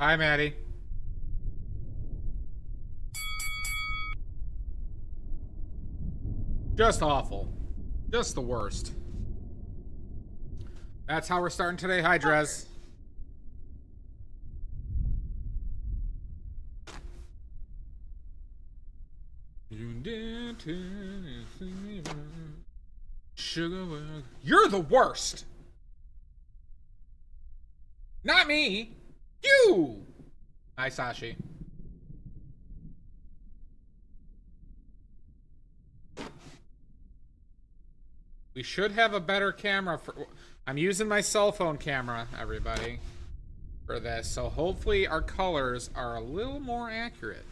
Hi, Maddie. Just awful. Just the worst. That's how we're starting today. Hi, Drez. You're the worst. Not me. You. Hi, Sashi. We should have a better camera for... I'm using my cell phone camera, everybody, for this. So hopefully our colors are a little more accurate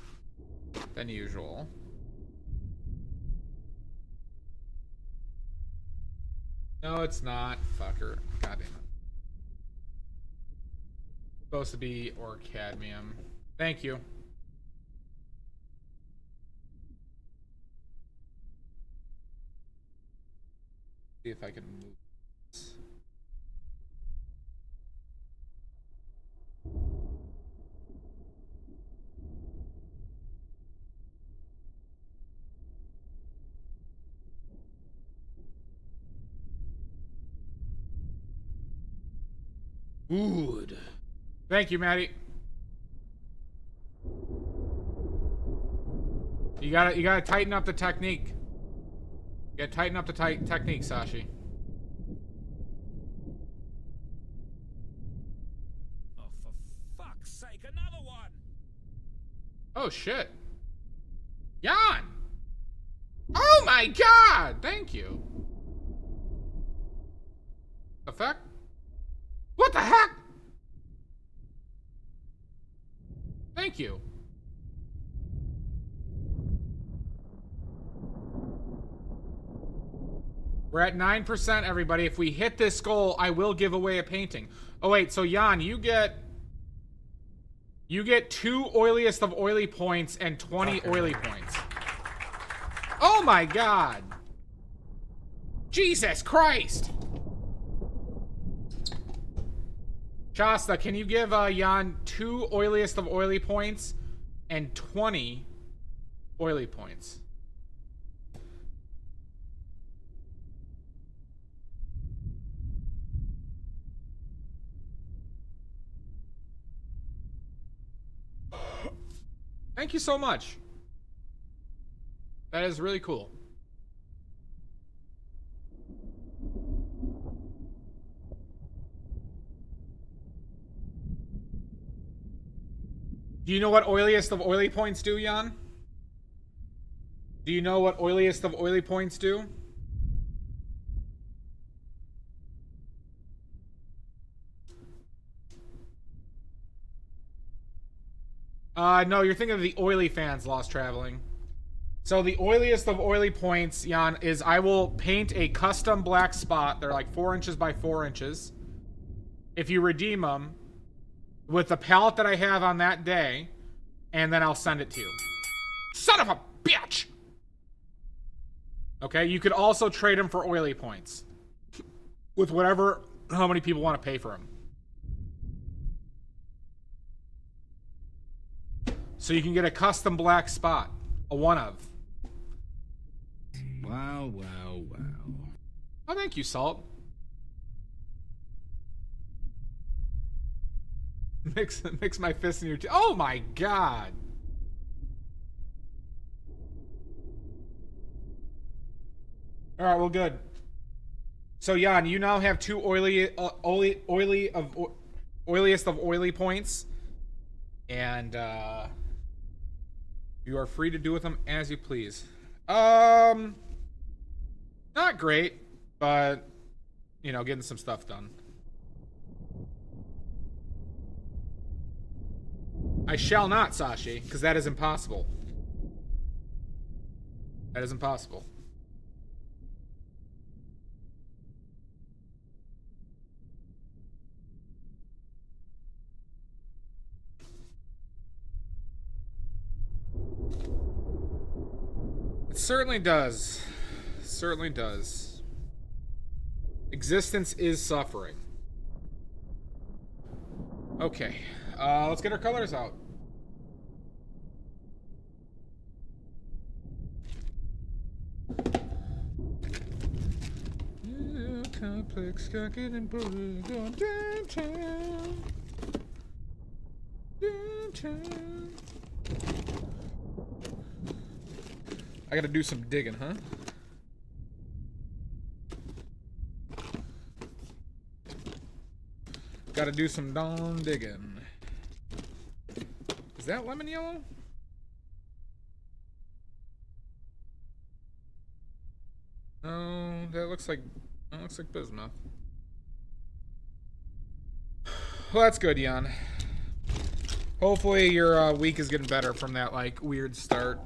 than usual. No, it's not. Fucker. God damn it. Supposed to be or cadmium. Thank you. See if I can move this. Good. Thank you, Maddie. You gotta tighten up the technique. You gotta tighten up the technique, Sashi. Oh, for fuck's sake, another one! Oh, shit. Jan! Oh my god! Thank you. Effect? What the heck? Thank you. We're at 9%, everybody. If we hit this goal, I will give away a painting. Oh, wait. So, Jan, you get 2 oiliest of oily points and 20 oily points. Oh, my God. Jesus Christ. Shasta, can you give Jan 2 oiliest of oily points and 20 oily points? Thank you so much. That is really cool. Do you know what oiliest of oily points do, Jan? Do you know what oiliest of oily points do? No, you're thinking of the oily fans lost traveling. So the oiliest of oily points, Jan, is I will paint a custom black spot. They're like 4 inches by 4 inches. If you redeem them with the palette that I have on that day, and then I'll send it to you. Son of a bitch! Okay, you could also trade them for oily points. With how many people want to pay for them. So you can get a custom black spot. A one of. Wow, wow, wow. Oh, thank you, Salt. Mix my fist in your teeth. Oh my god. Alright, well, good. So, Jan, you now have 2 oiliest of oily points. And, you are free to do with them as you please. Not great, but, you know, getting some stuff done. I shall not, Sashi, because that is impossible. That is impossible. It certainly does. Certainly does. Existence is suffering. Okay. Let's get our colors out. Complex, cocky and bully, going downtown. Downtown. I gotta do some digging, huh? Gotta do some darn digging. Is that lemon yellow? No, that looks like bismuth. Well, that's good, Jan. Hopefully your week is getting better from that like weird start.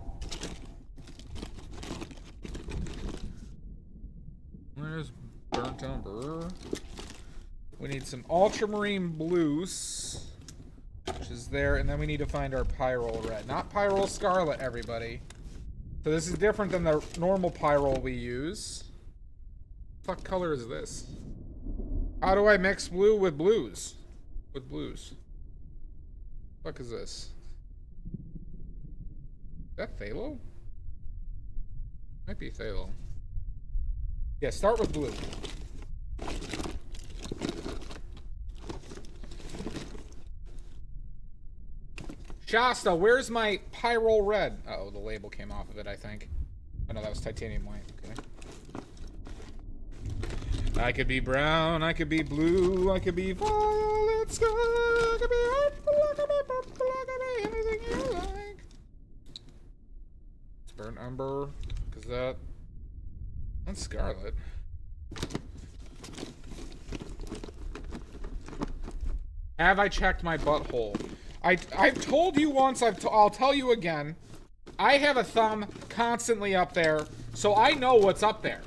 Where's burnt umber? We need some ultramarine blues, which is there, and then we need to find our pyrrole red. Not pyrrole scarlet, everybody. So this is different than the normal pyrrole we use. What color is this? How do I mix blue with blues? With blues. What the fuck is this? Is that phthalo? Might be phthalo. Yeah, start with blue. Shasta, where's my pyrrole red? Uh-oh, the label came off of it, I think. Oh no, that was titanium white. Okay. I could be brown, I could be blue, I could be violet sky, I could be purple, I could be purple, I could be anything you like. It's burnt umber, because that's scarlet. Have I checked my butthole? I've told you once, I'll tell you again. I have a thumb constantly up there, so I know what's up there.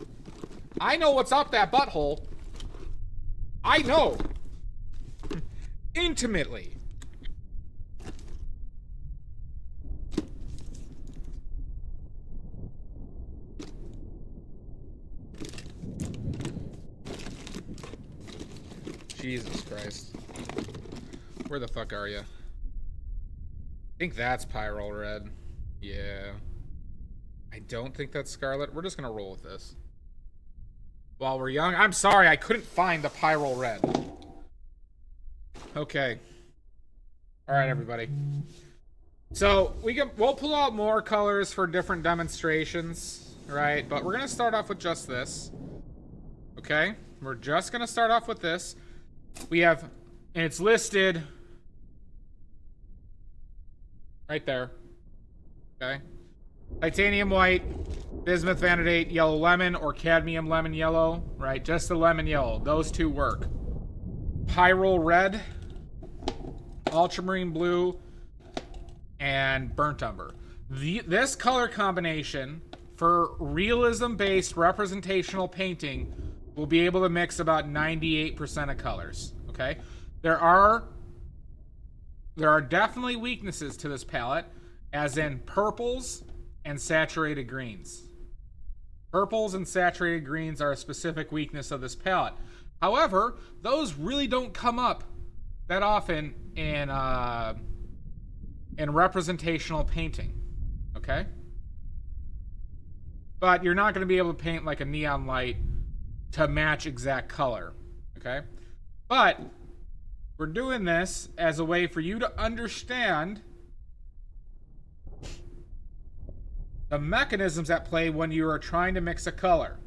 I know what's up that butthole. I know. Intimately. Jesus Christ. Where the fuck are you? I think that's pyrrole red. Yeah. I don't think that's scarlet. We're just gonna roll with this. While we're young. I'm sorry, I couldn't find the pyrrole red. Okay. Alright, everybody. So, we'll pull out more colors for different demonstrations, right? But we're gonna start off with just this. Okay? We're just gonna start off with this. We have, and it's listed right there. Okay? Titanium white, bismuth vanadate, yellow lemon, or cadmium lemon yellow, right? Just the lemon yellow. Those two work. Pyrrole red, ultramarine blue, and burnt umber. This color combination for realism-based representational painting will be able to mix about 98% of colors, okay? There are definitely weaknesses to this palette, as in purples and saturated greens. Purples and saturated greens are a specific weakness of this palette. However, those really don't come up that often in representational painting, okay? But you're not going to be able to paint like a neon light to match exact color, okay? But we're doing this as a way for you to understand the mechanisms at play when you are trying to mix a color.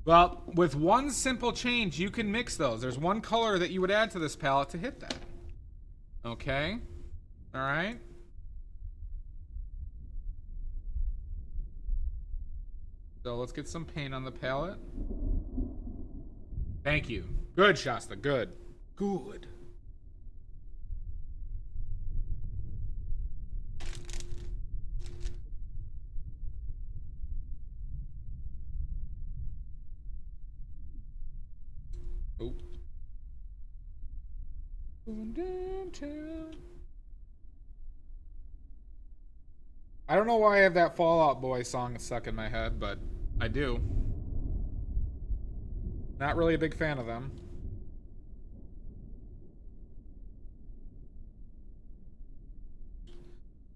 Well, with one simple change, you can mix those. There's one color that you would add to this palette to hit that. Okay? All right? So let's get some paint on the palette. Thank you. Good, Shasta. Good. Good. Oh. Going downtown. I don't know why I have that Fall Out Boy song stuck in my head, but I do. Not really a big fan of them.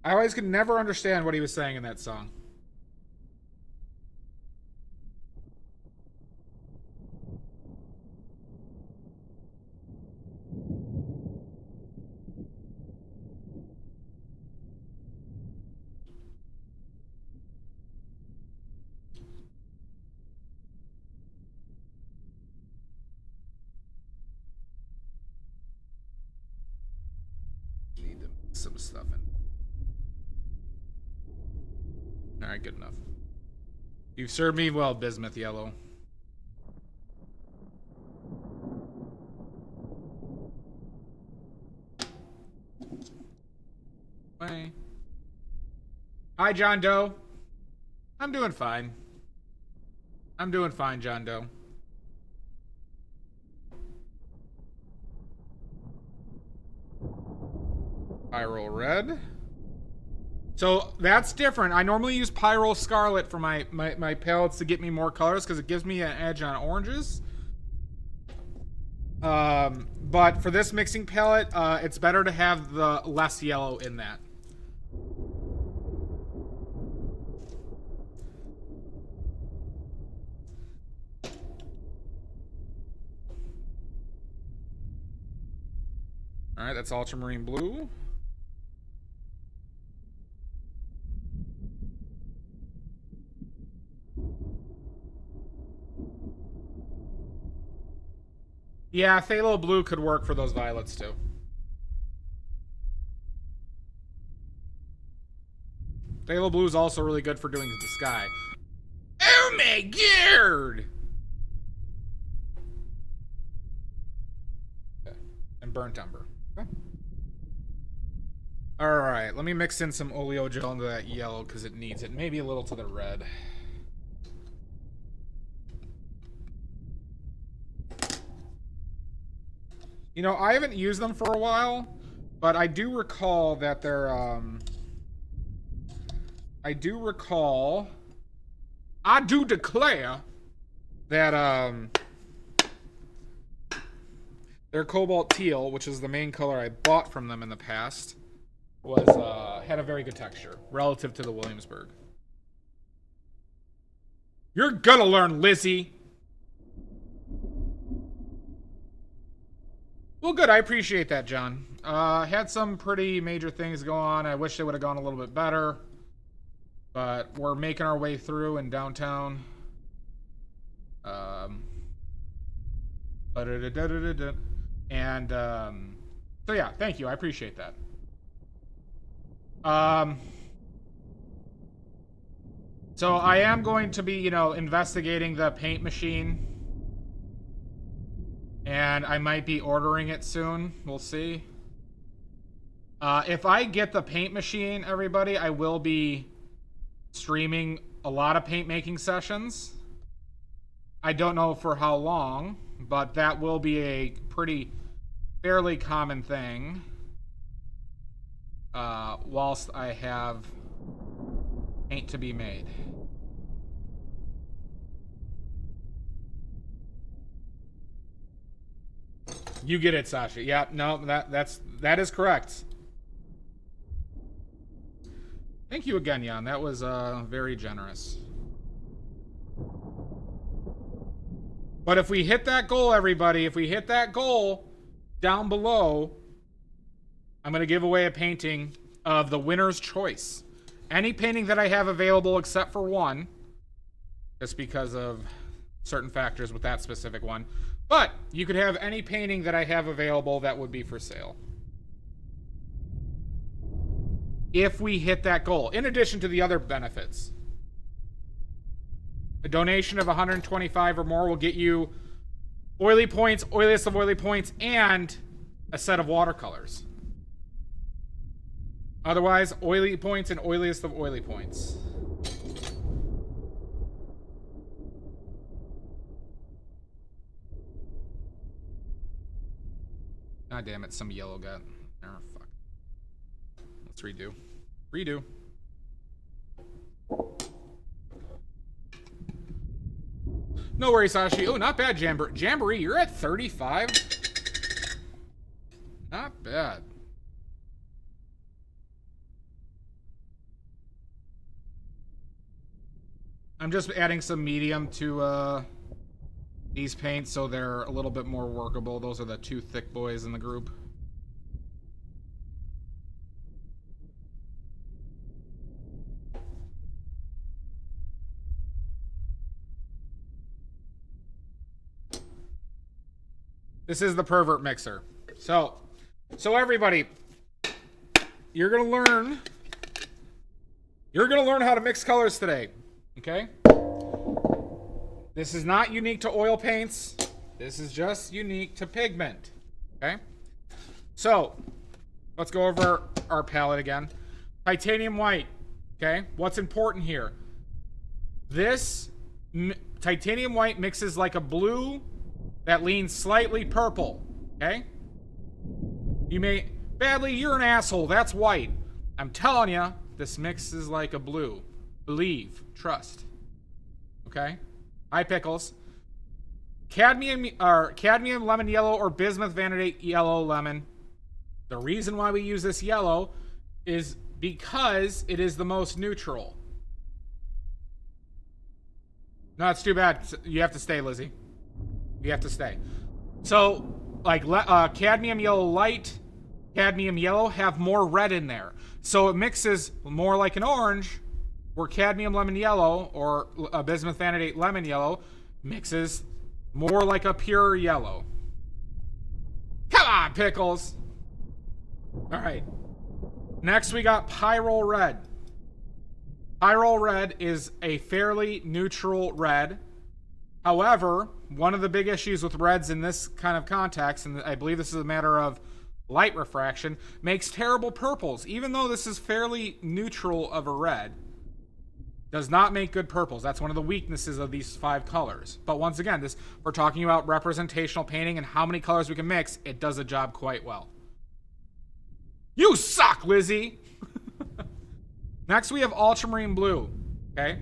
I always could never understand what he was saying in that song. Need to mix some stuff in. Alright, good enough. You've served me well, Bismuth Yellow. Bye. Hi, John Doe. I'm doing fine. I'm doing fine, John Doe. Pyro Red. So that's different. I normally use Pyro Scarlet for my palettes to get me more colors because it gives me an edge on oranges. But for this mixing palette, it's better to have the less yellow in that. All right, that's ultramarine blue. Yeah, phthalo blue could work for those violets too. Phthalo blue is also really good for doing the sky. Oh my god! Okay. And burnt umber. Okay. Alright, let me mix in some oleo gel into that yellow because it needs it. Maybe a little to the red. You know, I haven't used them for a while, but I do recall that they're, I do declare that, their cobalt teal, which is the main color I bought from them in the past, was, had a very good texture relative to the Williamsburg. You're gonna learn, Lizzie! Well, good. I appreciate that, John. Had some pretty major things go on. I wish they would have gone a little bit better. But we're making our way through in downtown. And, so yeah, thank you. I appreciate that. So I am going to be, you know, investigating the paint machine. And I might be ordering it soon. We'll see. If I get the paint machine, everybody, I will be streaming a lot of paint making sessions. I don't know for how long, but that will be a fairly common thing. Whilst I have paint to be made. You get it, Sasha. Yeah, no, that is correct. Thank you again, Jan. That was very generous. But if we hit that goal, everybody, if we hit that goal down below, I'm going to give away a painting of the winner's choice. Any painting that I have available except for one, just because of certain factors with that specific one. But you could have any painting that I have available that would be for sale. If we hit that goal, in addition to the other benefits. A donation of 125 or more will get you oily points, oiliest of oily points, and a set of watercolors. Otherwise, oily points and oiliest of oily points. God damn it, some yellow got. Oh, fuck. Let's redo. Redo. No worries, Sashi. Oh, not bad, Jamboree. You're at 35? Not bad. I'm just adding some medium to these paints so they're a little bit more workable. Those are the two thick boys in the group. This is the pervert mixer. So everybody, you're gonna learn how to mix colors today. Okay? This is not unique to oil paints. This is just unique to pigment. Okay? So, let's go over our palette again. Titanium white. Okay? What's important here? This titanium white mixes like a blue that leans slightly purple. Okay? You may... Badly, you're an asshole. That's white. I'm telling you, this mixes like a blue. Believe. Trust. Okay? Hi, Pickles. Cadmium lemon yellow or bismuth vanadate yellow lemon. The reason why we use this yellow is because it is the most neutral. No, it's too bad. You have to stay, Lizzie. You have to stay. So, like, cadmium yellow light, cadmium yellow have more red in there. So it mixes more like an orange, where cadmium lemon yellow or bismuth vanadate lemon yellow mixes more like a pure yellow. Come on, Pickles. All right. Next, we got Pyrrole red. Pyrrole red is a fairly neutral red. However, one of the big issues with reds in this kind of context, and I believe this is a matter of light refraction, makes terrible purples. Even though this is fairly neutral of a red, does not make good purples. That's one of the weaknesses of these 5 colors. But once again, we're talking about representational painting and how many colors we can mix. It does a job quite well. You suck, Lizzie! Next, we have ultramarine blue. Okay?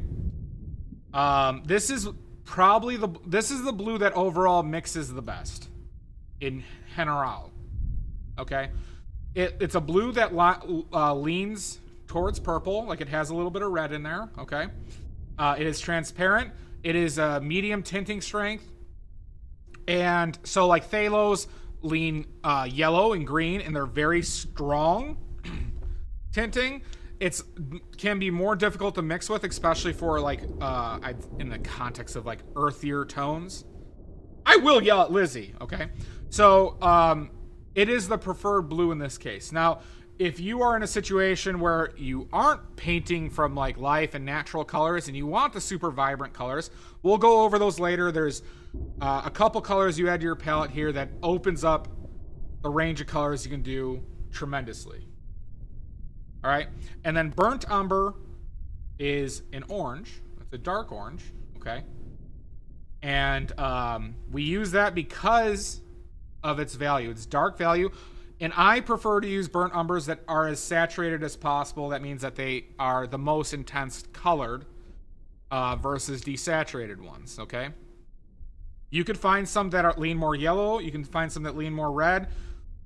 This is probably the blue that overall mixes the best in general. Okay? It's a blue that leans towards purple, like it has a little bit of red in there. Okay? It is transparent. It is a medium tinting strength. And so, like, phthalos lean yellow and green, and they're very strong tinting. It can be more difficult to mix with, especially for, like, in the context of, like, earthier tones. I will yell at Lizzie, okay? So, it is the preferred blue in this case. Now, if you are in a situation where you aren't painting from, like, life and natural colors and you want the super vibrant colors, we'll go over those later. There's a couple colors you add to your palette here that opens up the range of colors you can do tremendously. All right, and then burnt umber is an orange. It's a dark orange, okay? And we use that because of its value. It's dark value, and I prefer to use burnt umbers that are as saturated as possible. That means that they are the most intense colored versus desaturated ones, okay? You could find some that lean more yellow. You can find some that lean more red.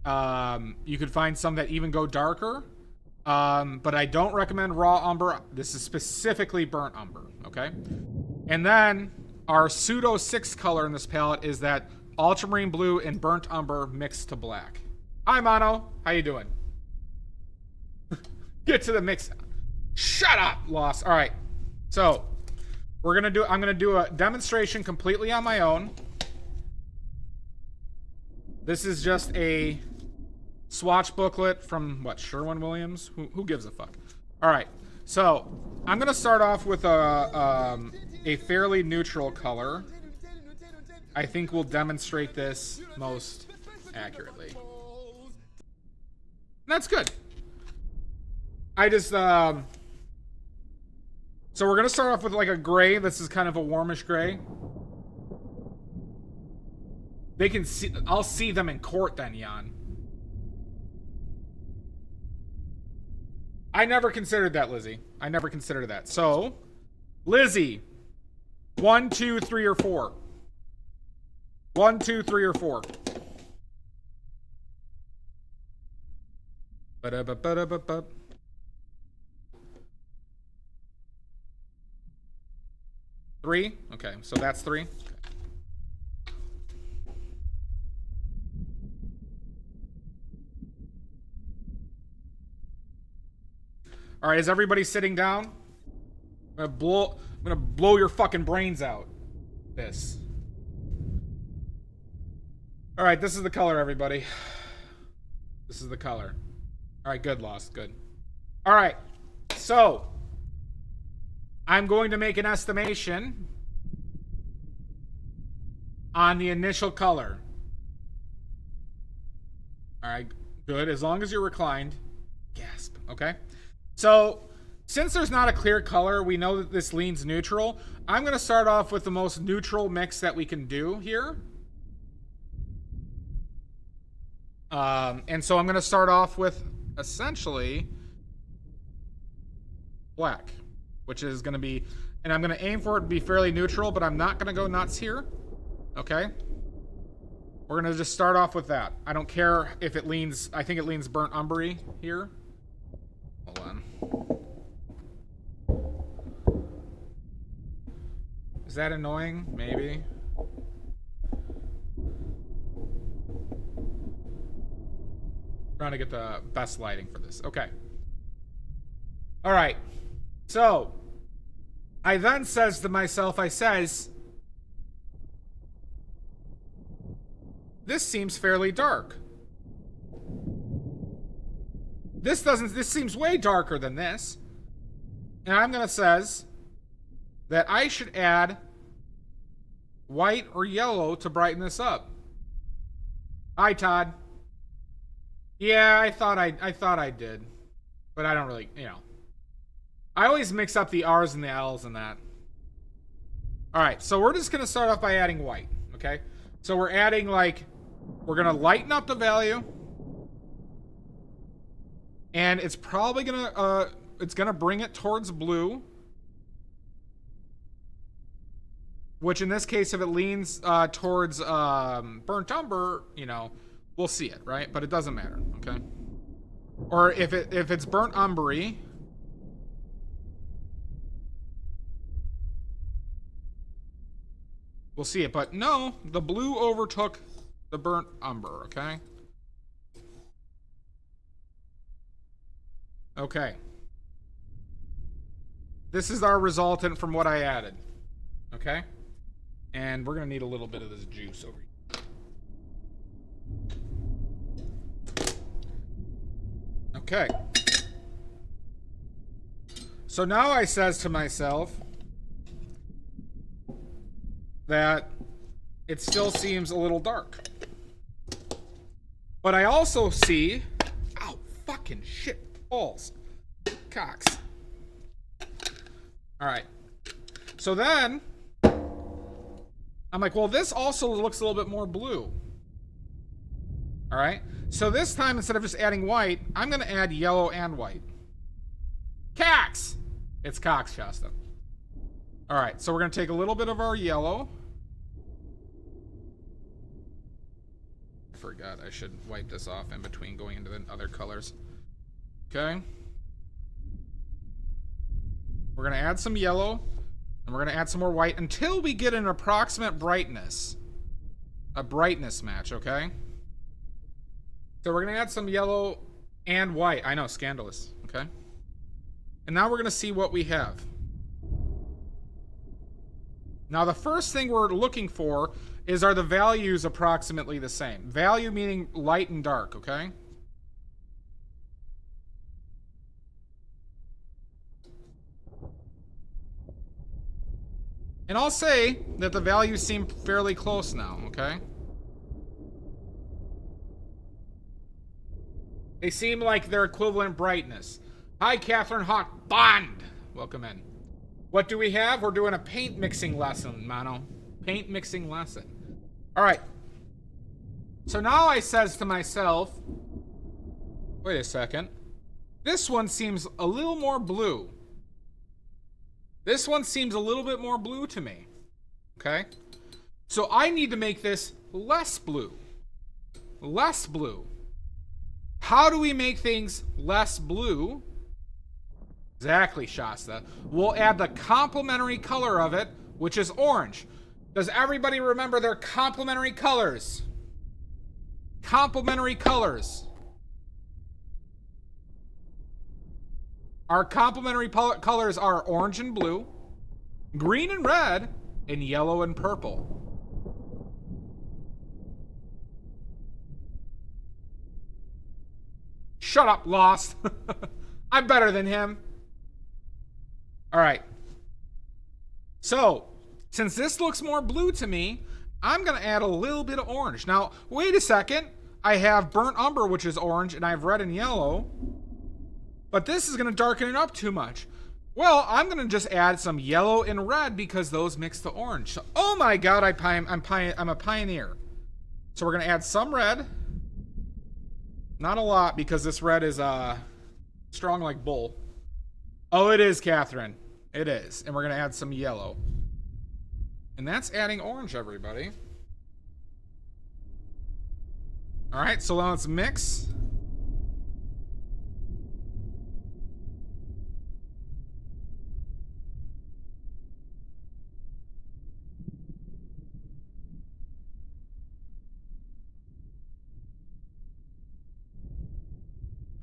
You could find some that even go darker. But I don't recommend raw umber. This is specifically burnt umber, okay? And then our pseudo 6 color in this palette is that ultramarine blue and burnt umber mixed to black. Hi, Mono. How you doing? Get to the mix. Shut up, Lost. All right. So, I'm gonna do a demonstration completely on my own. This is just a swatch booklet from, what, Sherwin-Williams? Who gives a fuck? All right, so I'm gonna start off with a fairly neutral color. I think we'll demonstrate this most accurately. That's good. I just so we're gonna start off with like a gray. This is kind of a warmish gray. They can see. I'll see them in court then, Jan. I never considered that, Lizzie. I never considered that. So, Lizzie, 1, 2, 3, or 4. 1, 2, 3, or 4. Ba-da-ba-ba-da-ba-ba. 3? Okay, so that's 3. Okay. All right, is everybody sitting down? I'm gonna blow your fucking brains out. This. All right, this is the color, everybody. This is the color. All right, good, Lost, good. All right, so I'm going to make an estimation on the initial color. All right, good. As long as you're reclined. Gasp. Okay. So, since there's not a clear color, we know that this leans neutral. I'm going to start off with the most neutral mix that we can do here. And so I'm going to start off with, essentially, black. Which is going to be... And I'm going to aim for it to be fairly neutral, but I'm not going to go nuts here. Okay? We're going to just start off with that. I don't care if it leans... I think it leans burnt umbery here. Hold on. Is that annoying? Maybe. Trying to get the best lighting for this. Okay. All right. So, I then says to myself, this seems fairly dark. This seems way darker than this. And I'm gonna says that I should add white or yellow to brighten this up. Hi, Todd. Yeah, I thought I did. But I don't really, you know. I always mix up the R's and the L's and that. Alright, so we're just gonna start off by adding white, okay? So we're adding, like, we're gonna lighten up the value. And it's probably gonna bring it towards blue. Which in this case, if it leans towards burnt umber, you know, we'll see it, right? But it doesn't matter, okay? Or if it's burnt umbery, we'll see it. But no, the blue overtook the burnt umber, okay? Okay. This is our resultant from what I added. Okay? And we're going to need a little bit of this juice over here. Okay. So now I says to myself that it still seems a little dark. But I also see... Ow, fucking shit. Balls. Cocks. Alright. So then, I'm like, well, this also looks a little bit more blue. Alright. So this time, instead of just adding white, I'm going to add yellow and white. Cocks! It's cocks, Shasta. Alright, so we're going to take a little bit of our yellow. I forgot I should wipe this off in between going into the other colors. Okay. We're going to add some yellow. And we're going to add some more white until we get an approximate brightness. A brightness match, okay? So we're going to add some yellow and white. I know, scandalous. Okay. And now we're going to see what we have. Now the first thing we're looking for is, are the values approximately the same? Value meaning light and dark, okay? And I'll say that the values seem fairly close now, okay? They seem like their equivalent brightness. Hi, Catherine Hawk Bond! Welcome in. What do we have? We're doing a paint mixing lesson, mano. Paint mixing lesson. Alright. So now I says to myself, wait a second. This one seems a little more blue. This one seems a little bit more blue to me. Okay? So I need to make this less blue. Less blue. How do we make things less blue? Exactly, Shasta. We'll add the complementary color of it, which is orange. Does everybody remember their complementary colors? Complementary colors. Our complementary colors are orange and blue, green and red, and yellow and purple. Shut up, Lost. I'm better than him. All right. So, since this looks more blue to me, I'm going to add a little bit of orange. Now, wait a second. I have burnt umber, which is orange, and I have red and yellow. But this is going to darken it up too much. Well, I'm going to just add some yellow and red because those mix the orange. So, oh my god, I'm a pioneer. So we're going to add some red. Not a lot because this red is strong like bull. Oh, it is, Catherine. It is. And we're going to add some yellow. And that's adding orange, everybody. All right, so now let's mix.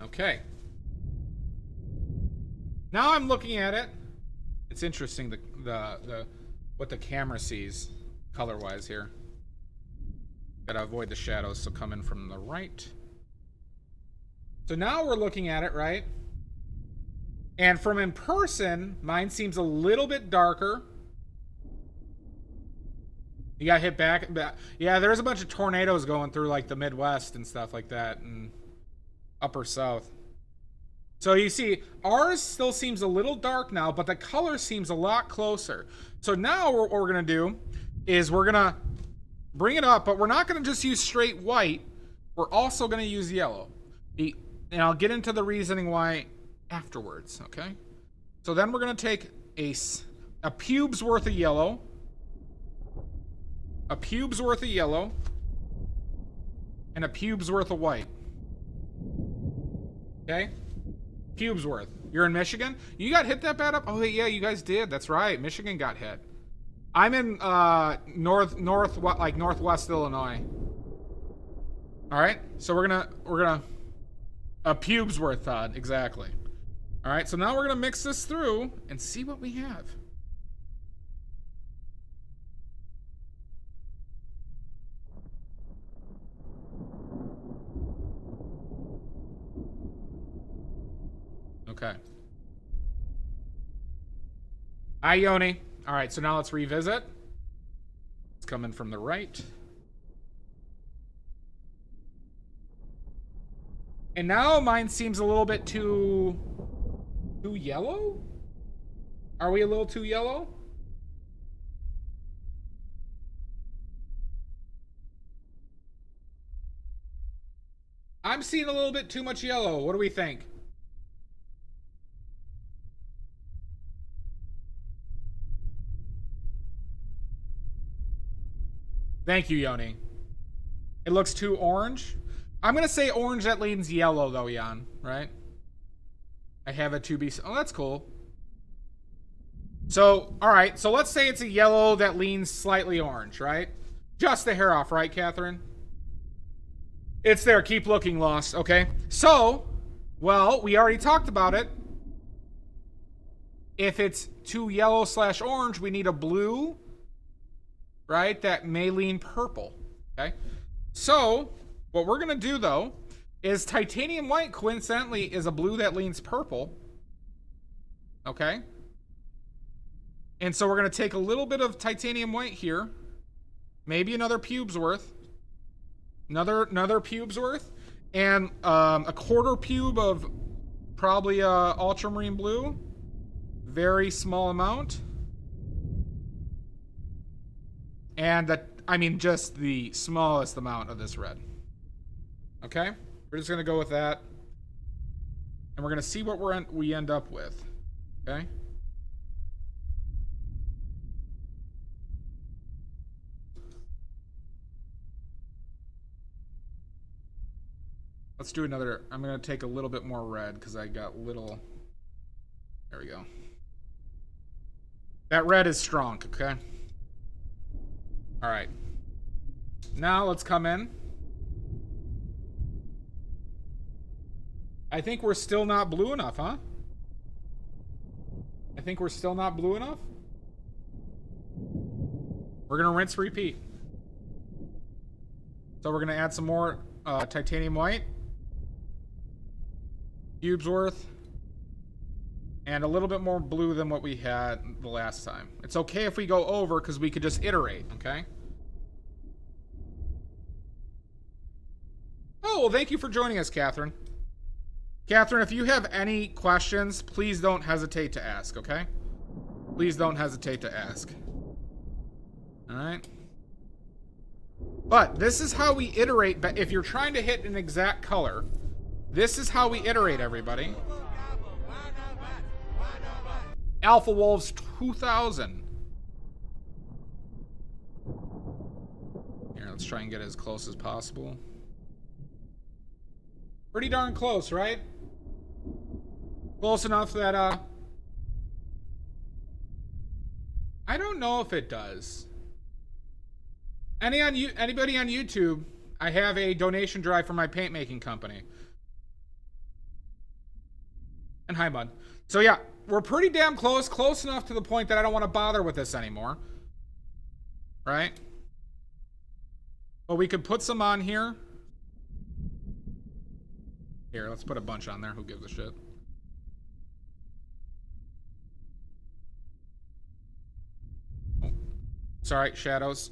Okay. Now I'm looking at it. It's interesting the what the camera sees color-wise here. Gotta avoid the shadows, so come in from the right. So now we're looking at it, right? And from in person, mine seems a little bit darker. You got hit back. Yeah, there's a bunch of tornadoes going through like the Midwest and stuff like that, and upper South. So you see, ours still seems a little dark now, but the color seems a lot closer. So now what we're gonna do is we're gonna bring it up, but we're not gonna just use straight white. We're also gonna use yellow. And I'll get into the reasoning why afterwards, okay? So then we're gonna take a pube's worth of yellow. A pube's worth of yellow. And a pube's worth of white. Okay? Pube's worth. You're in Michigan? You got hit that bad up? Oh, yeah, you guys did. That's right. Michigan got hit. I'm in northwest Illinois. All right? So we're gonna a pube's worth, Todd. Exactly. All right, so now we're gonna mix this through and see what we have. Okay. Hi, Yoni. All right, so now let's revisit. It's coming from the right. And now mine seems a little bit too yellow? Are we a little too yellow? I'm seeing a little bit too much yellow. What do we think? Thank you, Yoni. It looks too orange. I'm going to say orange that leans yellow, though, Jan, right? I have a 2B. Oh, that's cool. So, all right. So let's say it's a yellow that leans slightly orange, right? Just the hair off, right, Catherine? It's there. Keep looking, Lost. Okay. So, well, we already talked about it. If it's too yellow/orange, we need a blue, right? That may lean purple. Okay. So, what we're going to do, though, is titanium white, coincidentally, is a blue that leans purple. Okay. And so we're going to take a little bit of titanium white here. Maybe another pube's worth. Another pube's worth. And a quarter pube of probably ultramarine blue. Very small amount. And I mean just the smallest amount of this red. Okay? We're just going to go with that. And we're going to see what we end up with. Okay? Let's do another. I'm going to take a little bit more red because I got little. There we go. That red is strong, okay? All right. Now let's come in. I think we're still not blue enough, huh? I think we're still not blue enough. We're gonna rinse, repeat. So we're gonna add some more titanium white. Cubes worth. And a little bit more blue than what we had the last time. It's okay if we go over because we could just iterate, okay? Oh, well, thank you for joining us, Catherine. Catherine, if you have any questions, please don't hesitate to ask, okay? Please don't hesitate to ask. All right? But this is how we iterate. But if you're trying to hit an exact color, this is how we iterate, everybody. Alpha Wolves 2000. Here, let's try and get as close as possible. Pretty darn close, right? Close enough that, I don't know if it does. Anybody on YouTube, I have a donation drive for my paint making company. And hi, bud. So yeah, we're pretty damn close. Close enough to the point that I don't want to bother with this anymore. Right? But we could put some on here. Here, let's put a bunch on there. Who gives a shit? Oh. Sorry, shadows.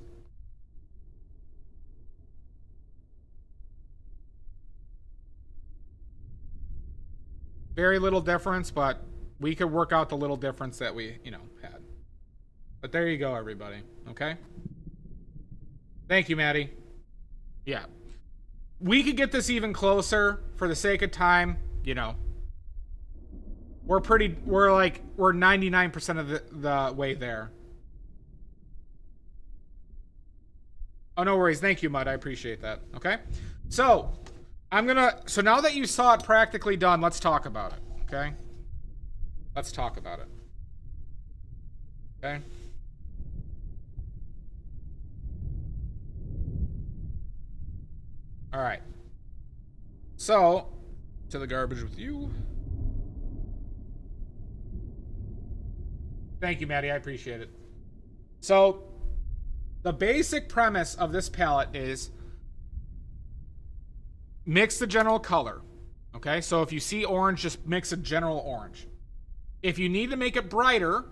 Very little difference, but we could work out the little difference that we, had. But there you go, everybody. Okay? Thank you, Maddie. Yeah. We could get this even closer for the sake of time, We're 99% of the way there. Oh, no worries. Thank you, Mud. I appreciate that. Okay? So, so now that you saw it practically done, let's talk about it. Okay? Let's talk about it. Okay? All right. So, to the garbage with you. Thank you, Maddie. I appreciate it. So, the basic premise of this palette is mix the general color. Okay? So, if you see orange, just mix a general orange. If you need to make it brighter,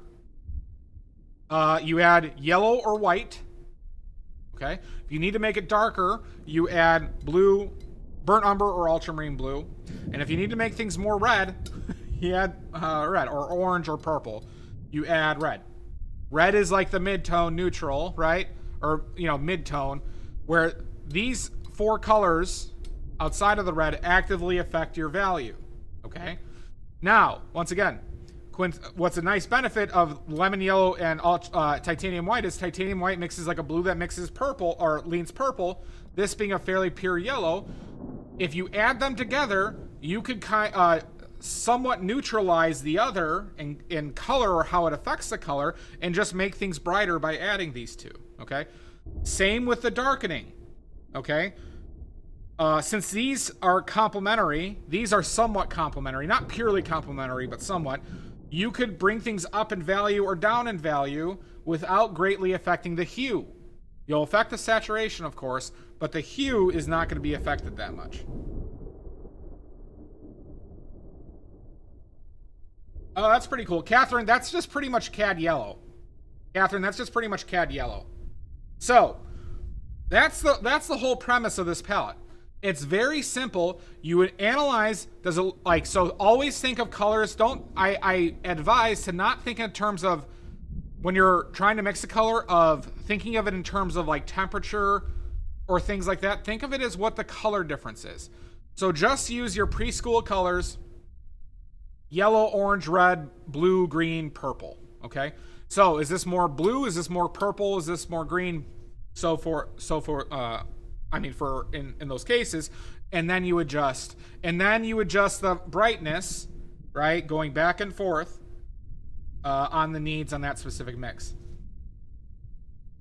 you add yellow or white. Okay? If you need to make it darker, you add blue, burnt umber, or ultramarine blue. And if you need to make things more red, you add red, or orange, or purple. You add red. Red is like the mid-tone neutral, right? Or, mid-tone, where these four colors outside of the red actively affect your value. Okay? Now, once again, what's a nice benefit of lemon yellow and titanium white is titanium white mixes like a blue that mixes purple or leans purple. This being a fairly pure yellow. If you add them together, you could somewhat neutralize the other in color or how it affects the color and just make things brighter by adding these two. Okay? Same with the darkening. Okay? Since these are complementary, these are somewhat complementary. Not purely complementary, but somewhat. You could bring things up in value or down in value without greatly affecting the hue. You'll affect the saturation, of course, but the hue is not going to be affected that much. Oh, that's pretty cool. Catherine, that's just pretty much cad yellow. Catherine, that's just pretty much cad yellow. So, that's the whole premise of this palette. It's very simple. You would analyze, so always think of colors. I advise to not think in terms of, when you're trying to mix a color, of thinking of it in terms of like temperature or things like that. Think of it as what the color difference is. So just use your preschool colors: yellow, orange, red, blue, green, purple. Okay? So is this more blue? Is this more purple? Is this more green? In those cases, and then you adjust. And then you adjust the brightness, right? Going back and forth. on the needs on that specific mix.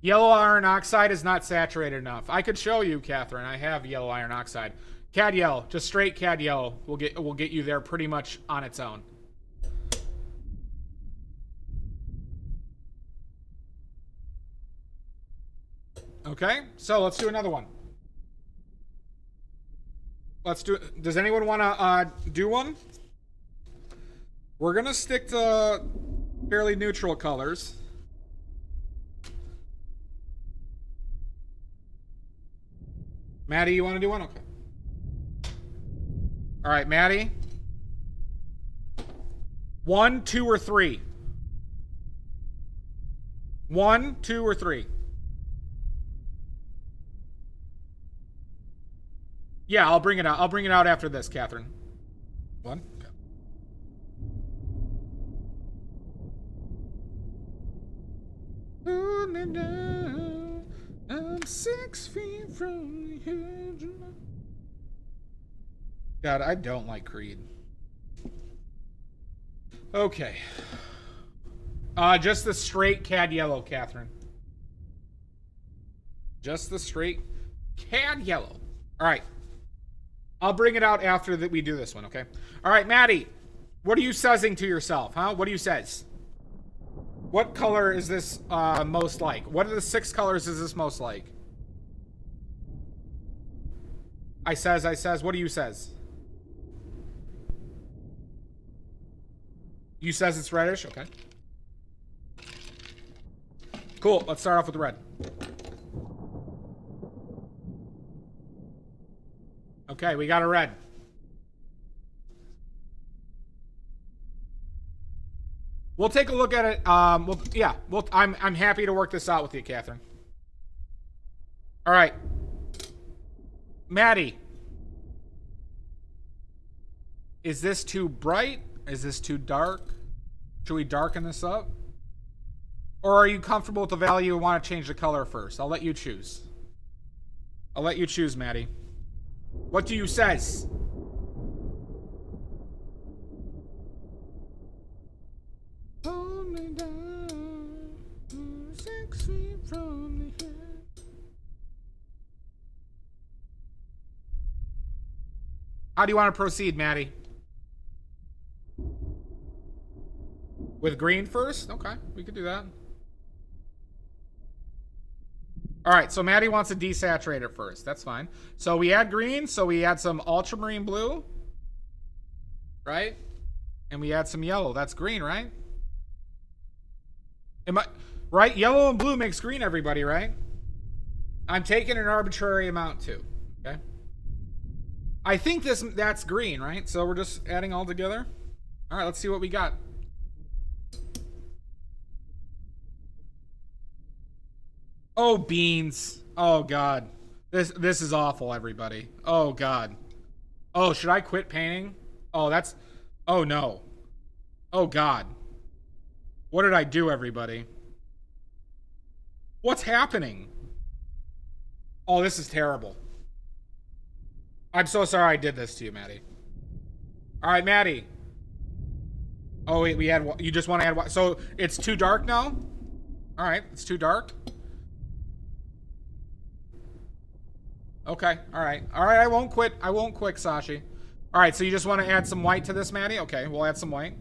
Yellow iron oxide is not saturated enough. I could show you, Catherine. I have yellow iron oxide. Cad yellow, just straight cad yellow will get you there pretty much on its own. Okay, so let's do another one. Let's do it. Does anyone want to do one? We're gonna stick to fairly neutral colors. Maddie, you want to do one? Okay. All right, Maddie. 1, 2, or 3? 1, 2, or 3? Yeah, I'll bring it out. I'll bring it out after this, Catherine. 1. Okay. I'm 6 feet from the edge. God, I don't like Creed. Okay. Just the straight cad yellow, Catherine. Just the straight cad yellow. All right. I'll bring it out after that we do this one, okay? All right, Maddie. What are you suzzing to yourself, huh? What do you says? What color is this most like? What of the 6 colors is this most like? I says. What do you says? You says it's reddish? Okay. Cool. Let's start off with the red. Okay, we got a red. We'll take a look at it. I'm happy to work this out with you, Catherine. All right. Maddie. Is this too bright? Is this too dark? Should we darken this up? Or are you comfortable with the value and want to change the color first? I'll let you choose. I'll let you choose, Maddie. What do you says? Hold me down, 6 feet from the edge. How do you want to proceed, Maddie? With green first? Okay, we could do that. All right, so Maddie wants to desaturate it first. That's fine. So we add green, so we add some ultramarine blue, right? And we add some yellow. That's green, right? Right? Yellow and blue makes green, everybody, right? I'm taking an arbitrary amount too, okay? I think that's green, right? So we're just adding all together. All right, let's see what we got. Oh, beans. Oh, God. This is awful, everybody. Oh, God. Oh, should I quit painting? Oh, that's... Oh, no. Oh, God. What did I do, everybody? What's happening? Oh, this is terrible. I'm so sorry I did this to you, Maddie. All right, Maddie. Oh, wait, we had... You just want to add... So, it's too dark now? All right, it's too dark. Okay, all right. All right, I won't quit. I won't quit, Sashi. All right, so you just want to add some white to this, Maddie? Okay, we'll add some white.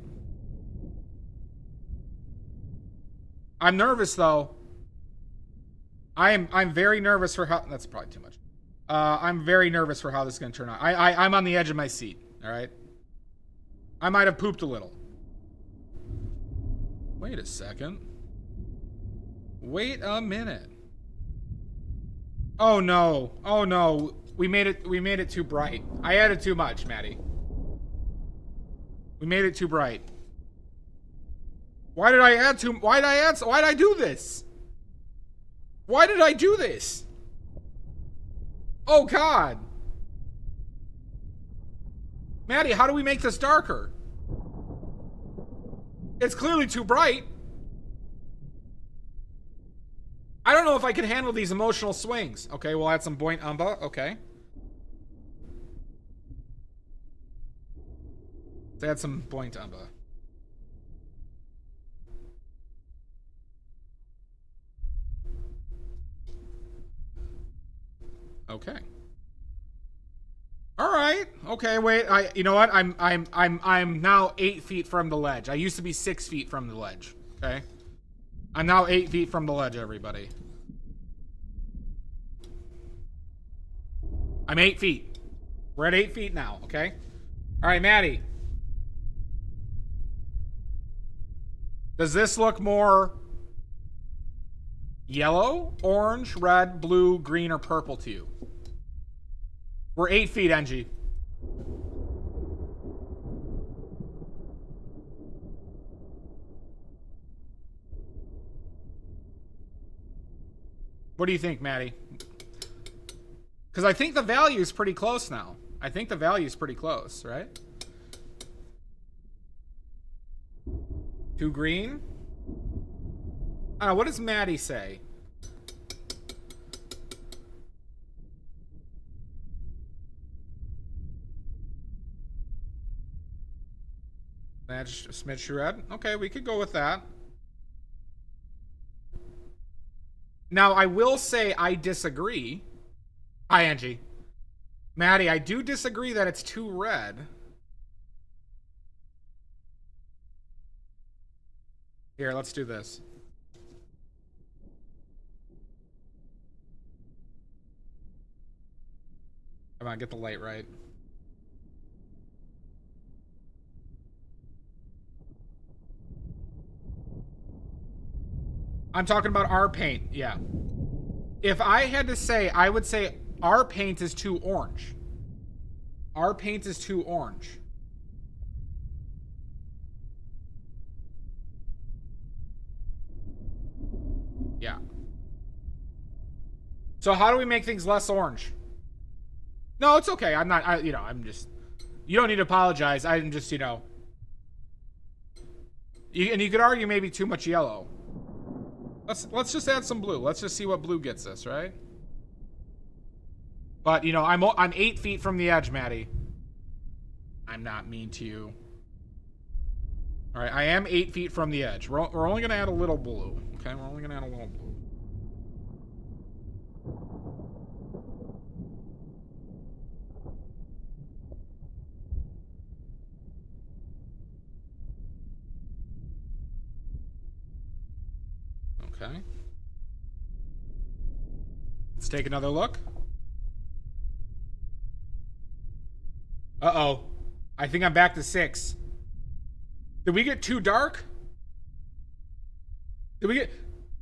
I'm nervous, though. I'm very nervous for how... That's probably too much. I'm very nervous for how this is going to turn out. I'm on the edge of my seat, all right? I might have pooped a little. Wait a second. Wait a minute. Oh no. Oh no. We made it too bright. I added too much, Maddie. We made it too bright. Why did I do this? Why did I do this? Oh God. Maddie, how do we make this darker? It's clearly too bright. I don't know if I can handle these emotional swings. Okay, we'll add some Point Umba. Okay. Let's add some Point Umba. Okay. All right. Okay. Wait. You know what? I'm now 8 feet from the ledge. I used to be 6 feet from the ledge. Okay. I'm now 8 feet from the ledge. Everybody. I'm 8 feet. We're at 8 feet now. Okay. All right, Maddie. Does this look more yellow, orange, red, blue, green, or purple to you? We're 8 feet, NG. What do you think, Maddie? Because I think the value is pretty close now. I think the value is pretty close, right? 2 green? I don't know, what does Maddie say? Match smidge red. Okay, we could go with that. Now, I will say I disagree. Hi, Angie. Maddie, I do disagree that it's too red. Here, let's do this. Come on, get the light right. I'm talking about our paint, yeah. If I had to say, I would say our paint is too orange. Our paint is too orange. Yeah. So how do we make things less orange? No, it's okay. I'm not, I'm just, you don't need to apologize. I'm just, and you could argue maybe too much yellow. Let's just add some blue. Let's just see what blue gets us, right? But, I'm 8 feet from the edge, Maddie. I'm not mean to you. All right, I am 8 feet from the edge. We're only going to add a little blue. Okay, we're only going to add a little blue. Okay. Let's take another look. Uh-oh. I think I'm back to 6. Did we get too dark? Did we get...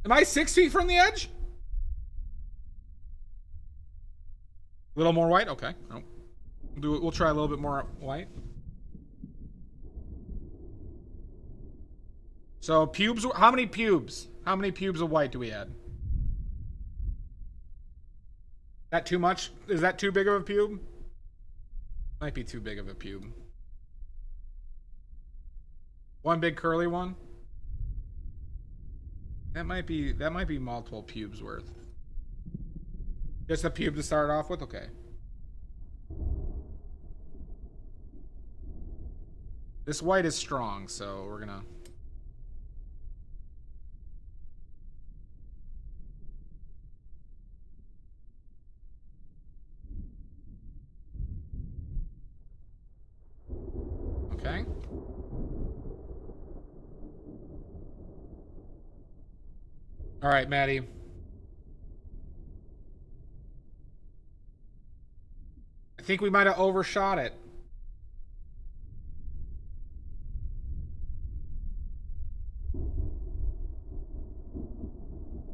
Am I 6 feet from the edge? A little more white? Okay. Oh. We'll try a little bit more white. So pubes... How many pubes? How many pubes of white do we add? That too much? Is that too big of a pube? Might be too big of a pube. One big curly one? That might be multiple pubes worth. Just a pube to start off with? Okay. This white is strong, so we're gonna... Okay. All right, Maddie. I think we might have overshot it.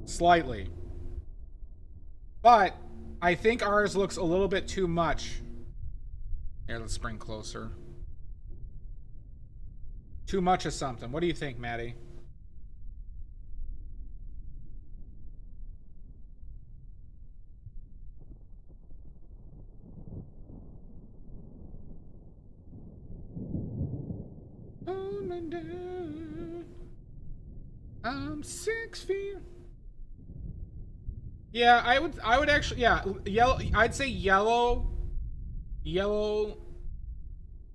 Slightly. But I think ours looks a little bit too much. Here, let's bring closer. Too much of something. What do you think, Maddie? I'm 6 feet. Yeah, I would actually, yeah, yellow. I'd say yellow,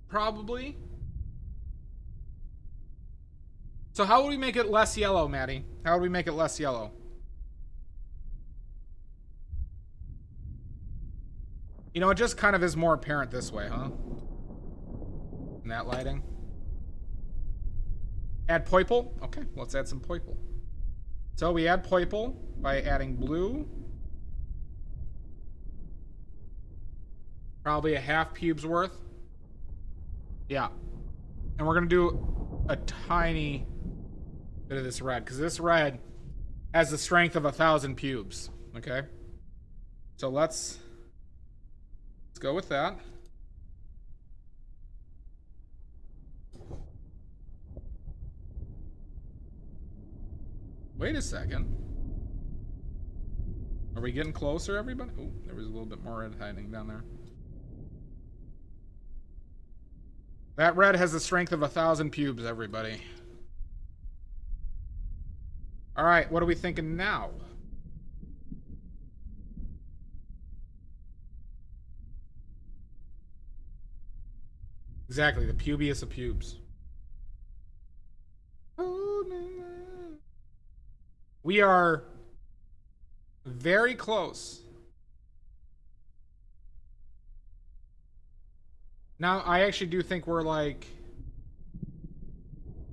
probably. So how would we make it less yellow, Maddie? How would we make it less yellow? You know, it just kind of is more apparent this way, huh? In that lighting. Add purple? Okay, let's add some purple. So we add purple by adding blue. Probably a half pubes worth. Yeah. And we're going to do a tiny bit of this red, because this red has the strength of 1,000 pubes. Okay? So let's go with that. Wait a second. Are we getting closer, everybody? Oh, there was a little bit more red hiding down there. That red has the strength of 1,000 pubes, everybody. All right, what are we thinking now? Exactly, the pubiest of pubes. We are very close. Now, I actually do think we're like...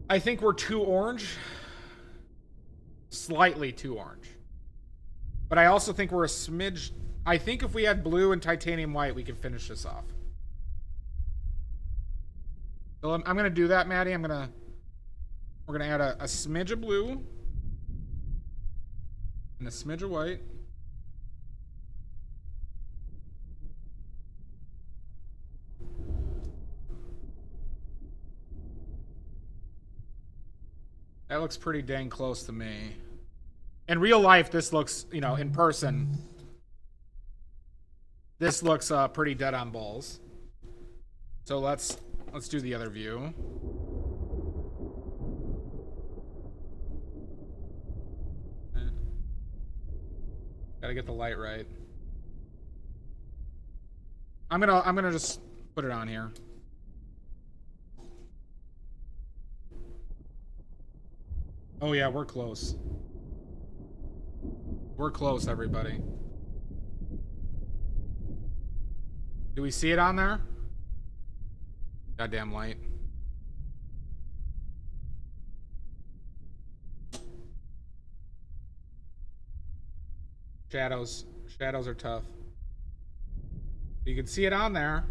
I think we're too orange. Slightly too orange. But I also think we're a smidge... I think if we had blue and titanium white, we could finish this off. So I'm going to do that, Maddie. We're going to add a smidge of blue. And a smidge of white. That looks pretty dang close to me. In real life, this looks, you know, in person, this looks pretty dead on balls. So let's do the other view. Gotta get the light right. I'm gonna just put it on here. Oh yeah, we're close. We're close, everybody. Do we see it on there? Goddamn light. Shadows. Shadows are tough. You can see it on there.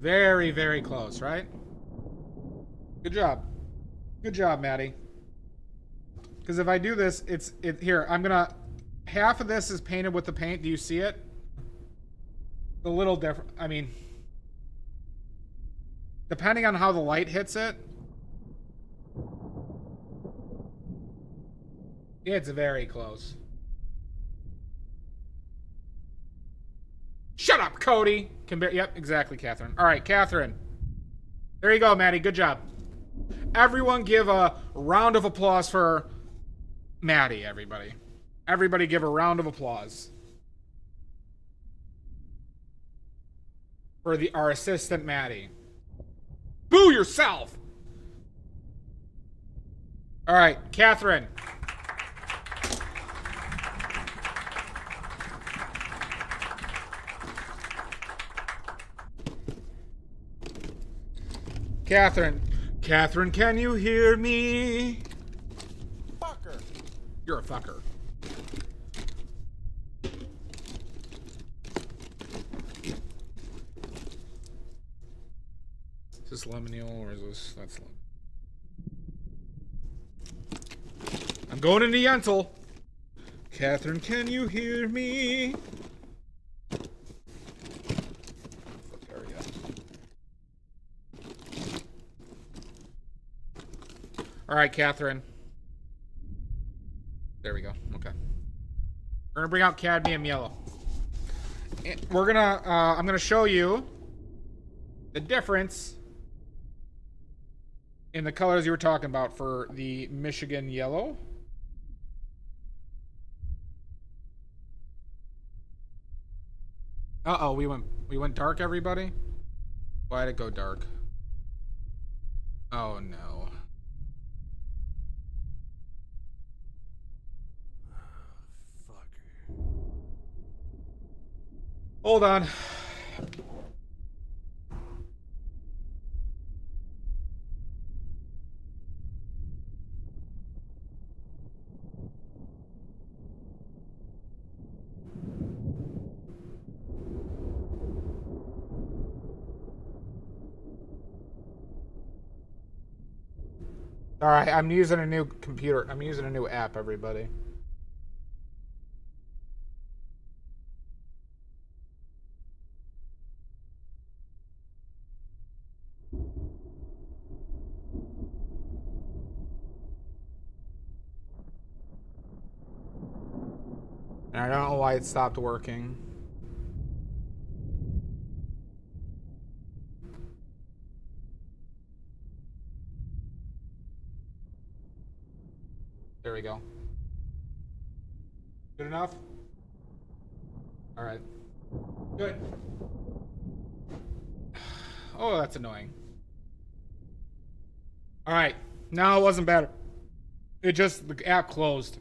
Very, very close, right? Good job. Good job, Maddie. Because if I do this, here, I'm gonna... Half of this is painted with the paint. Do you see it? A little different. I mean... Depending on how the light hits it... It's very close. Shut up, Cody! Yep, exactly, Catherine. All right, Catherine. There you go, Maddie. Good job. Everyone give a round of applause for Maddie, everybody. Everybody give a round of applause. For our assistant, Maddie. Boo yourself! All right, Catherine. Catherine. Catherine, can you hear me? Fucker. You're a fucker. Is this lemonade or is this... That's lemon. I'm going into Yentl. Catherine, can you hear me? All right, Catherine. There we go. Okay. We're gonna bring out cadmium yellow. We're gonna. I'm gonna show you the difference in the colors you were talking about for the Michigan yellow. Uh-oh, we went dark, everybody? Why'd it go dark? Oh no. Hold on. All right, I'm using a new computer. I'm using a new app, everybody. And I don't know why it stopped working. There we go. Good enough? All right. Good. Oh, that's annoying. All right. No, it wasn't bad. It just, the app closed.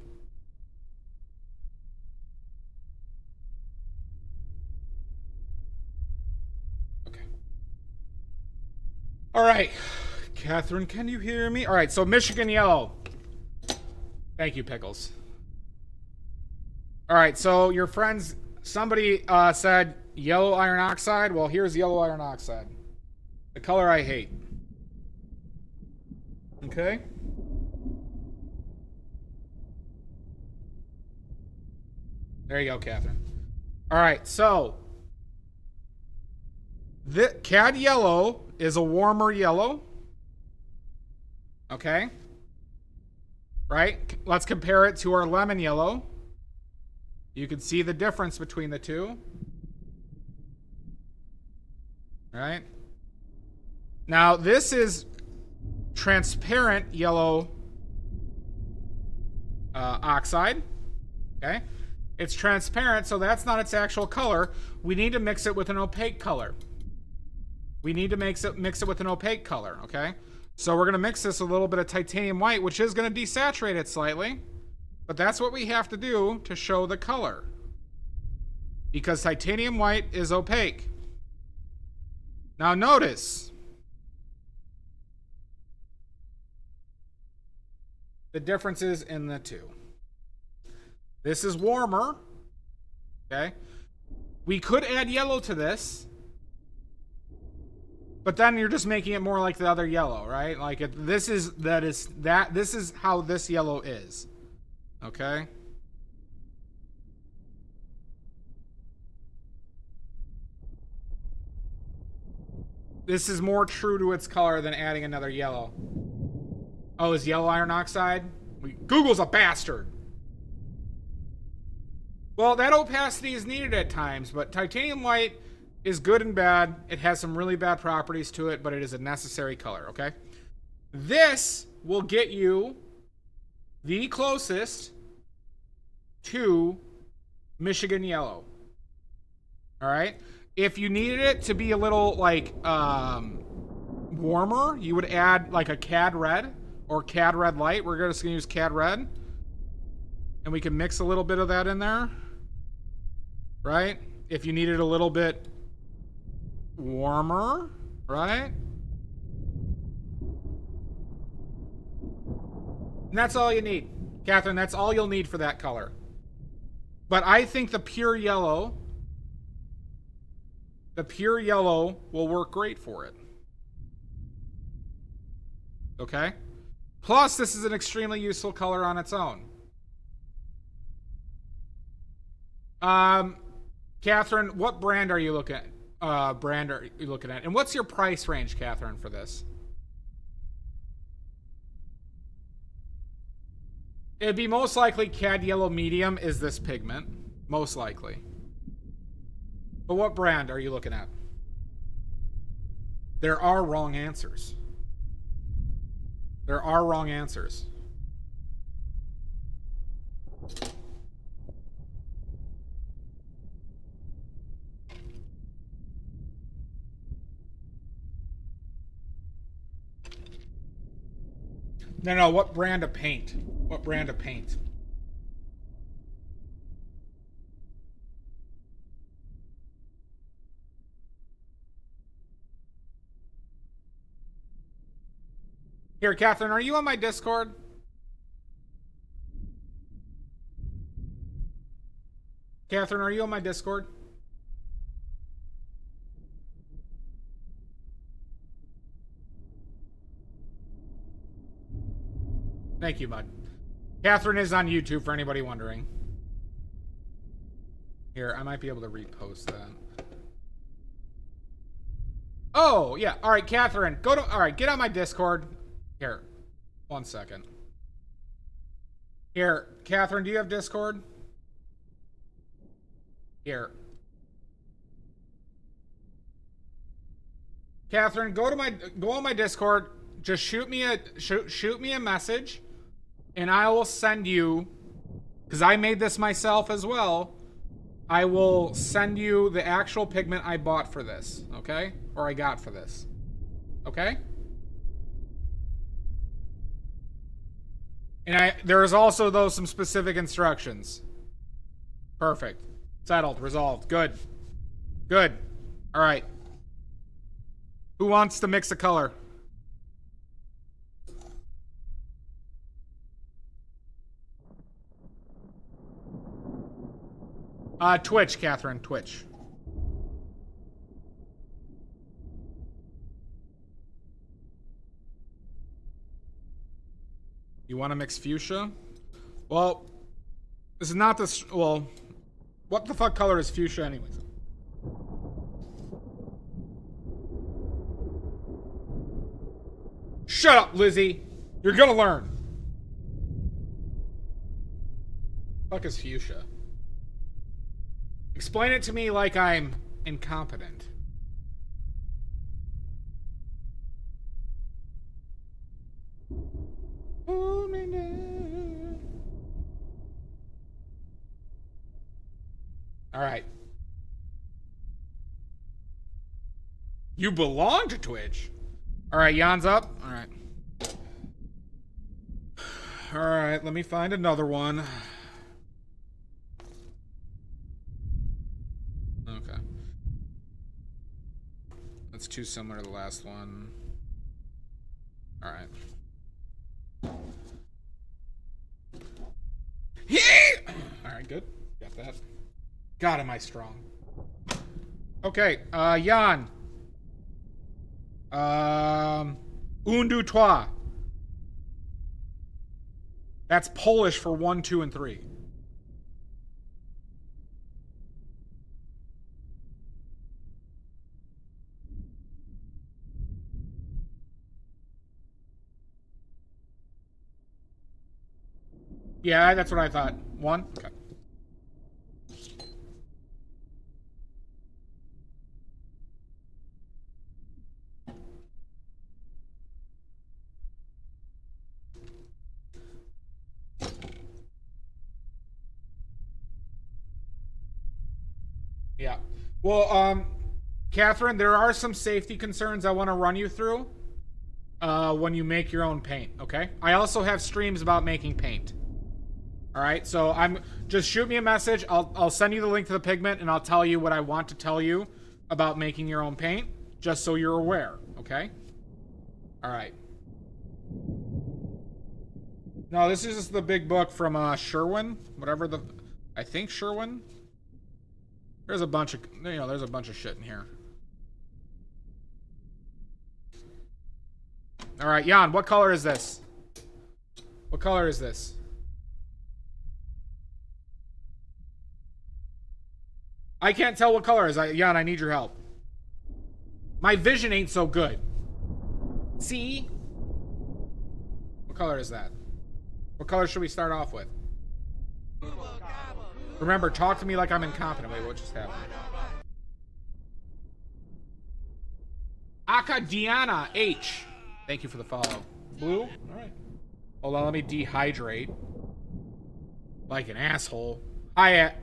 Okay. All right. Catherine, can you hear me? All right, so Michigan yellow. Thank you, Pickles. All right, so your friends, somebody said yellow iron oxide. Well, here's yellow iron oxide. The color I hate. Okay. There you go, Catherine. All right, so the cad yellow is a warmer yellow. Okay. Right? Let's compare it to our lemon yellow. You can see the difference between the two. Right? Now, this is transparent yellow oxide. Okay? It's transparent, so that's not its actual color. We need to mix it with an opaque color. We need to mix it with an opaque color, okay? So we're going to mix this with a little bit of titanium white, which is going to desaturate it slightly. But that's what we have to do to show the color. Because titanium white is opaque. Now notice the differences in the two. This is warmer. Okay. We could add yellow to this. But then you're just making it more like the other yellow, right? Like this is how this yellow is. Okay? This is more true to its color than adding another yellow. Oh, is yellow iron oxide? Google's a bastard. Well, that opacity is needed at times, but titanium white is good and bad. It has some really bad properties to it, but it is a necessary color, okay? This will get you the closest to Michigan yellow. All right? If you needed it to be a little like warmer, you would add like a cad red or cad red light. We're just gonna use cad red. And we can mix a little bit of that in there. Right? If you needed a little bit warmer, right? And that's all you need. Catherine, that's all you'll need for that color. But I think the pure yellow will work great for it. Okay? Plus, this is an extremely useful color on its own. Catherine, what brand are you looking at? And what's your price range, Catherine, for this? It'd be most likely cad yellow medium is this pigment. Most likely. But what brand are you looking at? There are wrong answers. There are wrong answers. No, what brand of paint? What brand of paint? Here, Catherine, are you on my Discord? Catherine, are you on my Discord? Thank you, Mud. Catherine is on YouTube for anybody wondering. Here, I might be able to repost that. Oh, yeah. All right, Catherine, go to... All right, get on my Discord. Here, 1 second. Here, Catherine, do you have Discord? Here. Catherine, go on my Discord. Just shoot me a message, and I will send you, because I made this myself as well. I will send you the actual pigment I bought for this, okay? Or I got for this. Okay? And there's also, though, some specific instructions. Perfect. Settled. Resolved. Good. Good. All right. Who wants to mix a color? Twitch, Catherine. Twitch. You want to mix fuchsia? Well, this is not this. Well, what the fuck color is fuchsia, anyways? Shut up, Lizzie. You're gonna learn. Fuck is fuchsia? Explain it to me like I'm incompetent. All right. You belong to Twitch. All right, Jan's up. All right. All right, let me find another one. Okay. That's too similar to the last one. All right. All right, good. Got that. God, am I strong. Okay, Jan. Un, deux, trois. That's Polish for 1, 2, and 3. Yeah, that's what I thought. 1? Okay. Yeah. Well, Catherine, there are some safety concerns I want to run you through when you make your own paint, okay? I also have streams about making paint. All right, so just shoot me a message. I'll send you the link to the pigment, and I'll tell you what I want to tell you about making your own paint, just so you're aware, okay? All right. No, this is just the big book from Sherwin, whatever I think Sherwin. There's a bunch of, there's a bunch of shit in here. All right, Jan, what color is this? What color is this? I can't tell what color is. Jan, I need your help. My vision ain't so good. See? What color is that? What color should we start off with? Remember, talk to me like I'm incompetent. Wait, what just happened? Acadiana H. Thank you for the follow. Blue? All right. Hold on, let me dehydrate. Like an asshole. Hi,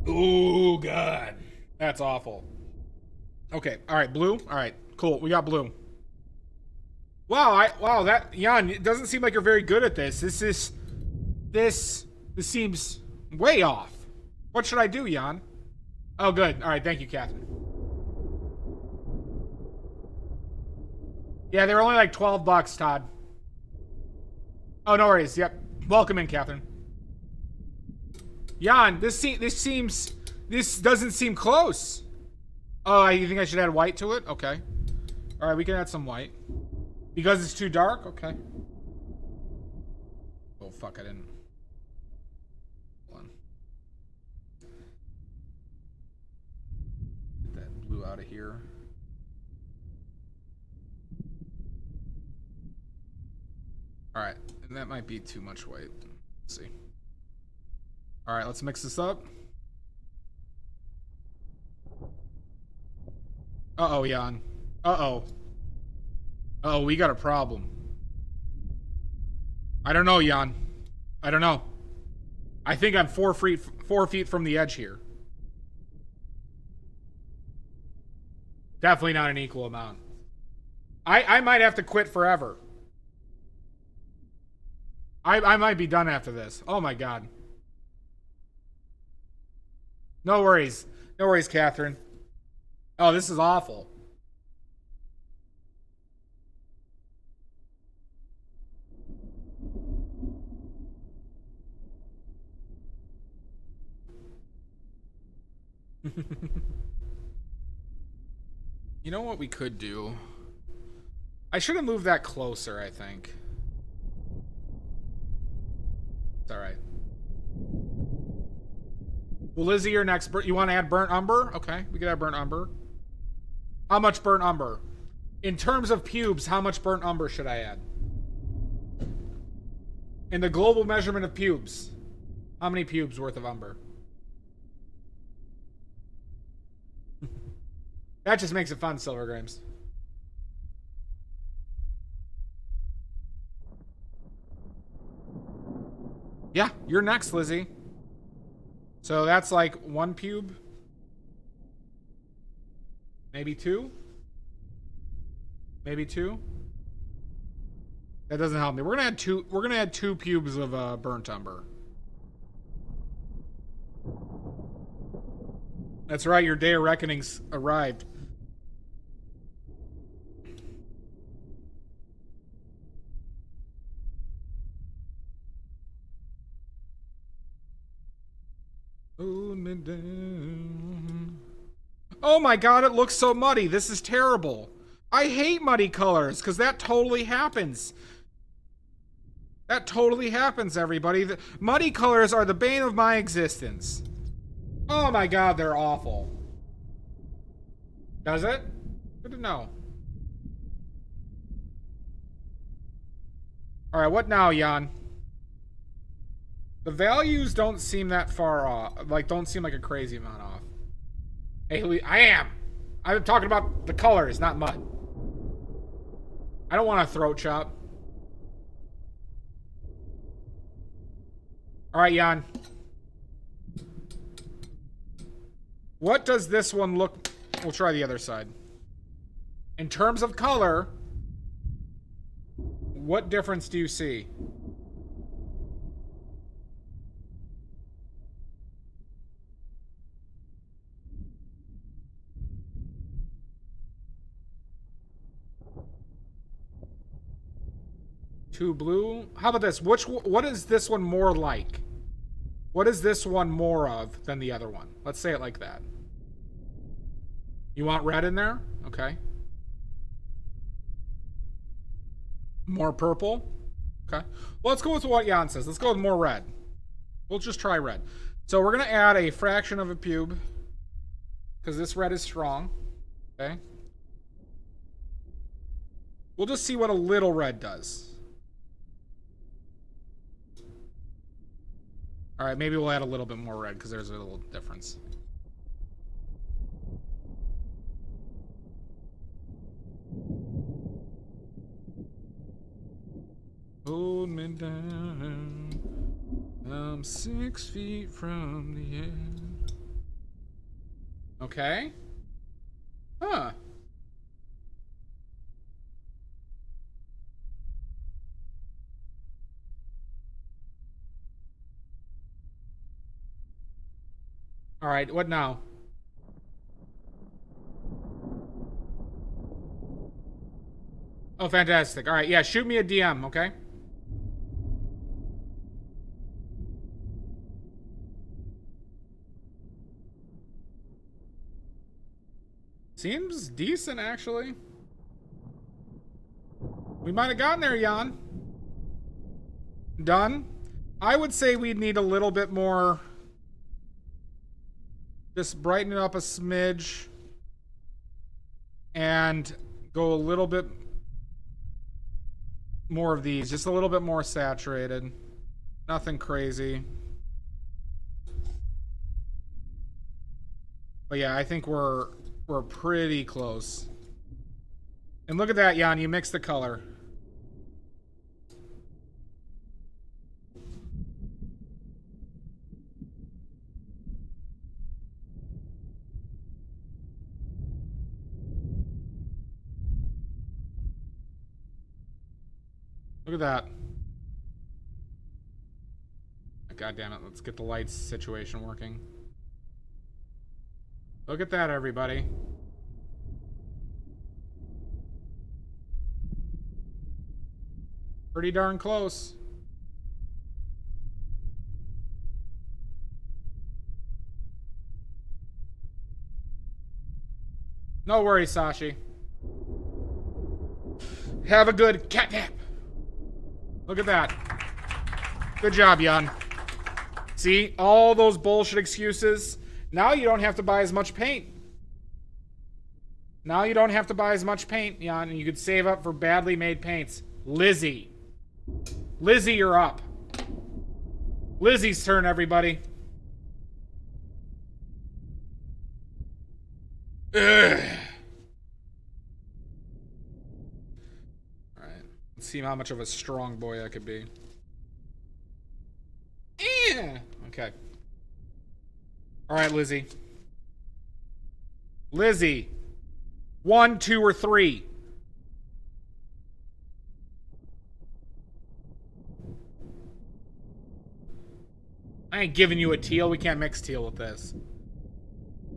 Ooh, God. That's awful. Okay, all right, blue. All right, cool. We got blue. Wow, that Jan, it doesn't seem like you're very good at this. This seems way off. What should I do, Jan? Oh, good. All right, thank you, Catherine. Yeah, they were only like $12, Todd. Oh, no worries. Yep. Welcome in, Catherine. Jan, this doesn't seem close. Oh, you think I should add white to it? Okay. All right, we can add some white. Because it's too dark? Okay. Oh, fuck, I didn't. Hold on. Get that blue out of here. All right, and that might be too much white. Let's see. All right, let's mix this up. Uh-oh, Jan. Uh-oh. Uh-oh, we got a problem. I don't know, Jan. I don't know. I think I'm 4 feet from the edge here. Definitely not an equal amount. I might have to quit forever. I might be done after this. Oh my god. No worries. No worries, Catherine. Oh, this is awful. You know what we could do? I should have moved that closer, I think. It's alright. Well, Lizzie, you're next. You want to add burnt umber? Okay, we could add burnt umber. How much burnt umber? In terms of pubes, how much burnt umber should I add? In the global measurement of pubes, how many pubes worth of umber? That just makes it fun, Silvergrams. Yeah, you're next, Lizzie. So that's like 1 pube. Maybe 2. Maybe 2. That doesn't help me. We're gonna add 2. We're gonna add 2 pubes of burnt umber. That's right. Your day of reckoning's arrived. Oh my god, it looks so muddy. This is terrible. I hate muddy colors because that totally happens. That totally happens, everybody. Muddy colors are the bane of my existence. Oh my god, they're awful. Does it? Good to know. Alright, what now, Jan? The values don't seem that far off. Like, don't seem like a crazy amount off. Hey, I am! I'm talking about the colors, not mud. I don't want a throat chop. Alright, Jan. What does this one look... We'll try the other side. In terms of color, what difference do you see? Two blue. How about this? What is this one more like? What is this one more of than the other one? Let's say it like that. You want red in there? Okay. More purple? Okay. Well, let's go with what Jan says. Let's go with more red. We'll just try red. So we're going to add a fraction of a pube. Because this red is strong. Okay. We'll just see what a little red does. Alright, maybe we'll add a little bit more red because there's a little difference. Hold me down. I'm 6 feet from the end. Okay. Huh. All right, what now? Oh, fantastic. All right, yeah, shoot me a DM, okay? Seems decent, actually. We might have gotten there, Jan. Done. I would say we'd need a little bit more. Just brighten it up a smidge. And go a little bit more of these. Just a little bit more saturated. Nothing crazy. But yeah, I think we're pretty close. And look at that, Jan. You mixed the color. Look at that. God damn it. Let's get the lights situation working. Look at that, everybody. Pretty darn close. No worries, Sashi. Have a good cat nap. Look at that. Good job, Jan. See? All those bullshit excuses. Now you don't have to buy as much paint. Now you don't have to buy as much paint, Jan, and you could save up for badly made paints. Lizzie. Lizzie, you're up. Lizzie's turn, everybody. Ugh. Alright. Let's see how much of a strong boy I could be. Yeah. Okay. Alright, Lizzie. Lizzie. 1, 2, or 3. I ain't giving you a teal. We can't mix teal with this.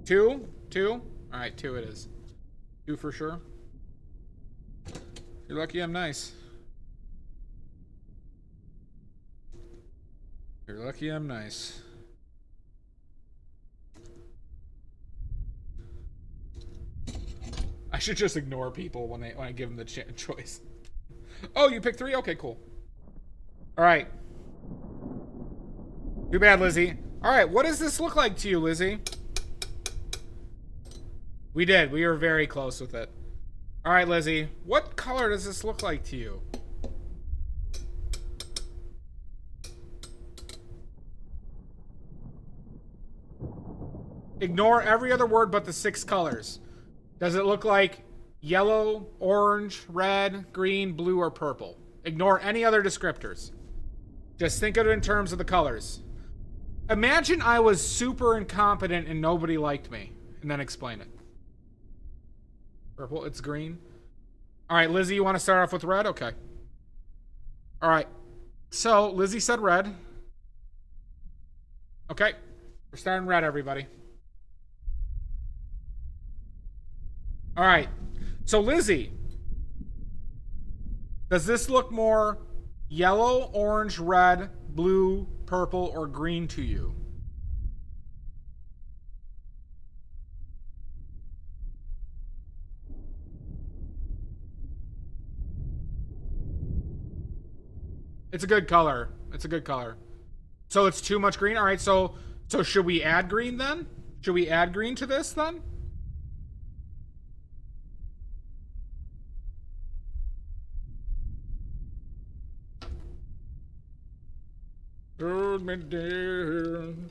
2? 2? Alright, 2 it is. 2 for sure. You're lucky I'm nice. You're lucky I'm nice. I should just ignore people when I give them the choice. Oh, you picked 3? Okay, cool. Alright. Too bad, Lizzie. Alright, what does this look like to you, Lizzie? We did. We were very close with it. Alright, Lizzie. What color does this look like to you? Ignore every other word but the 6 colors. Does it look like yellow, orange, red, green, blue, or purple? Ignore any other descriptors. Just think of it in terms of the colors. Imagine I was super incompetent and nobody liked me, and then explain it. Purple, it's green. All right, Lizzie, you want to start off with red? Okay. All right. So, Lizzie said red. Okay. We're starting red, everybody. All right. So, Lizzie, does this look more yellow, orange, red, blue, purple, or green to you? It's a good color. It's a good color. So it's too much green? All right, so should we add green then? Should we add green to this then? Hold me down.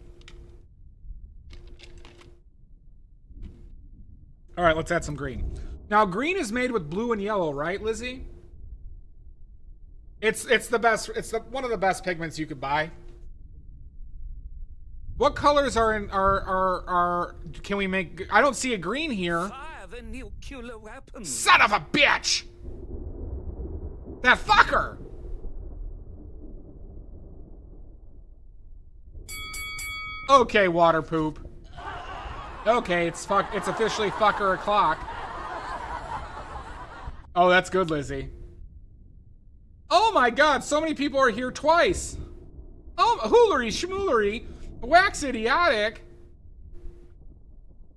All right, let's add some green. Now, green is made with blue and yellow, right, Lizzie? It's the best. It's one of the best pigments you could buy. What colors are in are can we make? I don't see a green here. Fire the nuclear weapons. Son of a bitch! That fucker! Okay, water poop. Okay, it's officially fucker o'clock. Oh, that's good, Lizzie. Oh my god, so many people are here twice. Oh, hoolery, schmoolery, wax idiotic.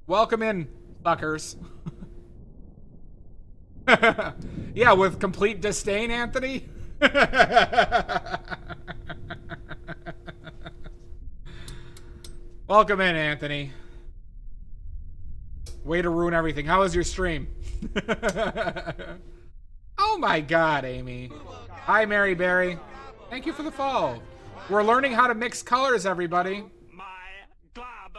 Welcome in, fuckers. Yeah, with complete disdain, Anthony. Welcome in, Anthony. Way to ruin everything. How was your stream? Oh my god, Amy. Hi, Mary Berry. Thank you for the follow. We're learning how to mix colors, everybody. My glob.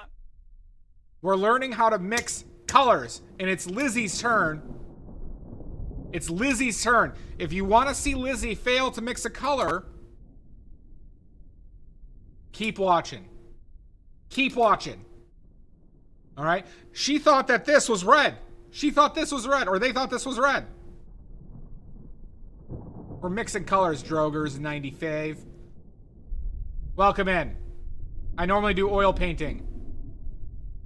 We're learning how to mix colors, and it's Lizzie's turn. It's Lizzie's turn. If you want to see Lizzie fail to mix a color, keep watching. Keep watching. All right? She thought that this was red. She thought this was red, or they thought this was red. We're mixing colors, Drogers 95. Welcome in. I normally do oil painting.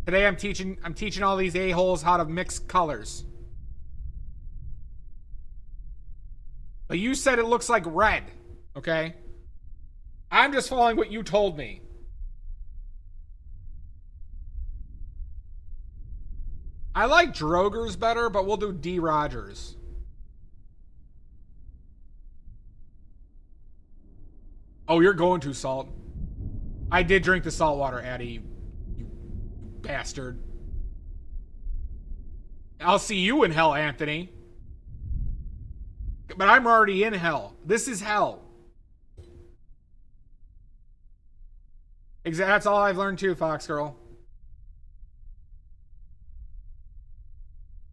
Today I'm teaching all these a-holes how to mix colors. But you said it looks like red, okay? I'm just following what you told me. I like Drogers better, but we'll do D. Rogers. Oh, you're going to Salt. I did drink the salt water, Addie. You bastard. I'll see you in hell, Anthony. But I'm already in hell. This is hell. That's all I've learned too, Fox Girl.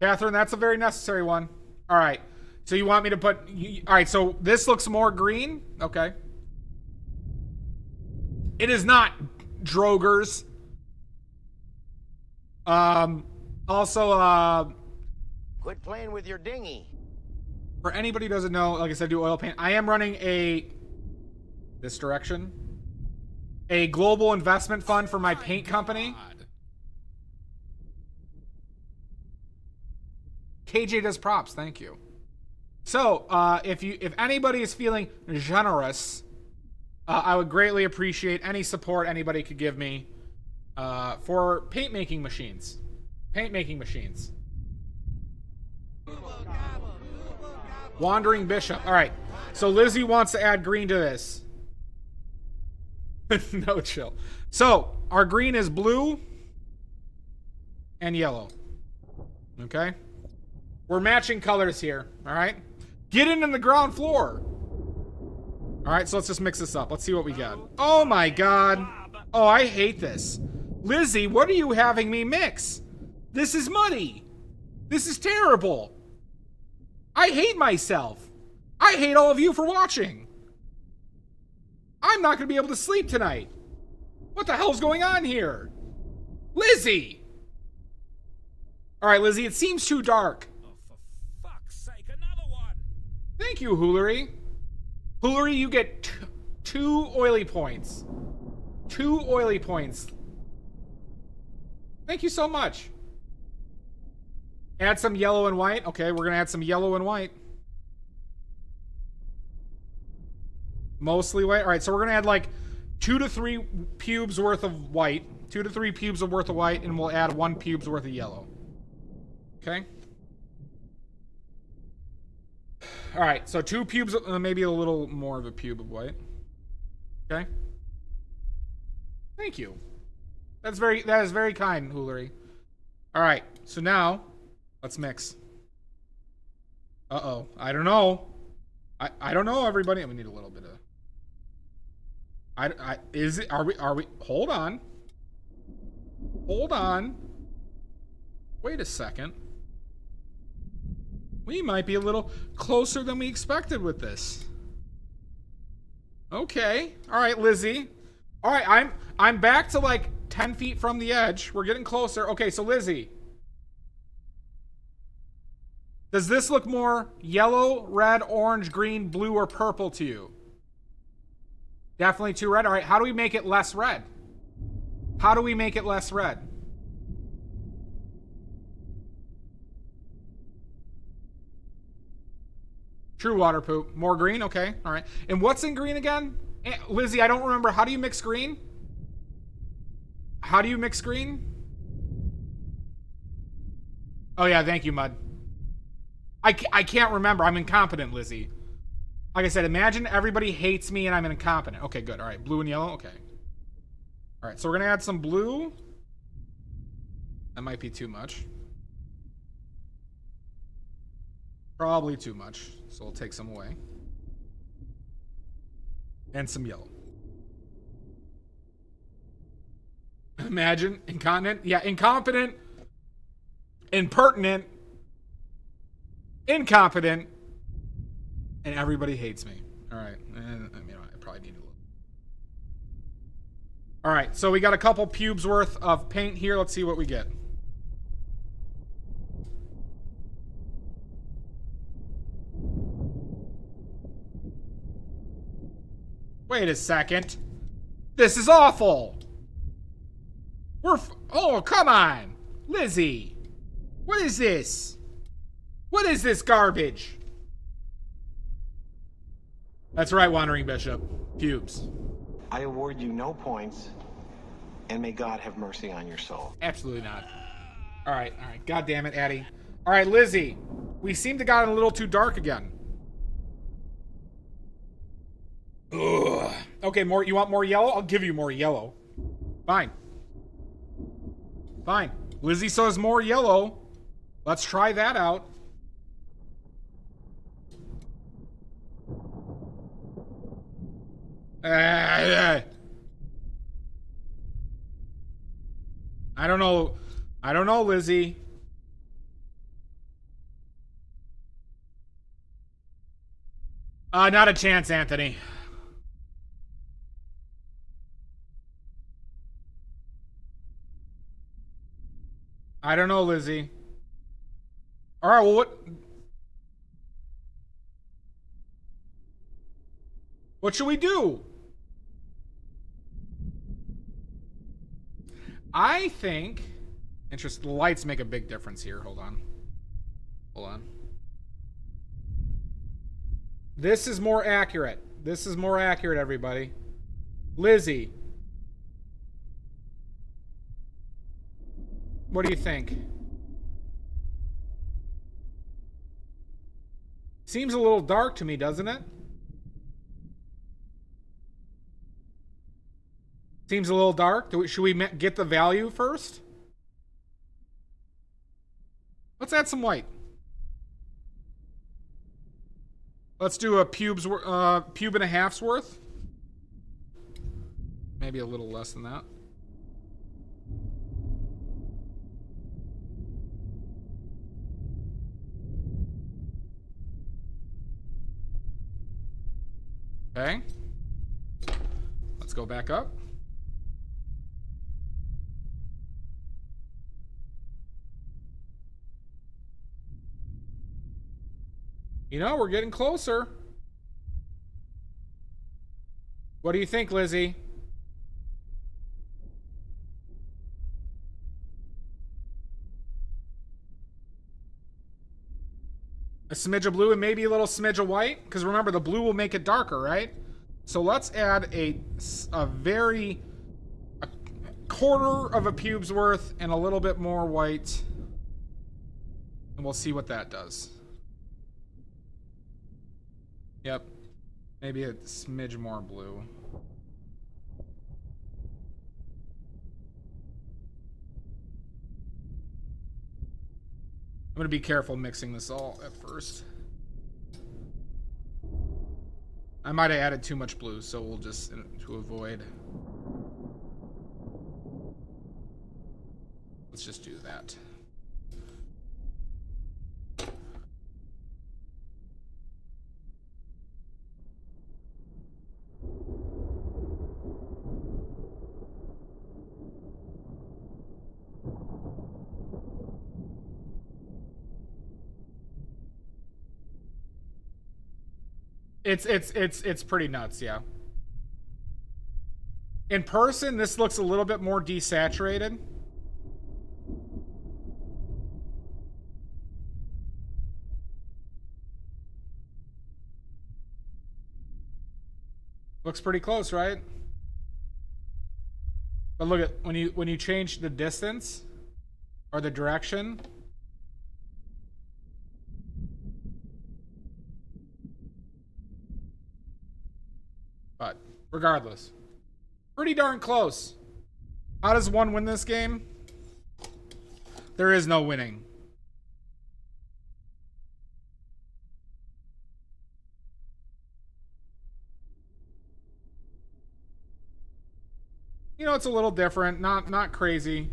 Catherine, that's a very necessary one. All right. So you want me to put... all right, so this looks more green. Okay. It is not Drogers. Also, Quit playing with your dinghy. for anybody who doesn't know, like I said, I do oil paint. I am running this direction, a global investment fund for my paint company. KJ does props, thank you. So, if anybody is feeling generous, I would greatly appreciate any support anybody could give me for paint making machines. Paint making machines. Wandering Bishop. All right. So Lizzie wants to add green to this. No chill. So our green is blue and yellow. Okay. We're matching colors here. All right. Get in the ground floor. All right. So let's just mix this up. Let's see what we got. Oh my God. Oh, I hate this. Lizzie, what are you having me mix? This is muddy. This is terrible. I hate myself. I hate all of you for watching. I'm not going to be able to sleep tonight. What the hell's going on here? Lizzie! All right, Lizzie, it seems too dark. Oh, for fuck's sake, another one. Thank you, Hoolery. Hoolery, you get two oily points. 2 oily points. Thank you so much. Add some yellow and white. Okay, we're going to add some yellow and white. Mostly white. All right, so we're going to add like 2 to 3 pubes worth of white. 2 to 3 pubes worth of white, and we'll add 1 pube's worth of yellow. Okay? All right, so 2 pubes, maybe a little more of a pube of white. Okay? Thank you. That is very kind, Hoolery. All right, so now... let's mix. Uh-oh. I don't know. I don't know, everybody. We need a little bit of... Are we... Hold on. Hold on. Wait a second. We might be a little closer than we expected with this. Okay. All right, Lizzie. All right, I'm back to like 10 feet from the edge. We're getting closer. Okay, so Lizzie... does this look more yellow, red, orange, green, blue, or purple to you? Definitely too red. All right, how do we make it less red? How do we make it less red? True water poop. More green? Okay. All right. And what's in green again? Lizzie, I don't remember. How do you mix green? How do you mix green? Oh, yeah. Thank you, Mud. I can't remember. I'm incompetent, Lizzie. Like I said, imagine everybody hates me and I'm incompetent. Okay, good. All right. Blue and yellow. Okay. All right. So we're going to add some blue. That might be too much. Probably too much. So we'll take some away. And some yellow. Imagine. Incontinent. Yeah, incompetent. Impertinent. Incompetent. And everybody hates me. All right. And, I mean, I probably need a little. All right. So we got a couple pubes worth of paint here. Let's see what we get. Wait a second. This is awful. Oh, come on. Lizzie. What is this? What is this garbage? That's right, Wandering Bishop. Pubes. I award you no points, and may God have mercy on your soul. Absolutely not. All right. God damn it, Addie. All right, Lizzie. We seem to got a little too dark again. Ugh. Okay, more. You want more yellow? I'll give you more yellow. Fine. Fine. Lizzie says more yellow. Let's try that out. I don't know. I don't know, Lizzie. Not a chance, Anthony. I don't know, Lizzie. All right, well, what should we do? I think... Interesting. The lights make a big difference here. Hold on. Hold on. This is more accurate. This is more accurate, everybody. Lizzie. What do you think? Seems a little dark to me, doesn't it? Seems a little dark. Should we get the value first? Let's add some white. Let's do a pube and a half's worth. Maybe a little less than that. Okay. Let's go back up. You know, we're getting closer. What do you think, Lizzie? A smidge of blue and maybe a little smidge of white? Because remember, the blue will make it darker, right? So let's add a quarter of a pube's worth and a little bit more white. And we'll see what that does. Yep. Maybe a smidge more blue. I'm going to be careful mixing this all at first. I might have added too much blue, so we'll just, to avoid. Let's just do that. It's pretty nuts, yeah. In person, this looks a little bit more desaturated. Looks pretty close, right? But look at when you change the distance or the direction. But regardless, pretty darn close. How does one win this game? There is no winning. You know, it's a little different. Not crazy.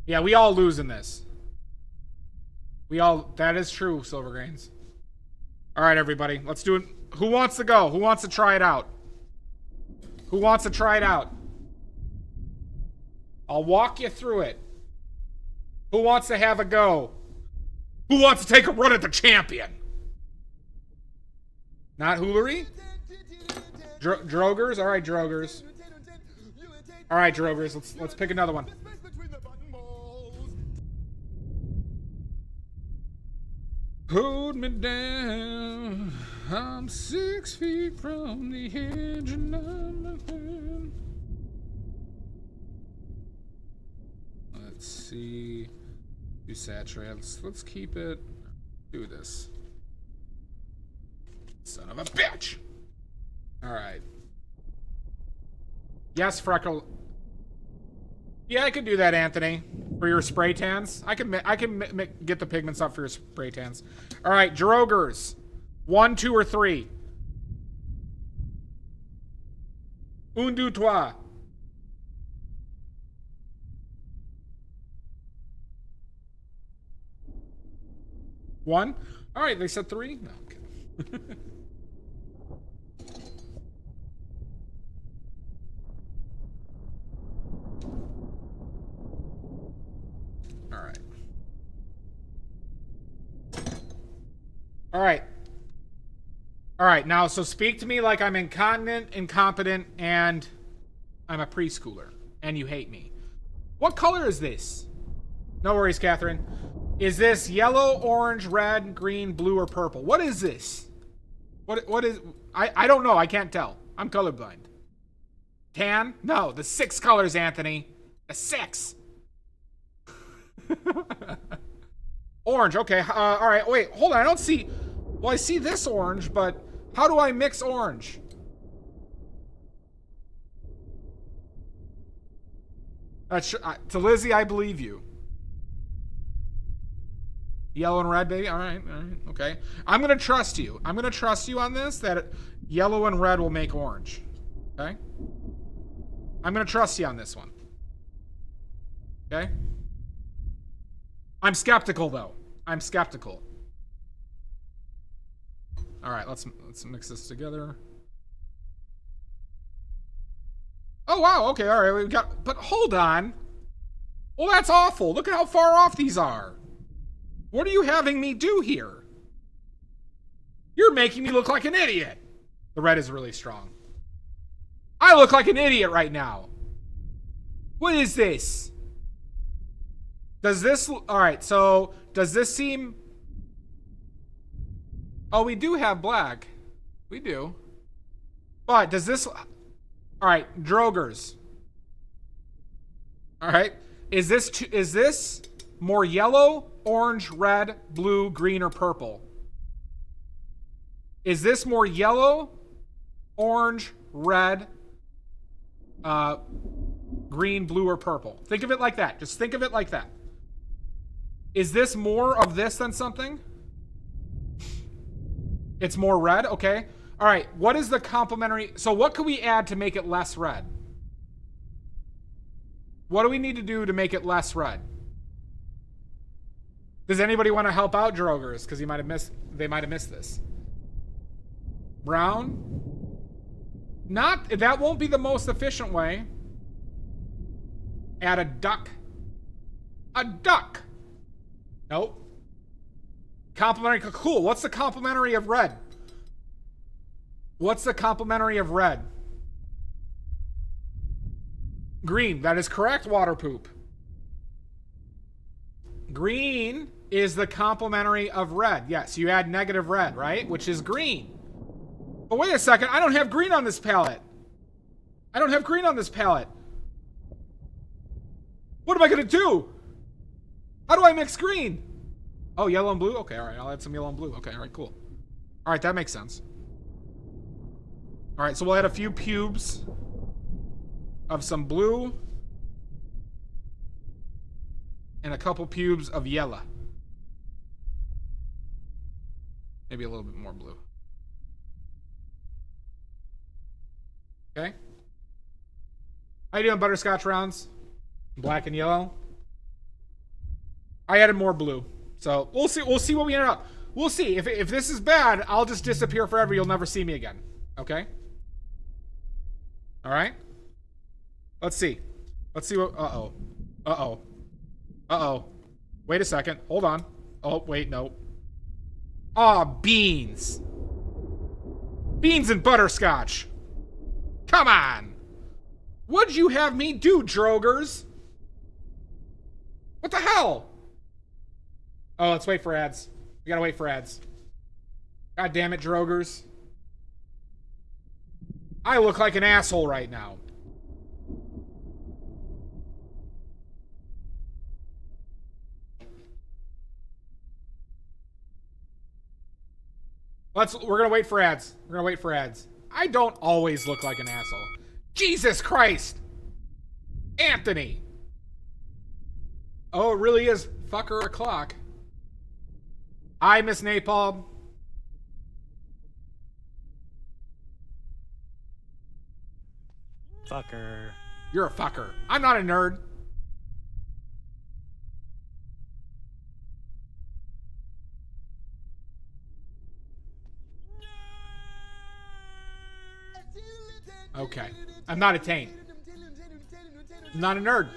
Yeah, we all lose in this. That is true, Silvergrains. All right, everybody. Let's do it. Who wants to go? Who wants to try it out? Who wants to try it out? I'll walk you through it. Who wants to have a go? Who wants to take a run at the champion? Not Hoolery? Drogers? All right, Drogers. All right, Drogers. Let's pick another one. Hold me down. I'm 6 feet from the edge of nothing. Let's see. Do saturate. Let's keep it. Do this. Son of a bitch. All right. Yes, Freckle. Yeah, I could do that, Anthony. For your spray tans. I can get the pigments up for your spray tans. All right, Drogers. 1, 2, or 3. Un, deux, trois. One? All right, they said 3? No, okay. All right. All right. All right, now, so speak to me like I'm incontinent, incompetent, and I'm a preschooler, and you hate me. What color is this? No worries, Catherine. Is this yellow, orange, red, green, blue, or purple? What is this? What is... I don't know. I can't tell. I'm colorblind. Tan? No, the 6 colors, Anthony. The 6. Orange, okay. All right, wait, hold on. I don't see... Well, I see this orange, but how do I mix orange? To Lizzie, I believe you. Yellow and red, baby. All right, okay. I'm gonna trust you. I'm gonna trust you on this, that yellow and red will make orange. Okay? I'm gonna trust you on this one. Okay? I'm skeptical, though. I'm skeptical. All right, let's mix this together. Oh, wow, okay, all right, we've got... But hold on. Well, that's awful. Look at how far off these are. What are you having me do here? You're making me look like an idiot. The red is really strong. I look like an idiot right now. What is this? Does this... All right, so does this seem... Oh, we do have black. We do. But does this... All right, Drogers. All right. Is this more yellow, orange, red, blue, green, or purple? Is this more yellow, orange, red, green, blue, or purple? Think of it like that. Just think of it like that. Is this more of this than something? It's more red? Okay. All right. What is the complementary? So what could we add to make it less red? What do we need to do to make it less red? Does anybody want to help out, Drogers? Because they might have missed this. Brown? That won't be the most efficient way. Add a duck. A duck. Nope. Complementary. Cool. What's the complementary of red? What's the complementary of red? Green. That is correct, water poop. Green is the complementary of red. Yes, you add negative red, right? Which is green. But wait a second, I don't have green on this palette. I don't have green on this palette. What am I gonna do? How do I mix green? Oh, yellow and blue? Okay, alright, I'll add some yellow and blue. Okay, alright, cool. Alright, that makes sense. Alright, so we'll add a few pubes of some blue. And a couple pubes of yellow. Maybe a little bit more blue. Okay. How you doing, butterscotch rounds? Black and yellow. I added more blue. So we'll see what we end up. We'll see. If this is bad, I'll just disappear forever. You'll never see me again. Okay? Alright? Let's see. Let's see what uh-oh. Uh-oh. Uh-oh. Wait a second. Hold on. Oh, wait, no. Aw, beans. Beans and butterscotch. Come on. What'd you have me do, Drogers? What the hell? Oh, let's wait for ads. We gotta wait for ads. God damn it, Drogers. I look like an asshole right now. We're gonna wait for ads. We're gonna wait for ads. I don't always look like an asshole. Jesus Christ! Anthony! Oh, it really is fucker o'clock. Hi, Miss Napalm. Fucker. You're a fucker. I'm not a nerd. Okay. I'm not a taint. I'm not a nerd.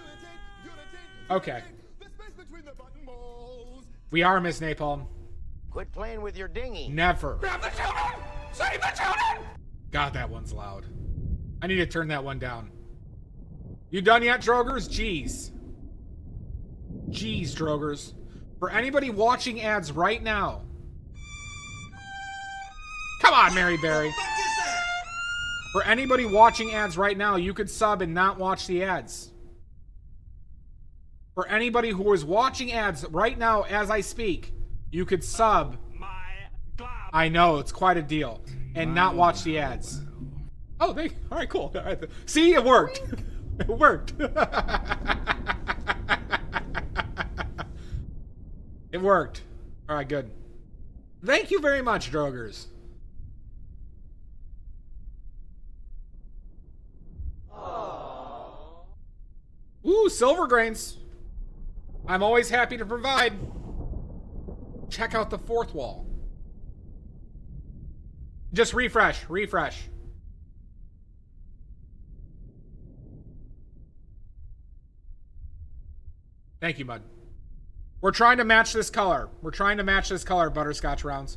Okay. We are, Miss Napalm. Quit playing with your dinghy. Never. Grab the children! Save the children! God, that one's loud. I need to turn that one down. You done yet, Drogers? Jeez. Jeez, Drogers. For anybody watching ads right now. Come on, Mary Berry. For anybody watching ads right now, you could sub and not watch the ads. For anybody who is watching ads right now as I speak, you could sub. My glob. I know, it's quite a deal. And not watch the ads. Oh, all right, cool. All right. See, it worked. It worked. It worked. All right, good. Thank you very much, Drogers. Ooh, silver grains. I'm always happy to provide. Check out the fourth wall. Just refresh. Thank you, bud. We're trying to match this color. Butterscotch rounds.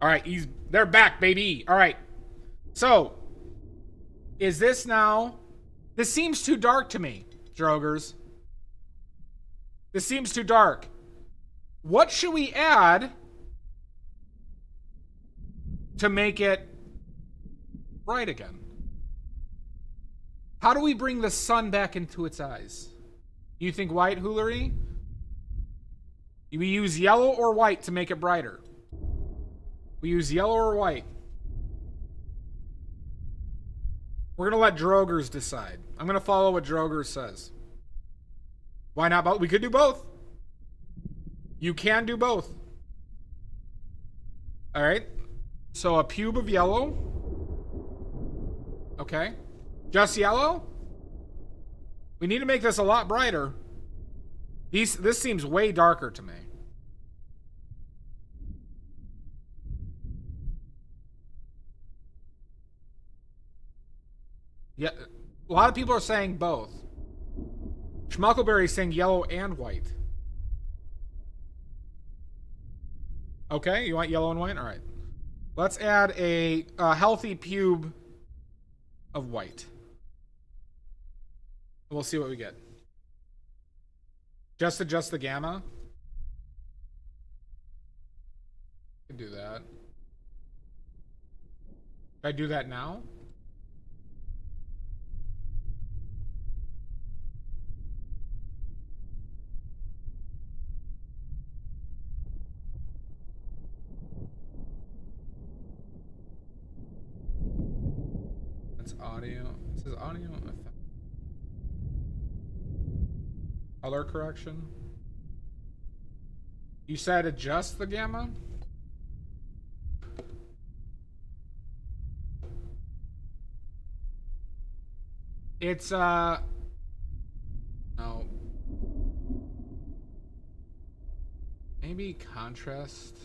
All right, they're back, baby. All right. So, is this now? This seems too dark to me, Drogers. This seems too dark. What should we add to make it bright again? How do we bring the sun back into its eyes? You think white, Hoolery? We use yellow or white to make it brighter. We use yellow or white. We're going to let Drogers decide. I'm going to follow what Drogers says. Why not both? We could do both. You can do both. All right. So a pube of yellow. Okay. Just yellow? We need to make this a lot brighter. This seems way darker to me. Yeah, a lot of people are saying both. Schmuckleberry is saying yellow and white. Okay, you want yellow and white? All right. Let's add a healthy pube of white. We'll see what we get. Just adjust the gamma. Could do that. Should I do that now? That's audio. It says audio effect. Color correction. You said adjust the gamma? It's no. Maybe contrast.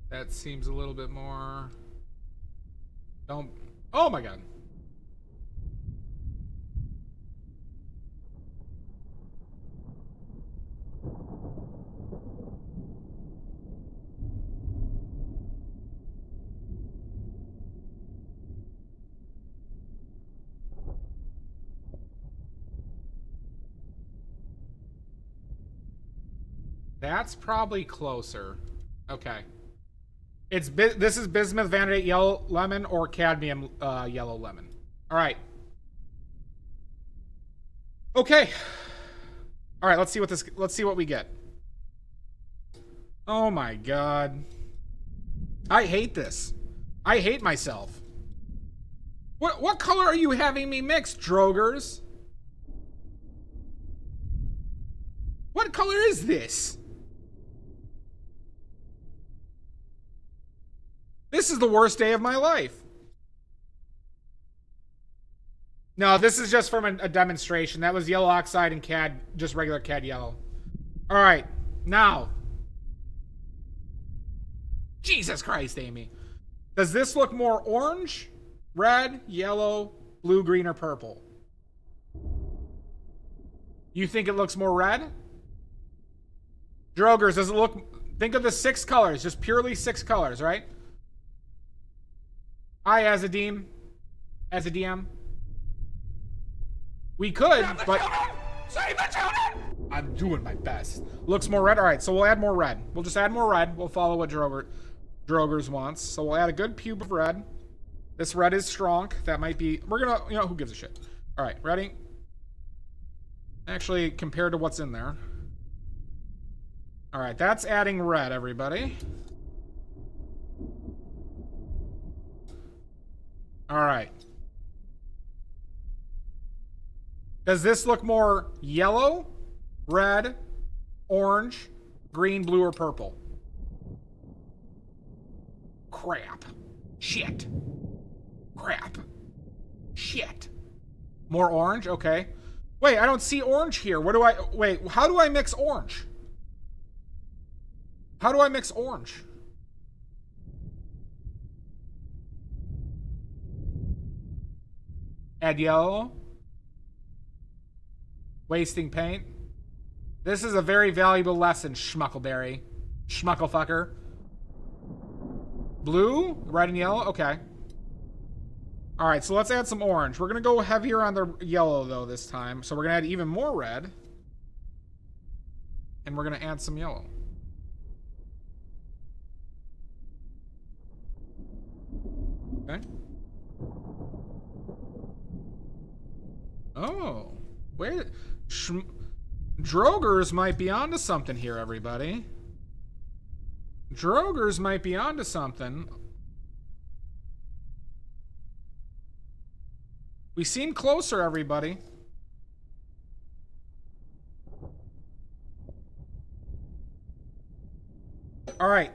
That seems a little bit more. Don't. Oh my god. That's probably closer. Okay. This is bismuth, vanadate, yellow lemon, or cadmium yellow lemon. All right. Okay. All right. Let's see what we get. Oh my god. I hate this. I hate myself. What color are you having me mix, Drogers? What color is this? This is the worst day of my life. No, this is just from a demonstration. That was yellow oxide and CAD, just regular CAD yellow. All right, now. Jesus Christ, Amy. Does this look more orange, red, yellow, blue, green, or purple? You think it looks more red? Drogers, does it look... Think of the 6 colors, just purely 6 colors, right? I, as a DM. We could, but... Save the children! I'm doing my best. Looks more red? Alright, so we'll add more red. We'll just add more red. We'll follow what Drogers wants. So we'll add a good cube of red. This red is strong. That might be... We're gonna... You know, who gives a shit? Alright, ready? Actually, compared to what's in there. Alright, that's adding red, everybody. Alright. Does this look more yellow, red, orange, green, blue, or purple? Crap. Shit. Crap. Shit. More orange? Okay. Wait, I don't see orange here. What do I... Wait, how do I mix orange? How do I mix orange? Add yellow. Wasting paint. This is a very valuable lesson, Schmuckleberry. Schmucklefucker. Blue, red, and yellow? Okay. Alright, so let's add some orange. We're going to go heavier on the yellow, though, this time. So we're going to add even more red. And we're going to add some yellow. Okay. Oh. Wait. Drogers might be onto something here, everybody. Drogers might be onto something. We seem closer, everybody. All right.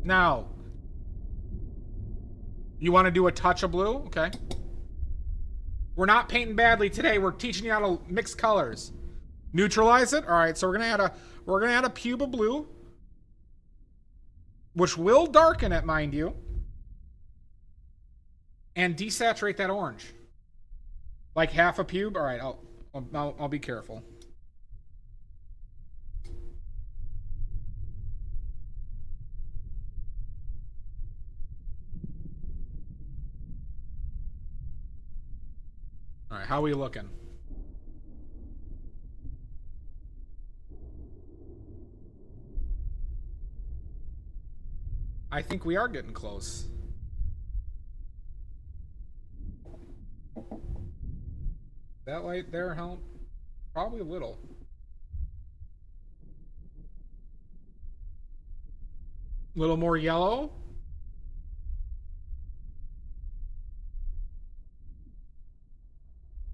Now, you want to do a touch of blue? Okay. We're not painting badly today. We're teaching you how to mix colors. Neutralize it. All right, so we're gonna add a cube of blue, which will darken it, mind you, and desaturate that orange. Like half a cube. All right, I'll be careful. All right, how are we looking? I think we are getting close. That light there help? Probably a little. A little more yellow.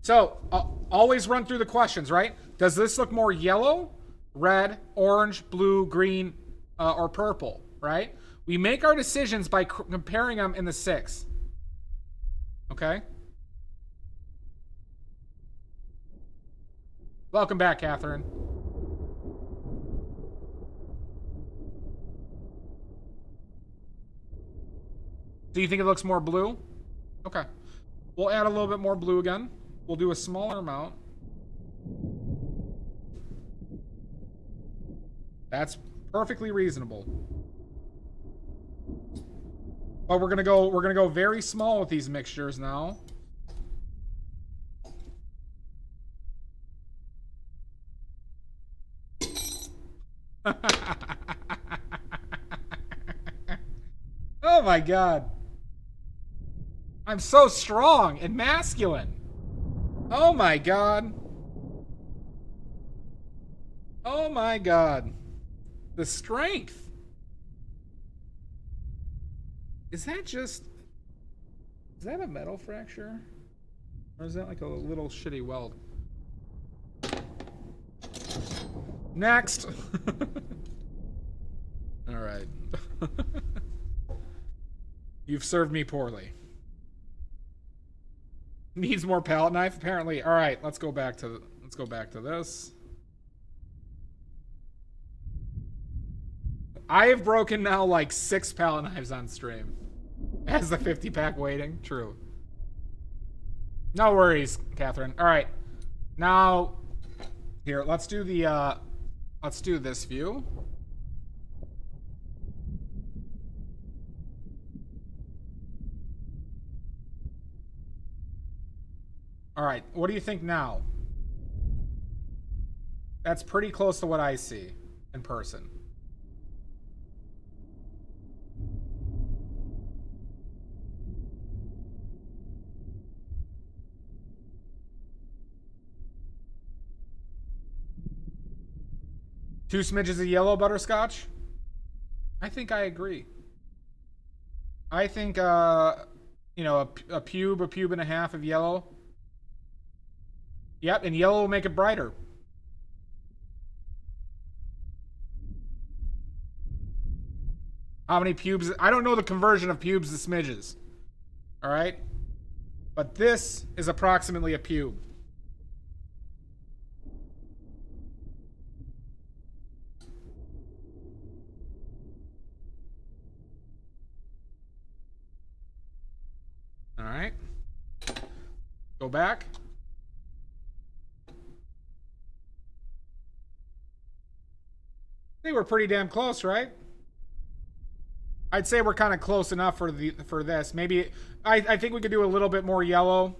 So, always run through the questions, right? Does this look more yellow, red, orange, blue, green, or purple, right? We make our decisions by comparing them in the 6. Okay? Welcome back, Catherine. Do you think it looks more blue? Okay. We'll add a little bit more blue again. We'll do a smaller amount. That's perfectly reasonable. But we're gonna go very small with these mixtures now. Oh my god. I'm so strong and masculine. Oh my god. Oh my god. The strength. Is that a metal fracture? Or is that like a little shitty weld? Next. All right. You've served me poorly. Needs more palette knife, apparently. All right, let's go back to this. I have broken now like 6 palette knives on stream. As the 50-pack waiting. True. No worries, Catherine. All right. Now, here, let's do this view. All right, what do you think now? That's pretty close to what I see in person. Two smidges of yellow butterscotch? I think I agree. I think, you know, a pube and a half of yellow. Yep, and yellow will make it brighter. How many pubes? I don't know the conversion of pubes to smidges. All right? But this is approximately a pube. All right. Go back. I think we're pretty damn close, right? I'd say we're kind of close enough for this. Maybe I think we could do a little bit more yellow.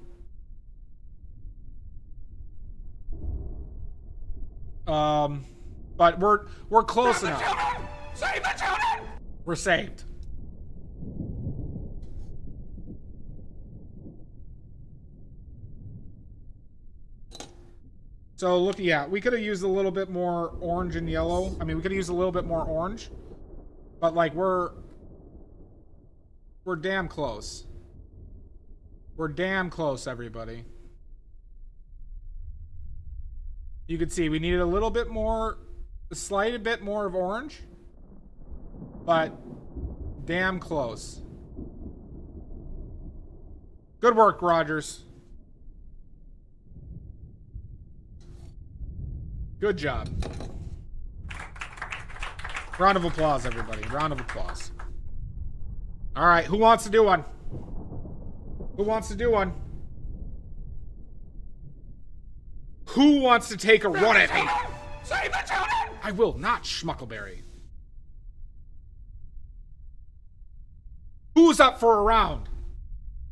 But we're close enough. Save the children! We're saved. So look, yeah, we could have used a little bit more orange and yellow. I mean, we could have used a little bit more orange, but like we're damn close. We're damn close, everybody. You could see we needed a little bit more, a slight bit more of orange, but damn close. Good work, Rogers. Good job. Round of applause, everybody. Round of applause. All right, who wants to do one? Who wants to do one? Who wants to take a run at me? Save the children! I will not, Schmuckleberry. Who's up for a round?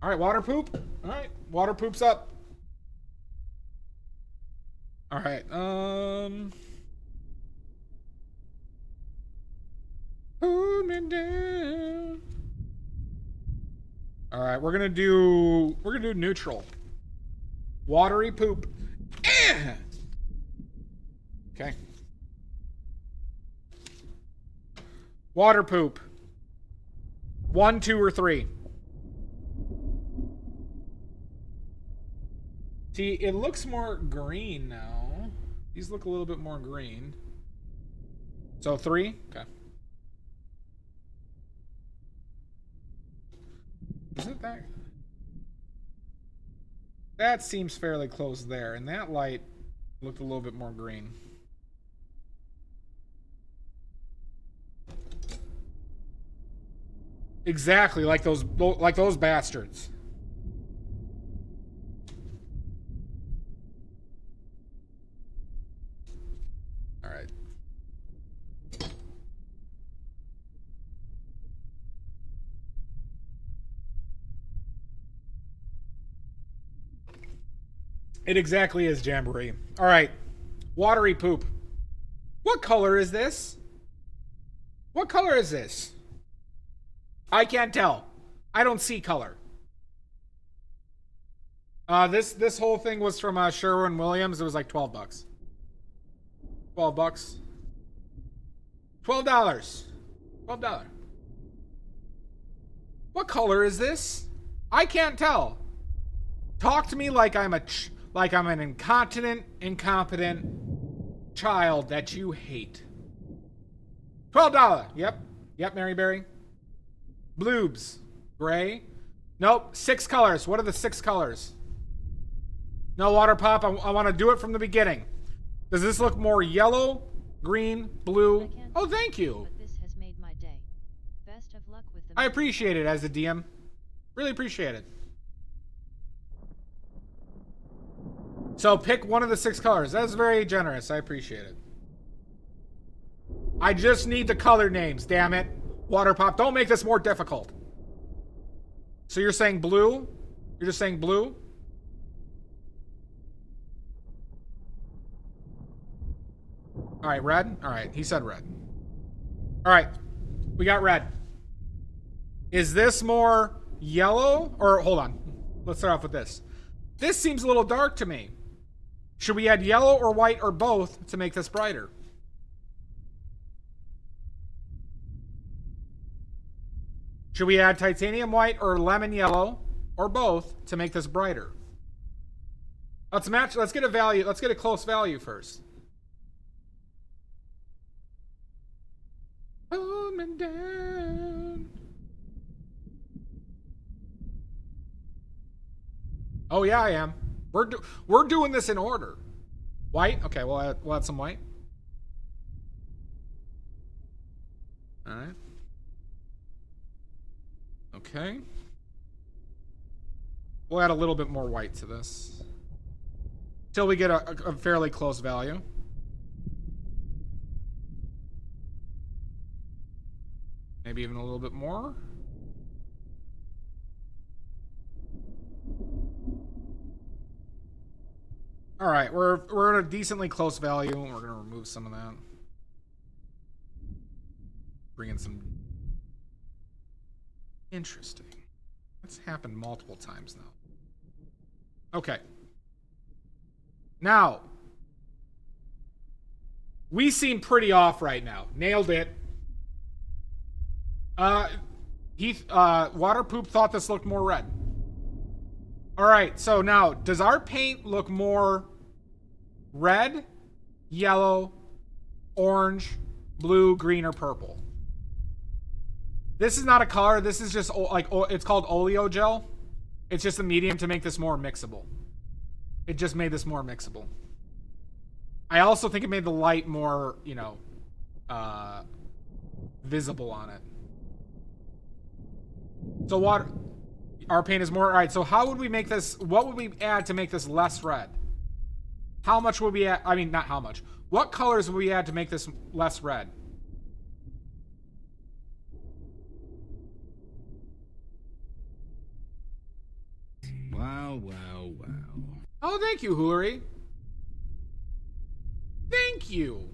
All right, water poop. All right, water poop's up. All right. Hold me down. All right, we're gonna do neutral. Watery poop. Okay. Water poop. 1, 2, or 3. See, it looks more green now. These look a little bit more green. So 3? Okay. Is it that? That seems fairly close there, and that light looked a little bit more green. Exactly, like those bastards. All right. It exactly is Jamboree. All right. Watery poop. What color is this? What color is this? I can't tell. I don't see color. This whole thing was from Sherwin-Williams. It was like $12. $12. $12. $12. What color is this? I can't tell. Talk to me like I'm an incontinent, incompetent child that you hate. $12. Yep, Mary Berry. Bloobs. Gray. Nope. 6 colors. What are the 6 colors? No, Water Pop. I want to do it from the beginning. Does this look more yellow, green, blue? Oh, thank you. But this has made my day. Best of luck with the I appreciate it as a DM. Really appreciate it. So pick one of the 6 colors. That's very generous. I appreciate it. I just need the color names, damn it. Water Pop, don't make this more difficult. So you're saying blue? You're just saying blue? All right, red? All right, he said red. All right, we got red. Is this more yellow? Or, hold on. Let's start off with this. This seems a little dark to me. Should we add yellow or white or both to make this brighter? Should we add titanium white or lemon yellow or both to make this brighter? Let's match. Let's get a value. Let's get a close value first. Hold me down. Oh yeah, I am. We're doing this in order. White. Okay, we'll add some white. All right. Okay. We'll add a little bit more white to this. Till we get a fairly close value. Maybe even a little bit more. All right, we're at a decently close value. We're gonna remove some of that. Bring in some. Interesting. That's happened multiple times now. Okay. Now, we seem pretty off right now. Nailed it. Heath, Water Poop thought this looked more red. All right, so now, does our paint look more red, yellow, orange, blue, green, or purple? This is not a color. This is just like, it's called oleo gel. It's just a medium to make this more mixable. It just made this more mixable. I also think it made the light more, you know, visible on it. So our paint is more, all right, so how would we make this, what would we add to make this less red? How much would we add, I mean, not how much. What colors would we add to make this less red? Wow, wow, wow. Oh, thank you, Hoolery. Thank you.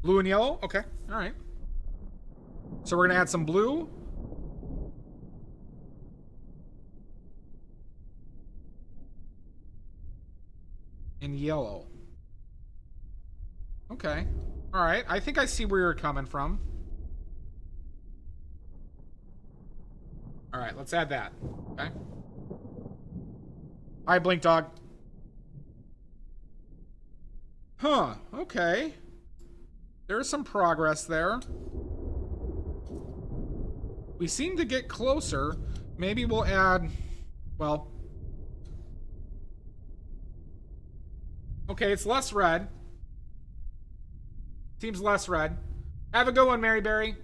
Blue and yellow? Okay. All right. So we're going to add some blue. And yellow. Okay. All right. I think I see where you're coming from. All right. Let's add that. Okay. Hi, Blink Dog. Huh. Okay. There's some progress there. We seem to get closer. Maybe we'll add... Well... Okay, it's less red. Seems less red. Have a good one, Mary Berry.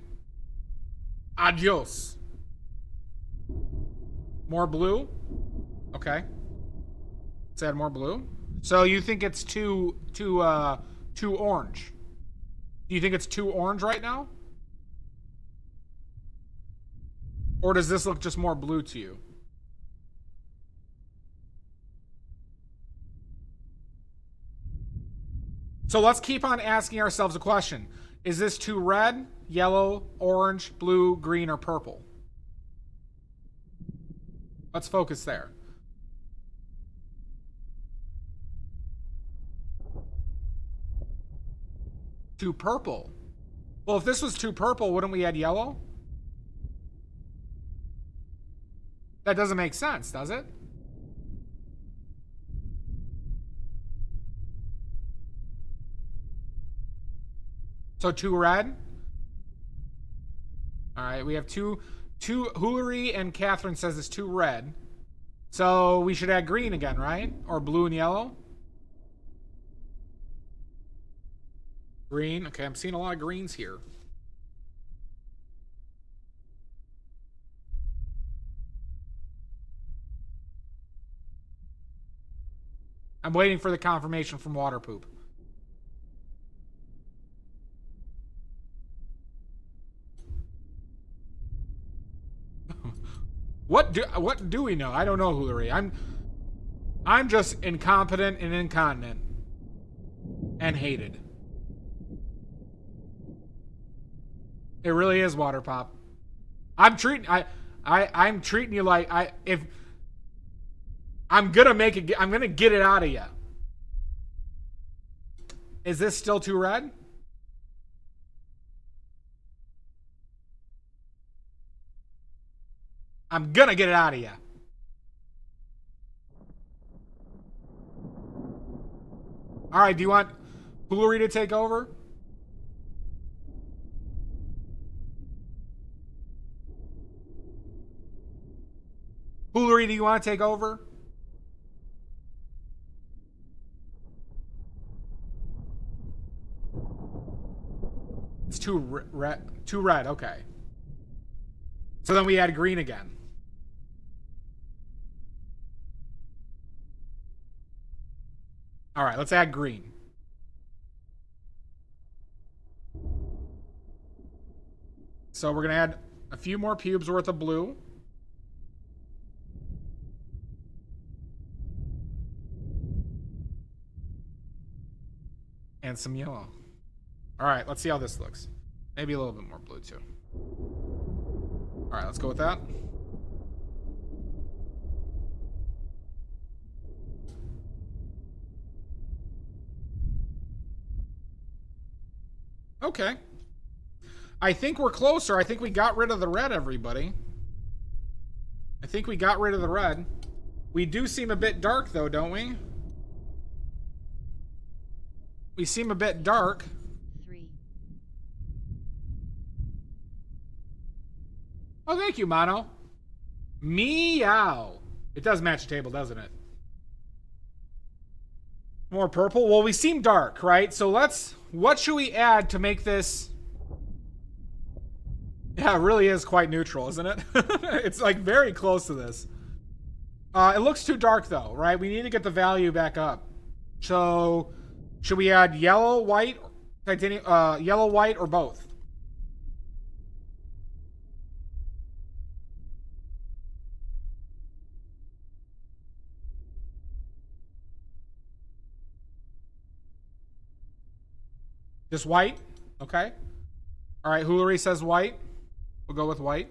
Adios. More blue? Okay. Let's add more blue. So you think it's too orange? Do you think it's too orange right now? Or does this look just more blue to you? So let's keep on asking ourselves a question. Is this too red, yellow, orange, blue, green, or purple? Let's focus there. Too purple. Well, if this was too purple, wouldn't we add yellow? That doesn't make sense, does it? So too red? All right, we have two. Hoolery and Catherine says it's too red. So we should add green again, right? Or blue and yellow? Green. Okay, I'm seeing a lot of greens here. I'm waiting for the confirmation from Water Poop. What do we know? I don't know, Hoolery. I'm just incompetent and incontinent. And hated. It really is, Water Pop. I'm treating you like I'm gonna get it out of you. Is this still too red? I'm gonna get it out of you. All right, do you want Hoolery to take over? Hoolery, do you want to take over? It's too red. Okay. So then we add green again. All right, let's add green. So we're going to add a few more pubes worth of blue. And some yellow. All right, let's see how this looks. Maybe a little bit more blue too. All right, let's go with that. Okay. I think we're closer. I think we got rid of the red, everybody. I think we got rid of the red. We do seem a bit dark, though, don't we? We seem a bit dark. 3. Oh, thank you, Mono. Meow. It does match the table, doesn't it? More purple? Well, we seem dark, right? So what should we add to make this... Yeah, it really is quite neutral, isn't it? It's like very close to this. It looks too dark though, right? We need to get the value back up. So, should we add yellow, white, titanium, yellow, white, or both? Just white? Okay. All right, Hoolery says white. We'll go with white.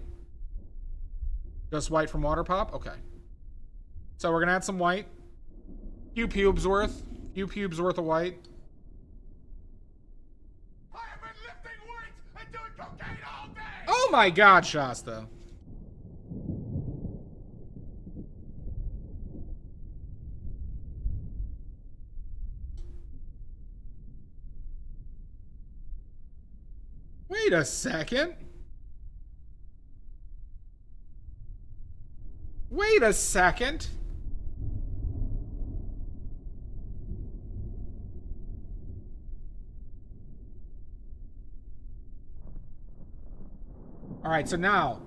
Just white from Water Pop? Okay. So we're going to add some white. Few pubes worth. Few pubes worth of white. I have been lifting weights and doing cocaine all day! Oh my god, Shasta. Wait a second. Wait a second. All right, so now,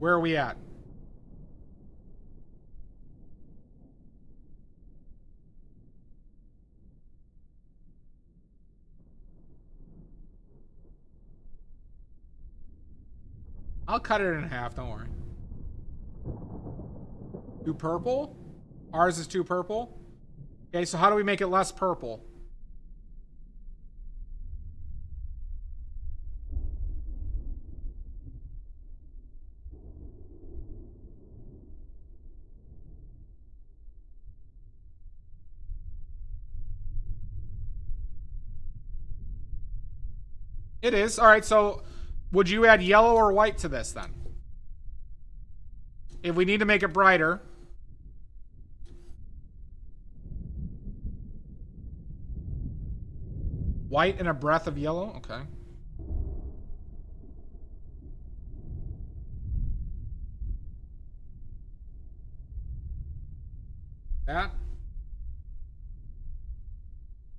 where are we at? I'll cut it in half, don't worry. Too purple? Ours is too purple? Okay, so how do we make it less purple? It is. All right, so would you add yellow or white to this then? If we need to make it brighter. White and a breath of yellow? Okay. That.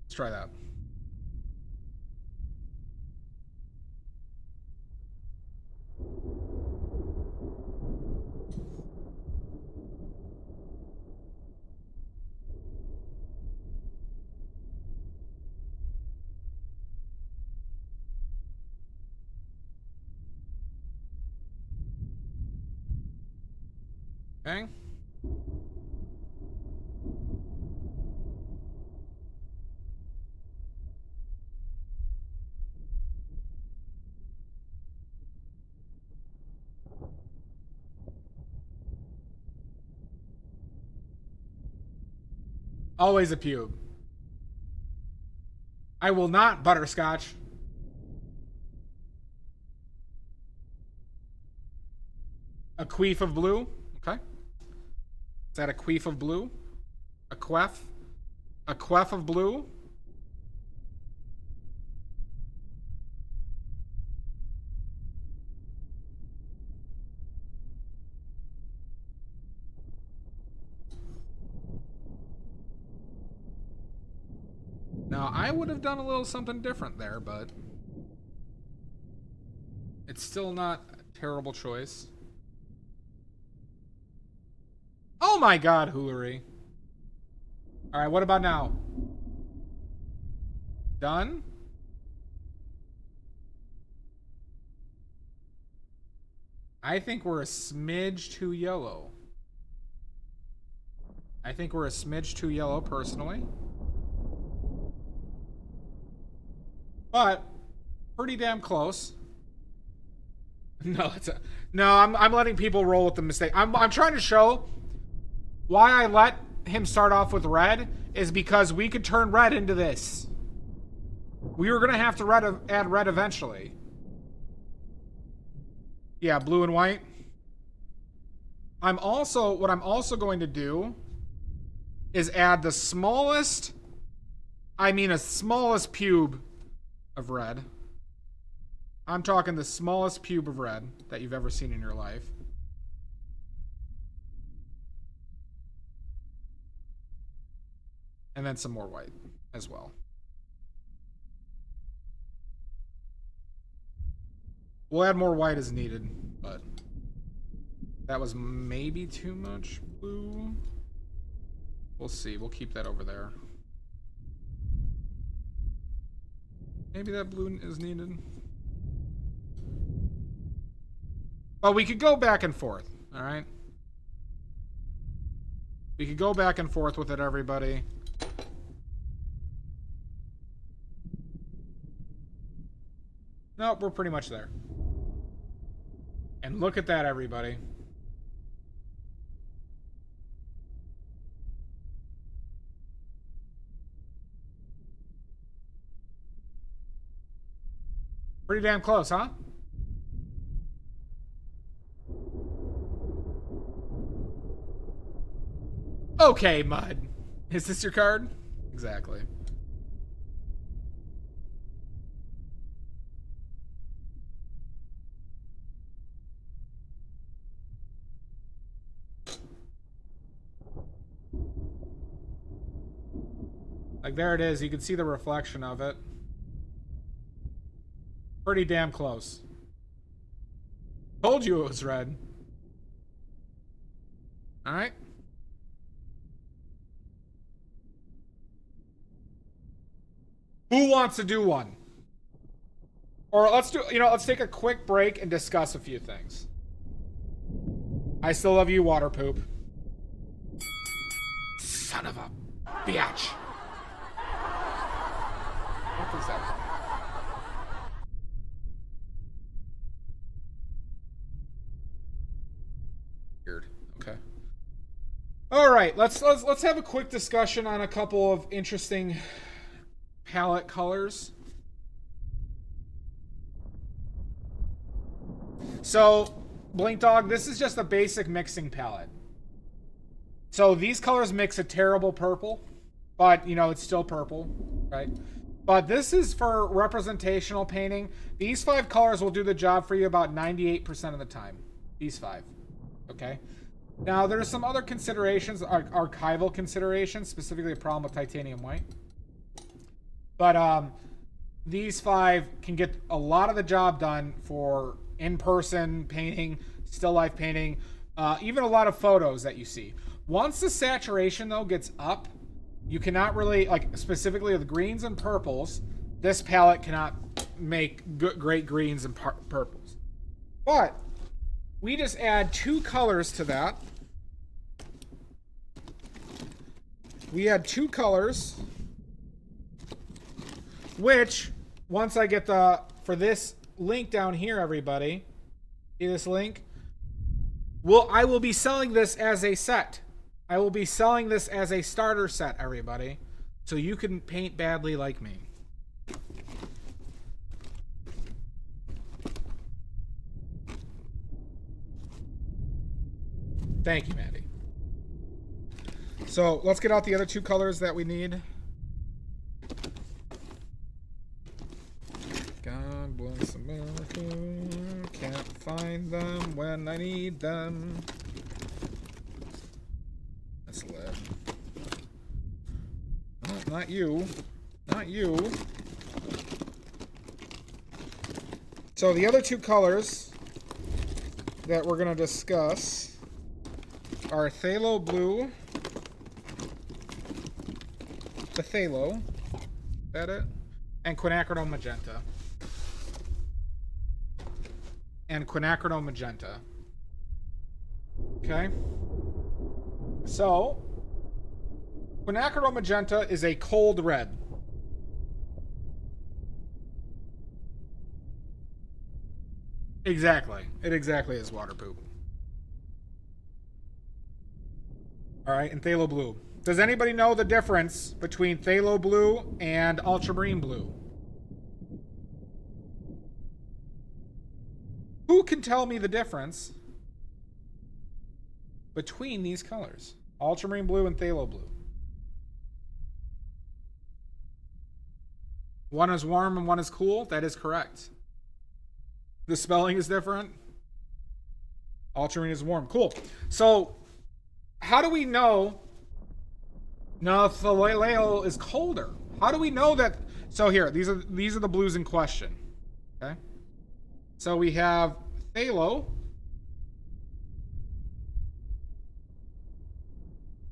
Let's try that. Okay. Always a pube. I will not butterscotch. A queef of blue. Okay. Is that a queef of blue? A queff? A queff of blue? Now, I would have done a little something different there, but it's still not a terrible choice. Oh my god, Hoolery. Alright, what about now? Done? I think we're a smidge too yellow. I think we're a smidge too yellow, personally. But pretty damn close. No, I'm letting people roll with the mistake. I'm trying to show why I let him start off with red is because we could turn red into this. We were gonna have to add red eventually. Yeah, blue and white. What I'm also going to do is add the smallest pube of red. I'm talking the smallest pube of red that you've ever seen in your life. And then some more white as well. We'll add more white as needed, but that was maybe too much blue. We'll see. We'll keep that over there. Maybe that blue is needed. Well, we could go back and forth, all right? We could go back and forth with it, everybody. Nope, we're pretty much there. And look at that, everybody. Pretty damn close, huh? Okay, Mud. Is this your card? Exactly. Like, there it is. You can see the reflection of it. Pretty damn close. Told you it was red. Alright. Who wants to do one? Or let's do, let's take a quick break and discuss a few things. I still love you, water poop. Son of a bitch. What was that? Weird. Okay. All right, let's have a quick discussion on a couple of interesting palette colors. So, Blink Dog, this is just a basic mixing palette. So these colors mix a terrible purple, but it's still purple, right? But this is for representational painting. These 5 colors will do the job for you about 98% of the time. These 5, okay? Now there's some other considerations, archival considerations, specifically a problem with titanium white. But these 5 can get a lot of the job done for in-person painting, still life painting, even a lot of photos that you see. Once the saturation, though, gets up, you cannot really, like, specifically with greens and purples, this palette cannot make great greens and purples. But we just add 2 colors to that. We add 2 colors, which, once I get for this link down here, everybody, see this link? I will be selling this as a set. I will be selling this as a starter set, everybody, so you can paint badly like me. Thank you, Mandy. So let's get out the other 2 colors that we need. God bless America. Can't find them when I need them. That's lead. Oh, not you. Not you. So the other 2 colors that we're going to discuss are Phthalo Blue. The Phthalo. Is that it? And Quinacridone Magenta. And Quinacridone Magenta. Okay? So, Quinacridone Magenta is a cold red. Exactly. It exactly is water poop. Alright, and Phthalo Blue. Does anybody know the difference between Phthalo Blue and Ultramarine Blue? Who can tell me the difference between these colors? Ultramarine Blue and Phthalo Blue. One is warm and one is cool? That is correct. The spelling is different. Ultramarine is warm. Cool. So, how do we know Phthalo is colder? How do we know that? So here, these are the blues in question. Okay. So we have Phthalo.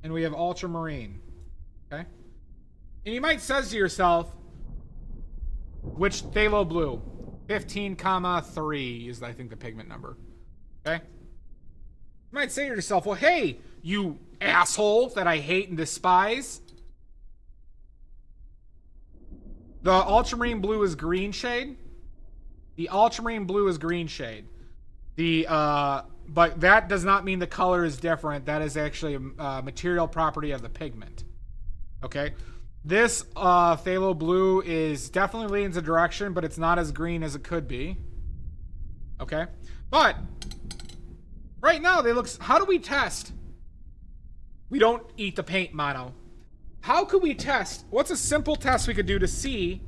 And we have Ultramarine. Okay. And you might say to yourself, which Phthalo Blue? 15,3 is, I think, the pigment number. Okay. You might say to yourself, well, hey, you asshole that I hate and despise. The Ultramarine Blue is green shade. The ultramarine blue is green shade. But that does not mean the color is different. That is actually a material property of the pigment. Okay? This phthalo blue is definitely leans a direction, but it's not as green as it could be. Okay? But right now they look... How do we test? We don't eat the paint, Mono. How could we test? What's a simple test we could do to see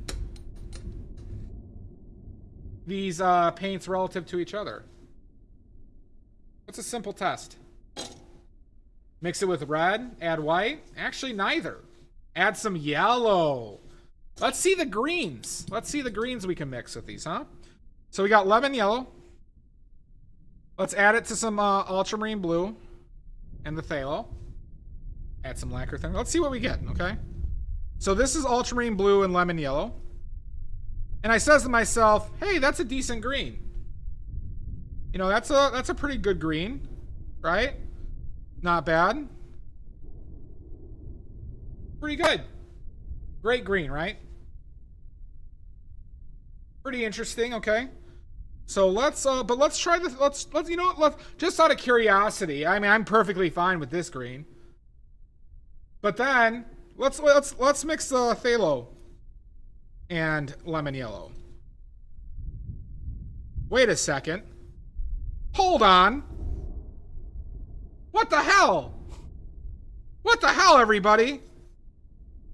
these paints relative to each other? What's a simple test? Mix it with red, add white. Actually, neither. Add some yellow. Let's see the greens. Let's see the greens we can mix with these, huh? So we got lemon yellow. Let's add it to some ultramarine blue and the phthalo. Add some lacquer thing. Let's see what we get, okay? So this is ultramarine blue and lemon yellow. And I says to myself, hey, that's a decent green. You know, that's a pretty good green, right? Not bad. Pretty good. Great green, right? Pretty interesting, okay? So let's try this. Let's you know what? Let's just out of curiosity. I mean, I'm perfectly fine with this green. But then let's mix the phthalo and lemon yellow. Wait a second. Hold on. What the hell? What the hell, everybody?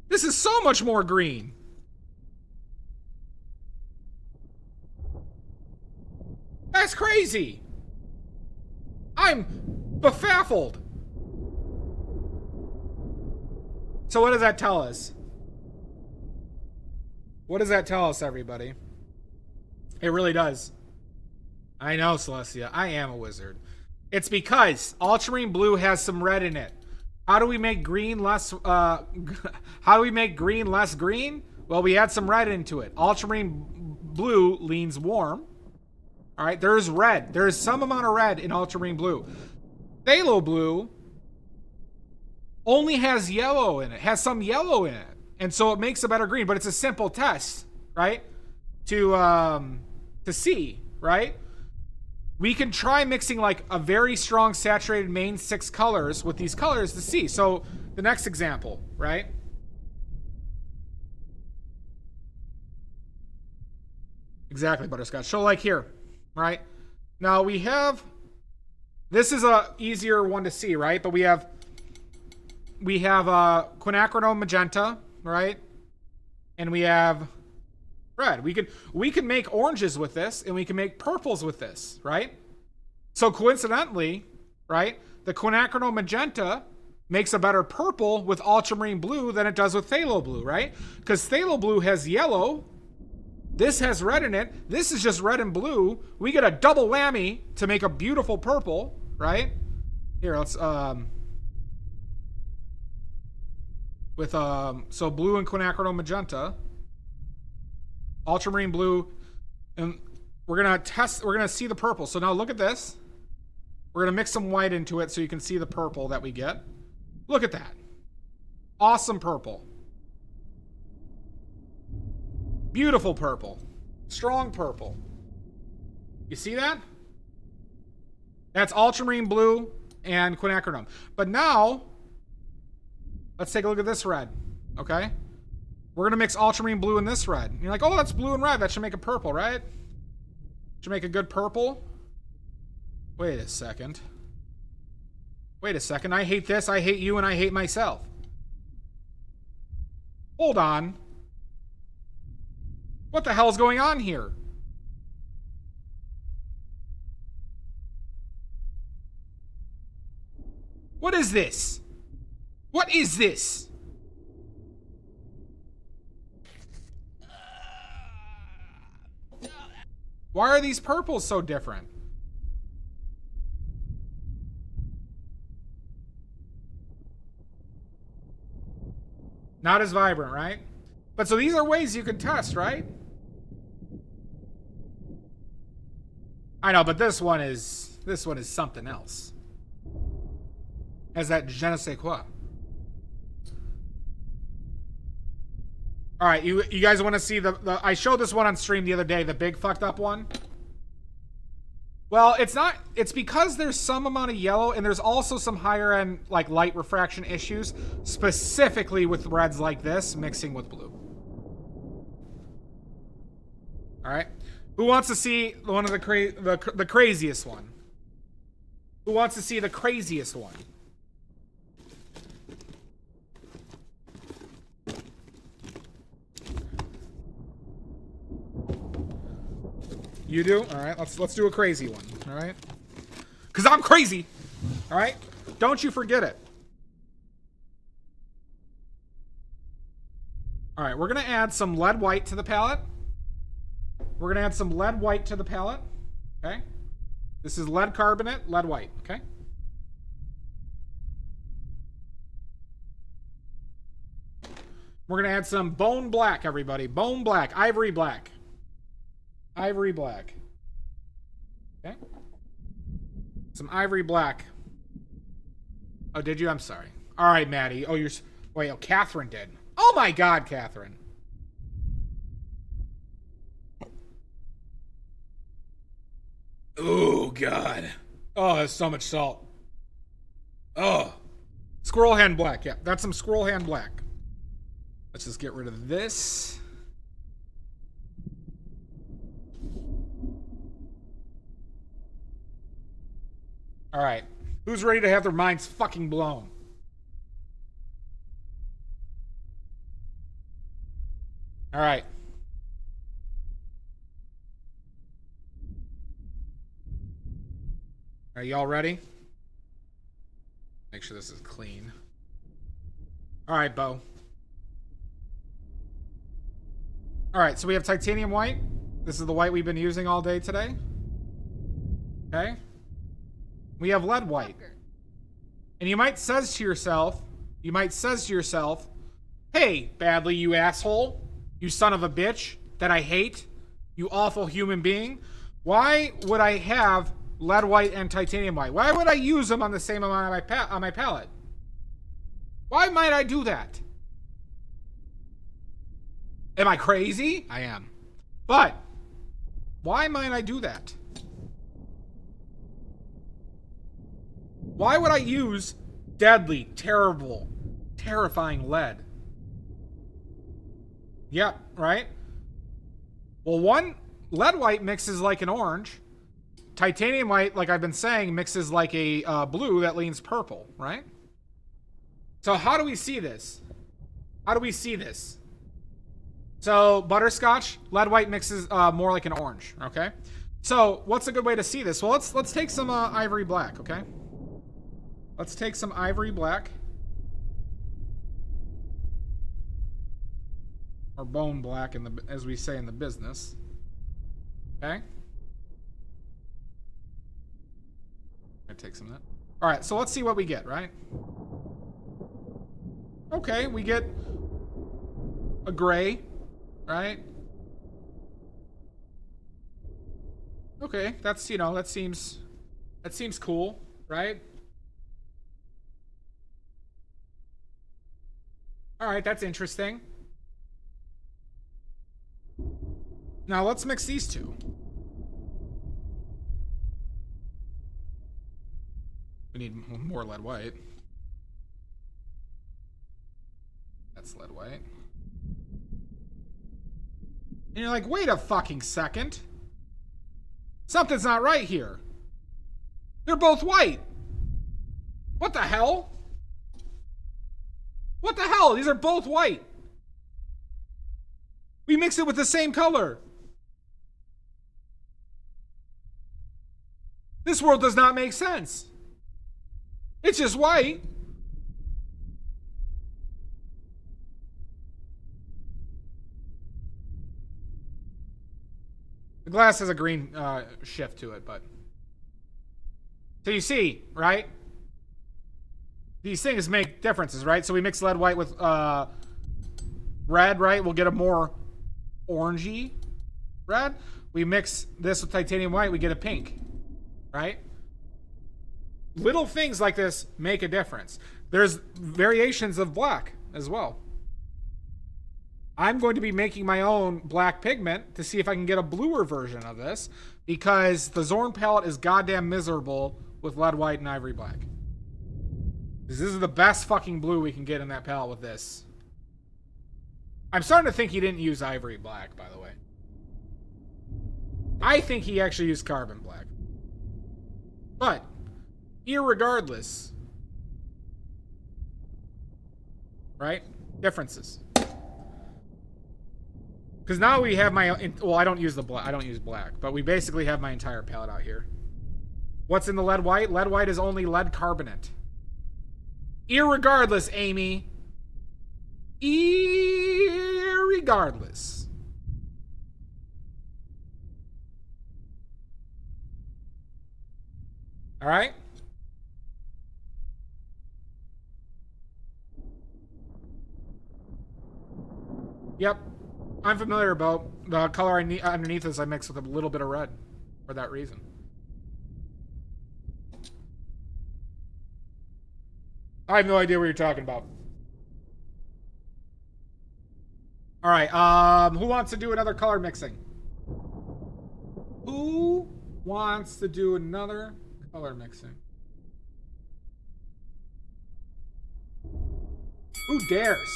This is so much more green. That's crazy. I'm befuddled. So what does that tell us? What does that tell us, everybody? It really does. I know, Celestia. I am a wizard. It's because ultramarine blue has some red in it. How do we make green less how do we make green less green? Well, we add some red into it. Ultramarine blue leans warm. All right, there's red. There is some amount of red in ultramarine blue. Phthalo blue only has yellow in it. Has some yellow in it. And so it makes a better green, but it's a simple test, right? To see, right? We can try mixing like a very strong saturated main 6 colors with these colors to see. So the next example, right? Exactly, Butterscotch. So like here, right? Now we have, this is a easier one to see, right? But we have quinacridone magenta, right? And we have red. We can make oranges with this, and we can make purples with this, right? So coincidentally, right, the quinacridone magenta makes a better purple with ultramarine blue than it does with phthalo blue, right? Because phthalo blue has yellow. This has red in it. This is just red and blue. We get a double whammy to make a beautiful purple, right? Here, let's so blue and quinacridone magenta. Ultramarine blue, and we're gonna see the purple. So now look at this. We're gonna mix some white into it so you can see the purple that we get. Look at that. Awesome purple. Beautiful purple. Strong purple. You see that? That's ultramarine blue and quinacridone. But now, let's take a look at this red, okay? We're going to mix ultramarine blue and this red. And you're like, oh, that's blue and red. That should make a purple, right? Should make a good purple. Wait a second. Wait a second. I hate this. I hate you, and I hate myself. Hold on. What the hell is going on here? What is this? What is this? Why are these purples so different? Not as vibrant, right? But so these are ways you can test, right? I know, but this one is something else. Has that je ne sais quoi. All right, you guys want to see the I showed this one on stream the other day, the big fucked up one? Well, it's because there's some amount of yellow and there's also some higher end like light refraction issues, specifically with reds like this mixing with blue. All right. Who wants to see one of the craziest one? Who wants to see the craziest one? You do? All right, let's do a crazy one. All right, because I'm crazy. All right, don't you forget it. All right, we're gonna add some lead white to the palette. We're gonna add some lead white to the palette. Okay, this is lead carbonate, lead white. Okay. We're gonna add some bone black, everybody. Bone black, ivory black. Ivory black. Okay. Some ivory black. Oh, did you? I'm sorry. All right, Maddie. Oh, you're... Wait, oh, Catherine did. Oh, my God, Catherine. Oh, God. Oh, there's so much salt. Oh. Squirrel hand black. Yeah, that's some squirrel hand black. Let's just get rid of this. All right. Who's ready to have their minds fucking blown? All right. Are y'all ready? Make sure this is clean. All right, Bo. All right, so we have titanium white. This is the white we've been using all day today. Okay. We have lead white. And you might says to yourself, hey, Badly, you asshole, you son of a bitch that I hate, you awful human being, why would I have lead white and titanium white? Why would I use them on the same amount on my palette? Why might I do that? Am I crazy? I am. But why might I do that? Why would I use deadly, terrible, terrifying lead? Yep, right? Well, one, lead white mixes like an orange. Titanium white, like I've been saying, mixes like a blue that leans purple, right? So how do we see this? How do we see this? So butterscotch, lead white mixes more like an orange, okay? So what's a good way to see this? Well, let's take some ivory black, okay? Let's take some ivory black. Or bone black, as we say in the business. Okay? I'm gonna take some of that. Alright, so let's see what we get, right? Okay, we get a gray, right? Okay, that's, you know, that seems cool, right? All right, that's interesting. Now let's mix these two. We need more lead white. That's lead white. And you're like, wait a fucking second. Something's not right here. They're both white. What the hell? What the hell? These are both white. We mix it with the same color. This world does not make sense. It's just white. The glass has a green shift to it, but... So you see, right? These things make differences, right? So we mix lead white with red, right? We'll get a more orangey red. We mix this with titanium white, we get a pink, right? Little things like this make a difference. There's variations of black as well. I'm going to be making my own black pigment to see if I can get a bluer version of this, because the Zorn palette is goddamn miserable with lead white and ivory black. This is the best fucking blue we can get in that palette with this. I'm starting to think he didn't use ivory black, by the way. I think he actually used carbon black. But, irregardless, right? Differences. Because now we have my, well, I don't use black, but we basically have my entire palette out here. What's in the lead white? Lead white is only lead carbonate. Irregardless, Amy. Irregardless. All right? Yep. I'm familiar about the color underneath this. I mix with a little bit of red for that reason. I have no idea what you're talking about. All right. Who wants to do another color mixing? Who wants to do another color mixing? Who dares?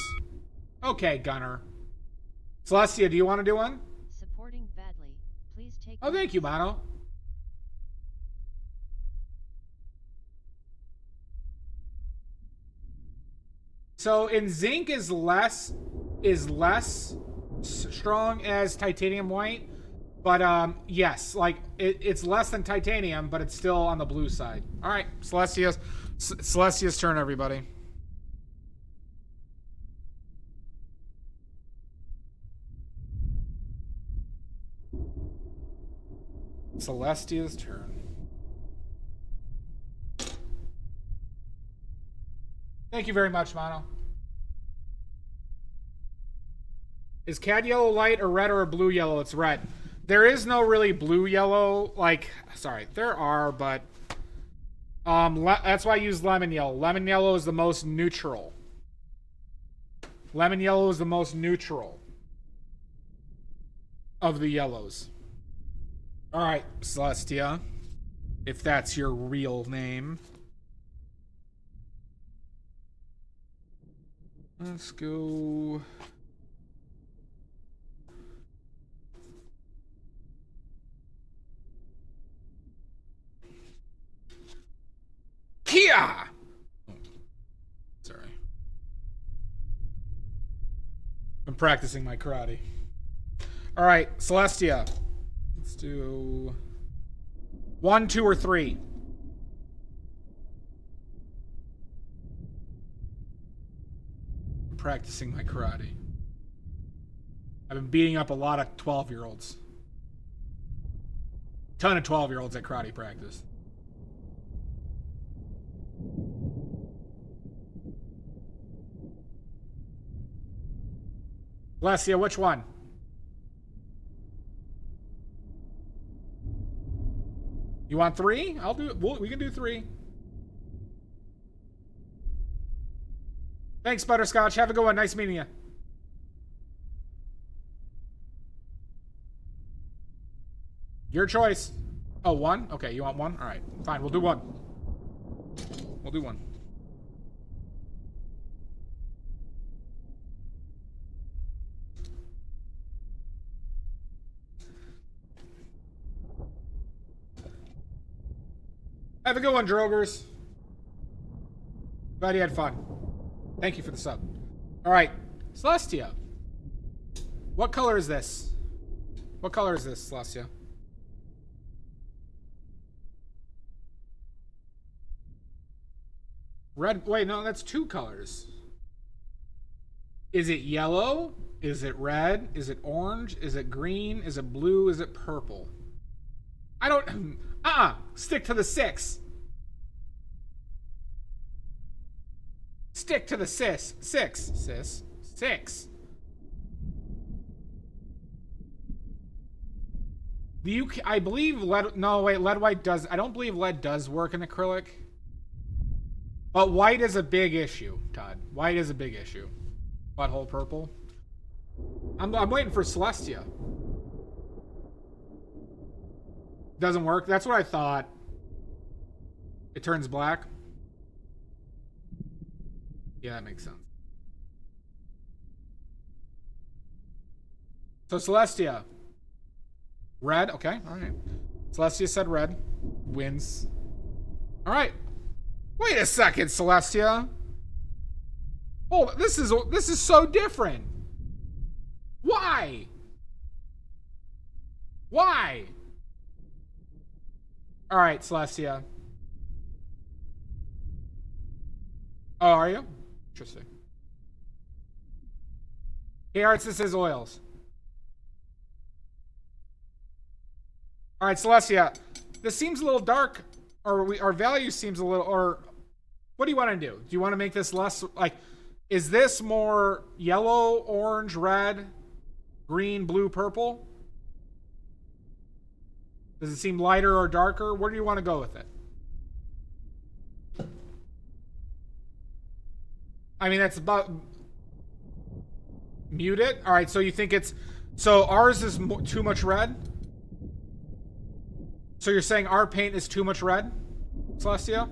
Okay, Gunner. Celestia, do you want to do one? Supporting badly. Please take. Oh, thank you, Mono. So in zinc is less strong as titanium white, but yes, like it's less than titanium, but it's still on the blue side. All right, Celestia's turn, everybody. Celestia's turn. Thank you very much, Mono. Is cad yellow light or red or blue yellow? It's red. There is no really blue yellow. Like, sorry, there are, but that's why I use lemon yellow. Lemon yellow is the most neutral. Lemon yellow is the most neutral of the yellows. All right, Celestia, if that's your real name. Let's go. Kia! Oh, sorry. I'm practicing my karate. All right, Celestia. Let's do 1, 2, or 3. I'm practicing my karate. I've been beating up a lot of 12-year-olds. Ton of 12-year-olds at karate practice. Celestia, which one? You want 3? I'll do it. We can do 3. Thanks, Butterscotch. Have a good one. Nice meeting you. Your choice. Oh, 1? Okay, you want 1? All right, fine. We'll do 1. We'll do 1. Have a good one, Drogers. Glad you had fun. Thank you for the sub. All right, Celestia. What color is this? What color is this, Celestia? Red. Wait, no, that's 2 colors. Is it yellow? Is it red? Is it orange? Is it green? Is it blue? Is it purple? I don't... Stick to the 6. Stick to the 6. 6. 6. I believe lead... No, wait, lead white does... I don't believe lead does work in acrylic. But white is a big issue, Todd. White is a big issue. Butthole purple. I'm waiting for Celestia. Doesn't work. That's what I thought. It turns black. Yeah, that makes sense. So Celestia. Red. Okay. All right. Celestia said red. Wins. All right. Wait a second, Celestia. Oh, this is so different. Why? Why? All right, Celestia. Oh, are you? Interesting. Hey, Arts, this is oils. All right, Celestia. This seems a little dark, or our value seems a little, or what do you want to do? Do you want to make this less, like, is this more yellow, orange, red, green, blue, purple? Does it seem lighter or darker? Where do you want to go with it? I mean, that's about... Mute it? All right, so you think it's... So ours is too much red? So you're saying our paint is too much red, Celestia?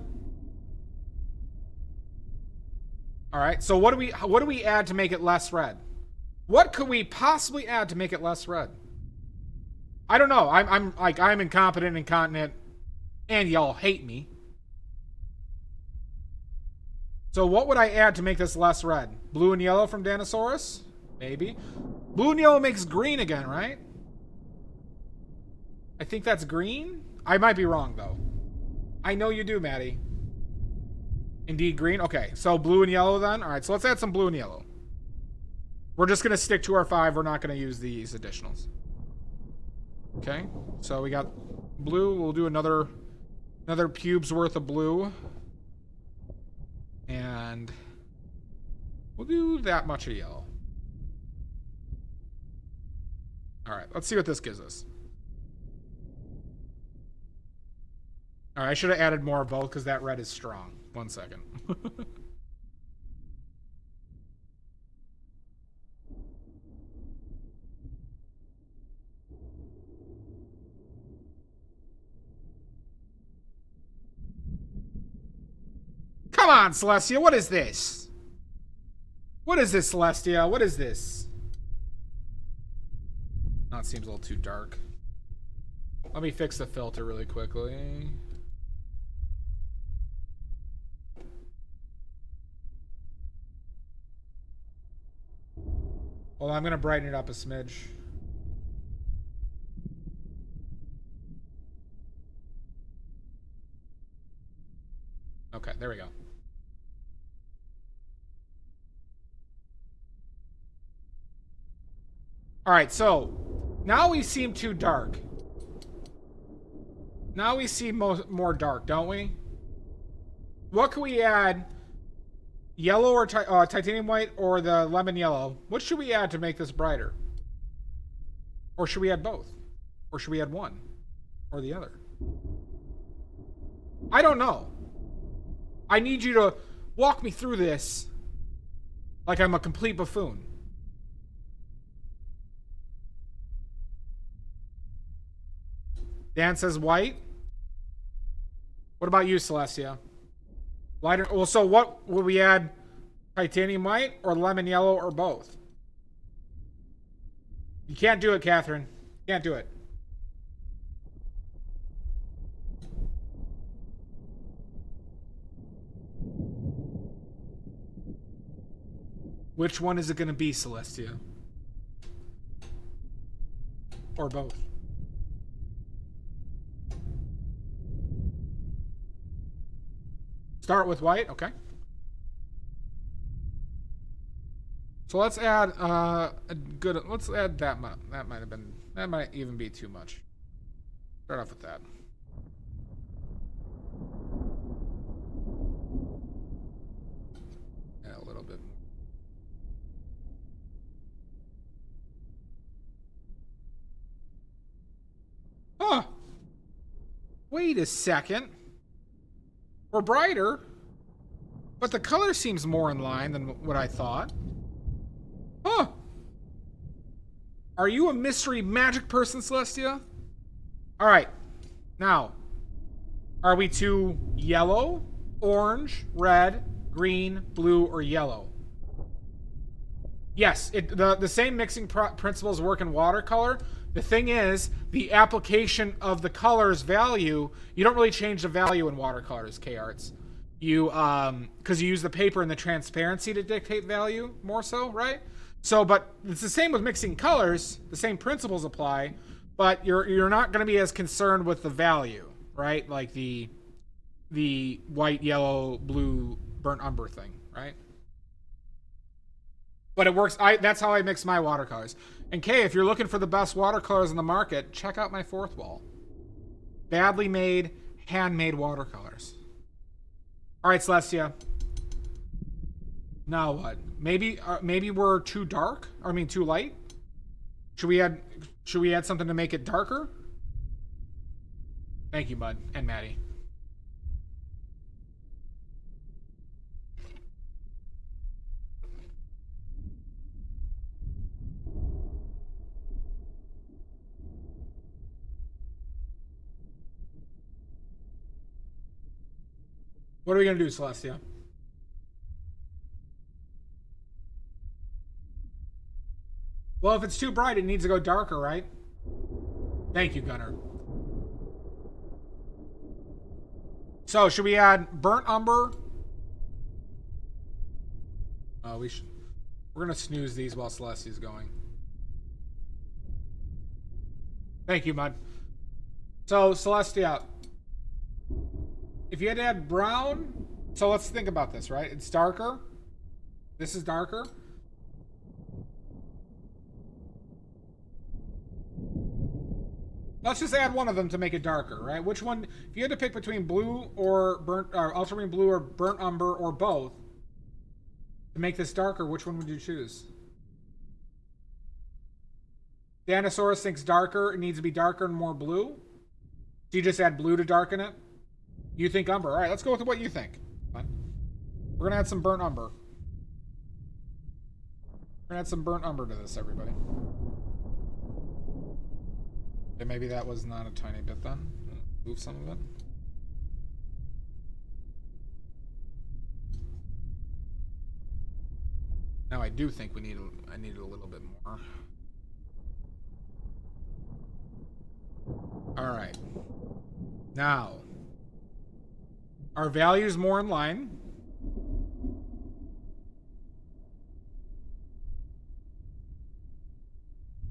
All right, so what do we add to make it less red? What could we possibly add to make it less red? I don't know. I'm incompetent, incontinent, and y'all hate me. So what would I add to make this less red? Blue and yellow from Danosaurus? Maybe. Blue and yellow makes green again, right? I think that's green. I might be wrong, though. I know you do, Maddie. Indeed, green. Okay, so blue and yellow then. All right, so let's add some blue and yellow. We're just going to stick to our 5. We're not going to use these additionals. Okay, so we got blue. We'll do another pube's worth of blue. And we'll do that much of yellow. All right, let's see what this gives us. All right, I should have added more of both because that red is strong. 1 second. Come on, Celestia, what is this? What is this, Celestia? What is this? Oh, it seems a little too dark. Let me fix the filter really quickly. Well, I'm going to brighten it up a smidge. Okay, there we go. All right, so now we seem too dark. Now we seem more dark, don't we? What can we add? Yellow or titanium white or the lemon yellow? What should we add to make this brighter? Or should we add both? Or should we add one or the other? I don't know. I need you to walk me through this like I'm a complete buffoon. Dan says white. What about you, Celestia? Lighter. Well, so what will we add? Titanium white or lemon yellow or both? You can't do it, Catherine. You can't do it. Which one is it going to be, Celestia? Or both? Start with white, okay. So let's add let's add that might even be too much. Start off with that. Add a little bit more. Huh. Wait a second. We're brighter, but the color seems more in line than what I thought. Huh. Are you a mystery magic person, Celestia? All right. Now, are we to yellow, orange, red, green, blue, or yellow? Yes, the same mixing principles work in watercolor. The thing is, the application of the color's value, you don't really change the value in watercolors, K-Arts. You, because you use the paper and the transparency to dictate value more so, right? So, but it's the same with mixing colors. The same principles apply, but you're not going to be as concerned with the value, right? Like the white, yellow, blue, burnt umber thing, right? But it works. That's how I mix my watercolors. And Kay, if you're looking for the best watercolors in the market, check out my Fourth Wall. Badly made, handmade watercolors. All right, Celestia. Now what? Maybe we're too dark. I mean, too light. Should we add something to make it darker? Thank you, Bud and Maddie. What are we gonna do, Celestia? Well, if it's too bright, it needs to go darker, right? Thank you, Gunnar. So, should we add burnt umber? Oh, we're gonna snooze these while Celestia's going. Thank you, Mud. So, Celestia, if you had to add brown, so let's think about this, right? It's darker. This is darker. Let's just add one of them to make it darker, right? Which one? If you had to pick between blue or ultramarine blue or burnt umber or both to make this darker, which one would you choose? Danosaurus thinks darker. It needs to be darker and more blue. Do you just add blue to darken it? You think umber. All right, let's go with what you think. Fine. We're gonna add some burnt umber. We're gonna add some burnt umber to this, everybody. Okay, maybe that was not a tiny bit then. Move some of it. Now I do think I need a little bit more. All right. Now, our value's more in line.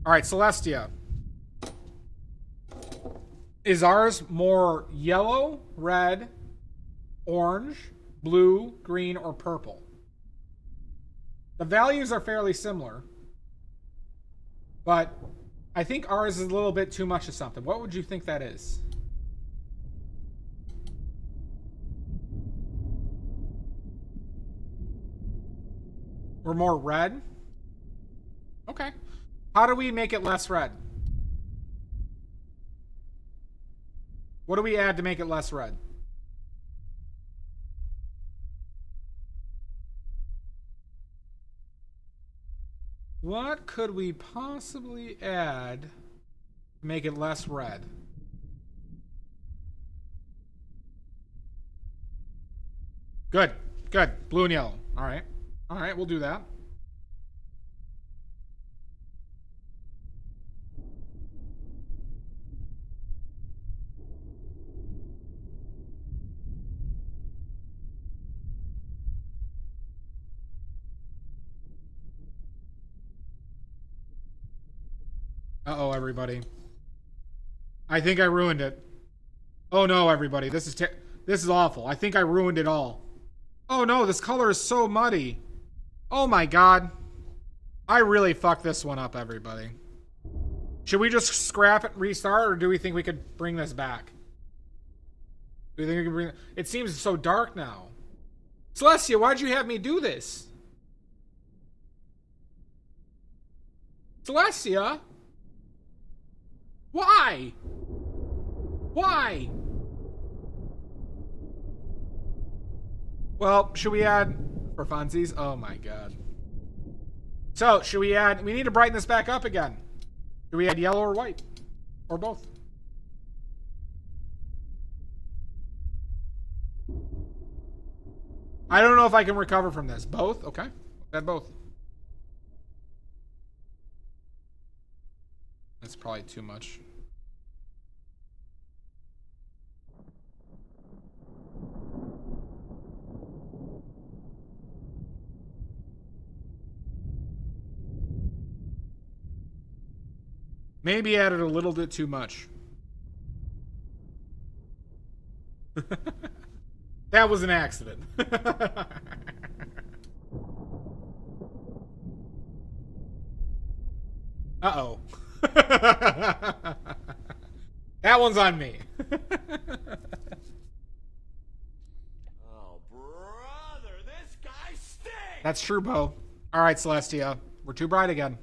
All right, Celestia. Is ours more yellow, red, orange, blue, green, or purple? The values are fairly similar, but I think ours is a little bit too much of something. What would you think that is? We're more red? Okay. How do we make it less red? What do we add to make it less red? What could we possibly add to make it less red? Good. Good. Blue and yellow. All right. All right, we'll do that. Uh-oh, everybody. I think I ruined it. Oh no, everybody. This is awful. I think I ruined it all. Oh no, this color is so muddy. Oh my god. I really fucked this one up, everybody. Should we just scrap it and restart, or do we think we could bring this back? Do you think we can bring it? It seems so dark now. Celestia, why'd you have me do this? Celestia? Why? Why? Well, should we add for funsies? Oh my god. So, should we add... We need to brighten this back up again. Do we add yellow or white? Or both? I don't know if I can recover from this. Both? Okay. Add both. That's probably too much. Maybe added a little bit too much. That was an accident. Uh-oh. That one's on me. Oh, brother, this guy stinks! That's true, Bo. All right, Celestia. We're too bright again.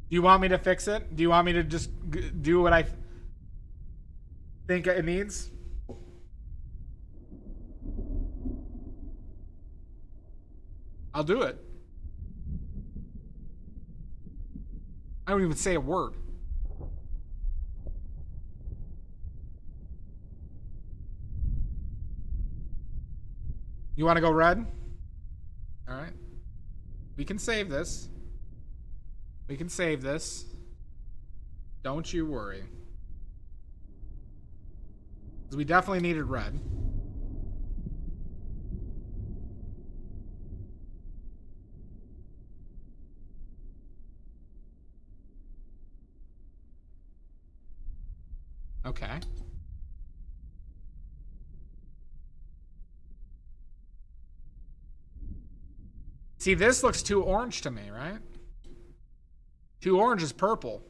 Do you want me to fix it? Do you want me to just do what I think it needs? I'll do it. I don't even say a word. You want to go red? All right. We can save this. We can save this. Don't you worry. Because we definitely needed red. Okay. See, this looks too orange to me, right? Too orange is purple.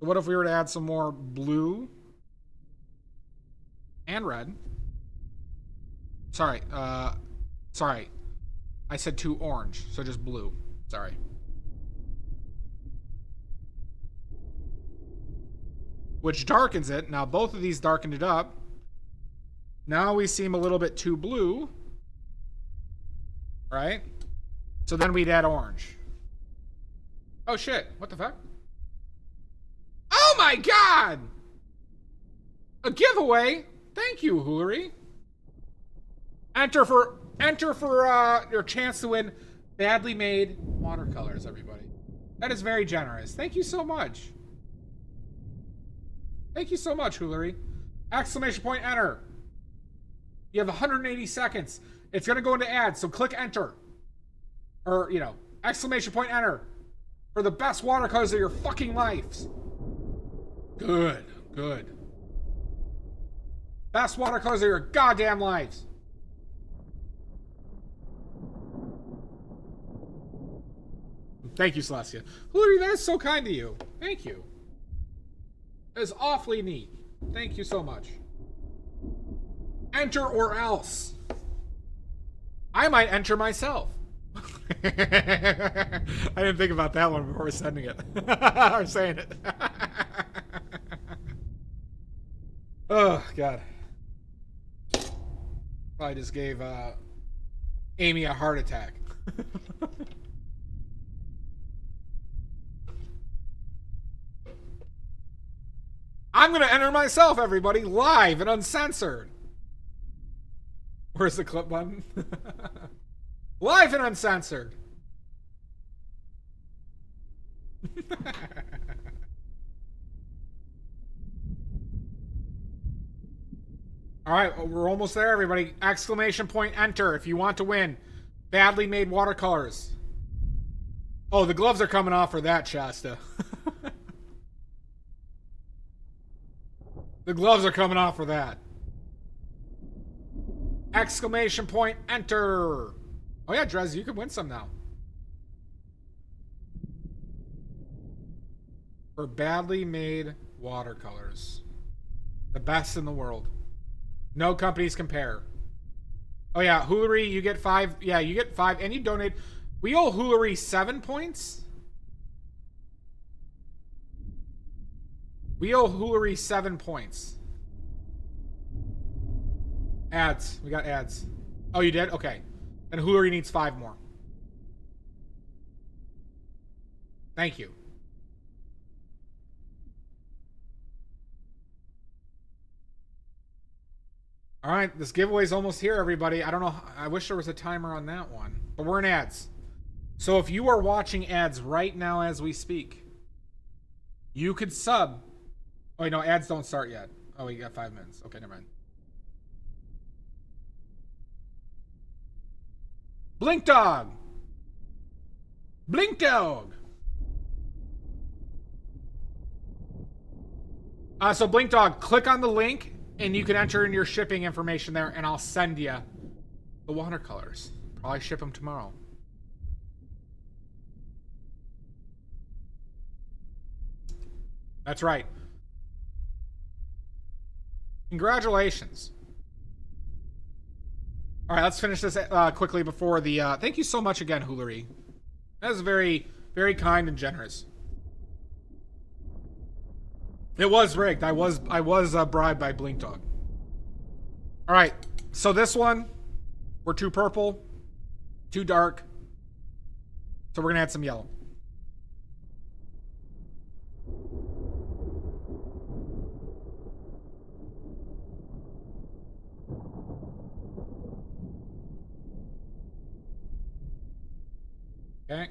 What if we were to add some more blue and red? Sorry, sorry. I said too orange, so just blue. Sorry. Which darkens it. Now both of these darkened it up. Now we seem a little bit too blue. Right? So then we'd add orange. Oh shit, what the fuck? Oh my god! A giveaway! Thank you, Hoolery. Enter for your chance to win badly made watercolors, everybody. That is very generous. Thank you so much. Thank you so much, Hoolery. Exclamation point, enter. You have 180 seconds. It's gonna go into ads, so click enter. Or, you know, exclamation point, enter. For the best watercolors of your fucking lives. Good, good. Best watercolors of your goddamn lives. Thank you, Celestia. Hoolery, that is so kind to you. Thank you. That is awfully neat. Thank you so much. Enter or else. I might enter myself. I didn't think about that one before sending it. Or saying it. Oh, God. Probably just gave Amy a heart attack. I'm going to enter myself, everybody, live and uncensored. Where's the clip button? Live and uncensored. All right, we're almost there, everybody. Exclamation point, enter if you want to win badly made watercolors. Oh, the gloves are coming off for that, Shasta. The gloves are coming off for that. Exclamation point, enter. Oh yeah, Drez, you can win some now. For badly made watercolors. The best in the world. No companies compare. Oh yeah, Hoolery, you get 5. Yeah, you get 5, and you donate. We owe Hoolery 7 points. We owe Hoolery 7 points. Ads. We got ads. Oh, you did? Okay. And Hoolery needs 5 more. Thank you. All right, this giveaway's almost here, everybody. I don't know. I wish there was a timer on that one, but we're in ads. So if you are watching ads right now as we speak, you could sub. Oh, wait, no, ads don't start yet. Oh, you got 5 minutes. Okay, never mind. Blink Dog. Blink Dog. So Blink Dog, click on the link and you can enter in your shipping information there and I'll send you the watercolors. Probably ship them tomorrow. That's right. Congratulations. All right, let's finish this quickly before the... thank you so much again, Hoolery. That was very, very kind and generous. It was rigged. I was bribed by Blink Dog. All right, so this one, we're too purple, too dark. So we're gonna add some yellow. Okay.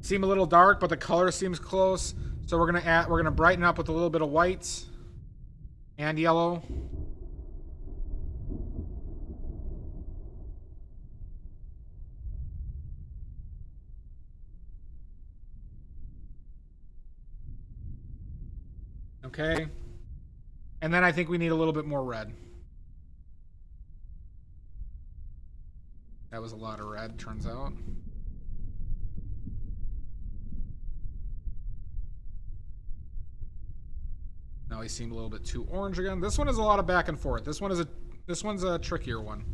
Seem a little dark, but the color seems close. So we're gonna brighten up with a little bit of white and yellow. Okay. And then I think we need a little bit more red. That was a lot of red, turns out. Now he seemed a little bit too orange again. This one is a lot of back and forth. This one's a trickier one.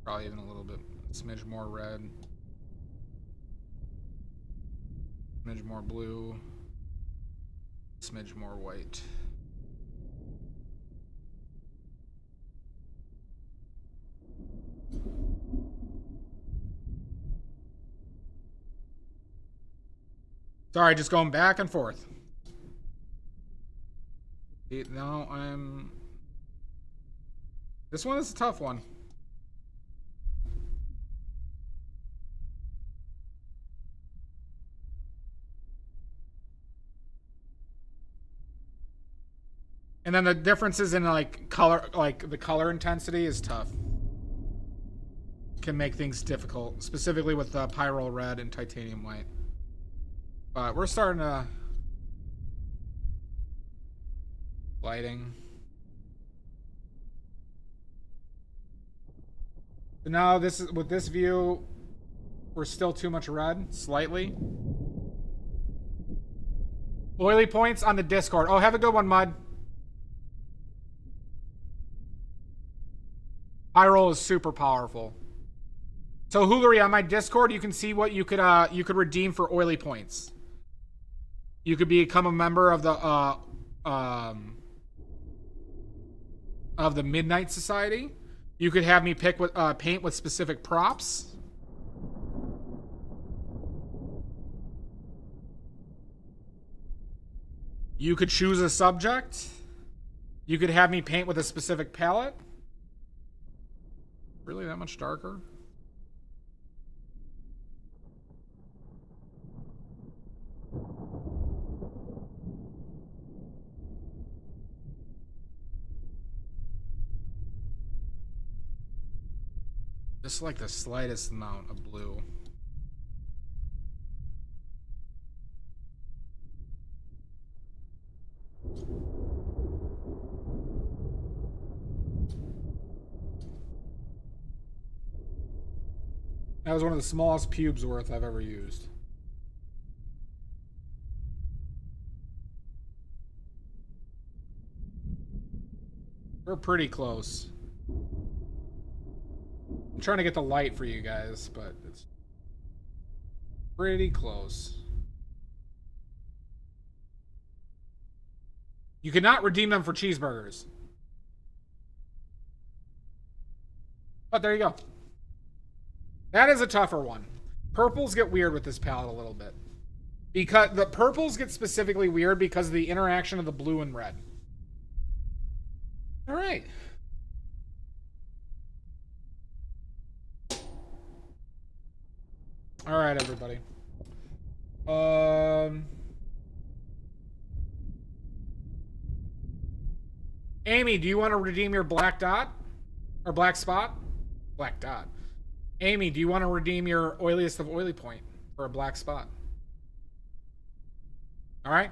Probably even a little bit, smidge more red. Smidge more blue. Smidge more white. Sorry, just going back and forth. No, this one is a tough one. And then the differences in like color, like the color intensity is tough. Can make things difficult, specifically with pyrrole red and titanium white. But we're starting to... Lighting. So now this is, with this view, we're still too much red, slightly. Oily points on the Discord. Oh, have a good one, Mud. Pyrrole is super powerful. So Hoolery, on my Discord, you can see what you could redeem for oily points. You could become a member of the Midnight Society. You could have me pick with paint with specific props. You could choose a subject. You could have me paint with a specific palette. Really that much darker? Just like the slightest amount of blue. That was one of the smallest pubes worth I've ever used. We're pretty close. I'm trying to get the light for you guys, but it's pretty close. You cannot redeem them for cheeseburgers. But there you go. That is a tougher one. Purples get weird with this palette a little bit. Because the purples get specifically weird because of the interaction of the blue and red. All right. All right, everybody. Amy, do you want to redeem your black dot? Or black spot? Black dot. Amy, do you want to redeem your oiliest of oily point for a black spot? All right.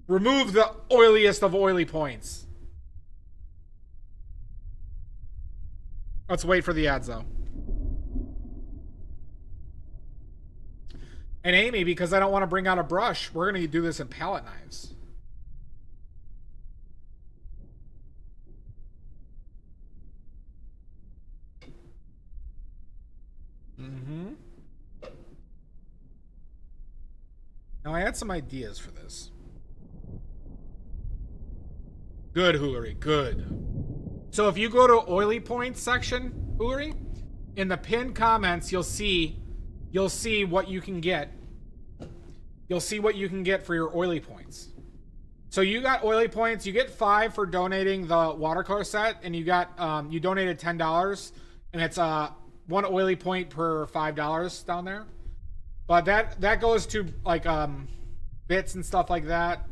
Remove the oiliest of oily points. Let's wait for the ads, though. And Amy, because I don't want to bring out a brush, we're going to do this in palette knives. Mm-hmm. Now, I had some ideas for this. Good, Hoolery, good. So if you go to oily points section, Hoolery, in the pinned comments, you'll see what you can get. You'll see what you can get for your oily points. So you got oily points. You get 5 for donating the watercolor set, and you got you donated $10, and it's 1 oily point per $5 down there. But that goes to like bits and stuff like that,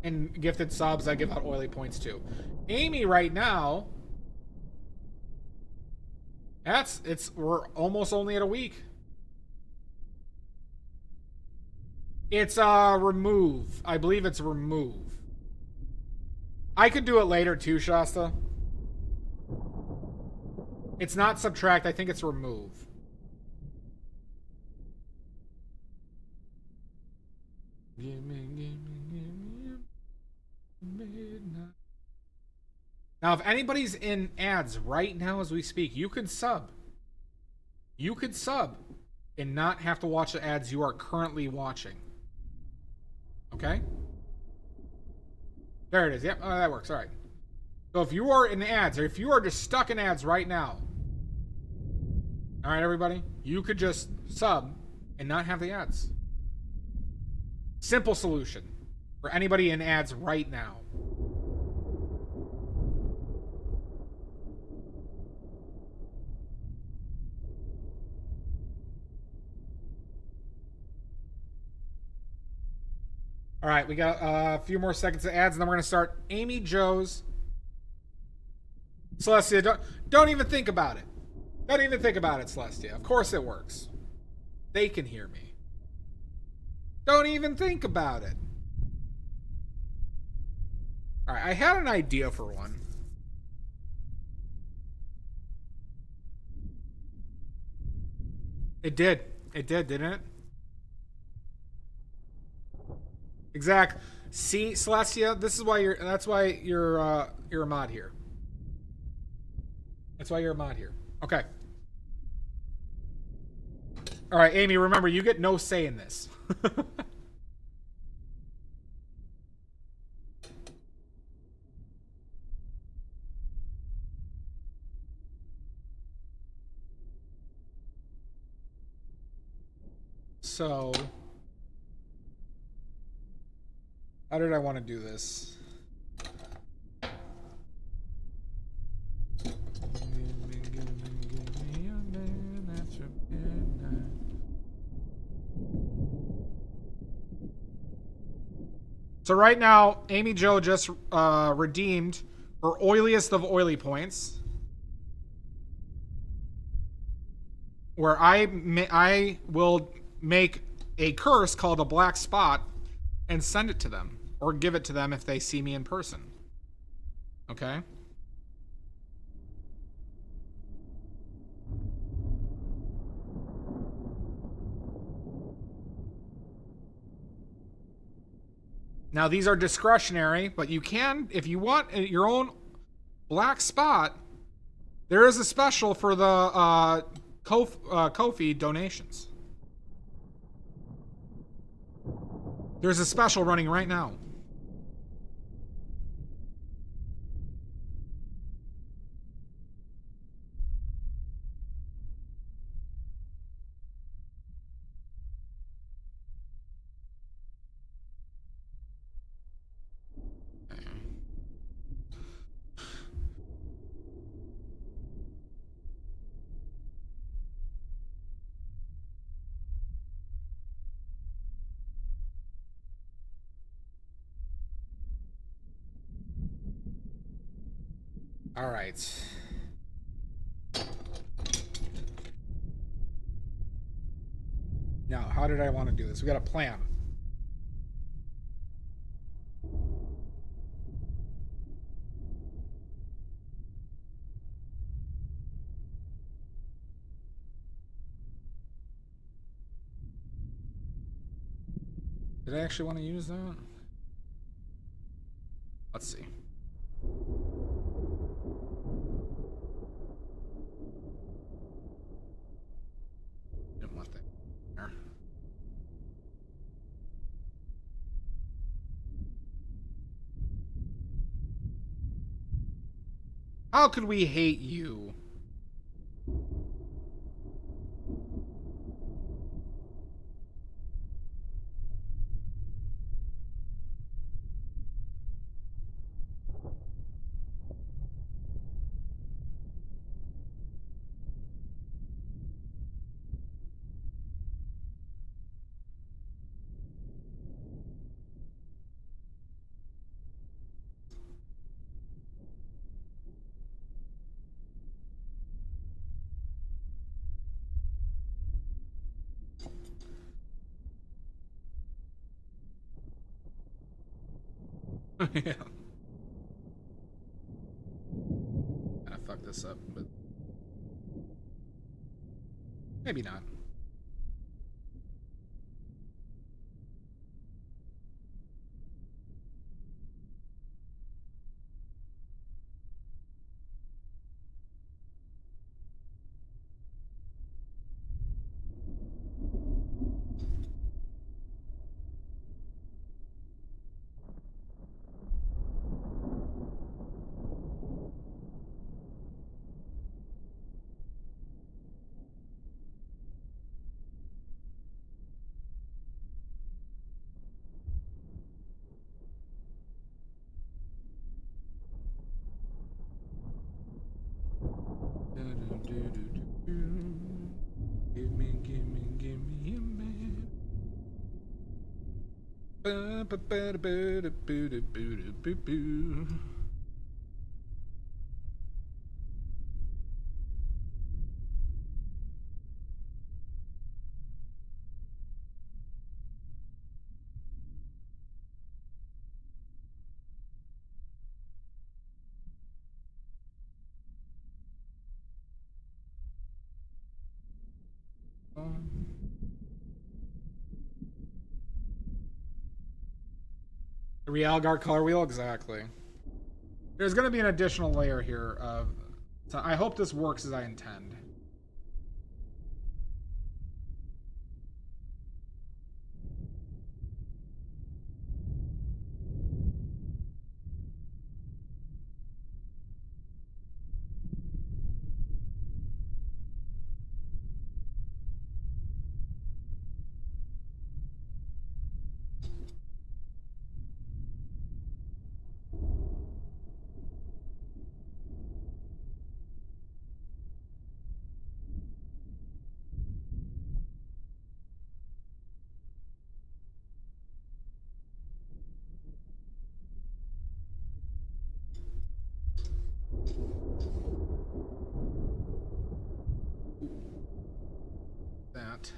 and gifted subs. I give out oily points too. Amy, right now, we're almost only at a week. It's remove. I believe it's remove. I could do it later too, Shasta. It's not subtract. I think it's remove. Now, if anybody's in ads right now as we speak, you could sub. You could sub and not have to watch the ads you are currently watching. Okay? There it is. Yep, that works. All right. So if you are in ads, or if you are just stuck in ads right now, all right, everybody, you could just sub and not have the ads. Simple solution for anybody in ads right now. All right, we got a few more seconds of ads, and then we're going to start Amy Joe's. Celestia, don't even think about it. Don't even think about it, Celestia. Of course it works. They can hear me. Don't even think about it. All right, I had an idea for one. It did. It did, didn't it? Exact. See, Celestia, this is why that's why you're a mod here. That's why you're a mod here. Okay. All right, Amy, remember, you get no say in this. So, how did I want to do this? So right now, Amy Jo just redeemed her oiliest of oily points, where I will make a curse called a black spot and send it to them, or give it to them if they see me in person. Okay? Now, these are discretionary, but you can, if you want your own black spot, there is a special for the Ko-fi donations. There's a special running right now. All right. Now, how did I want to do this? We got a plan. Did I actually want to use that? Let's see. Didn't want that there. How could we hate you? Yeah. Gonna fuck this up, but maybe not. Give me a man. The Realgar color wheel, exactly. There's going to be an additional layer here of. So I hope this works as I intend. That.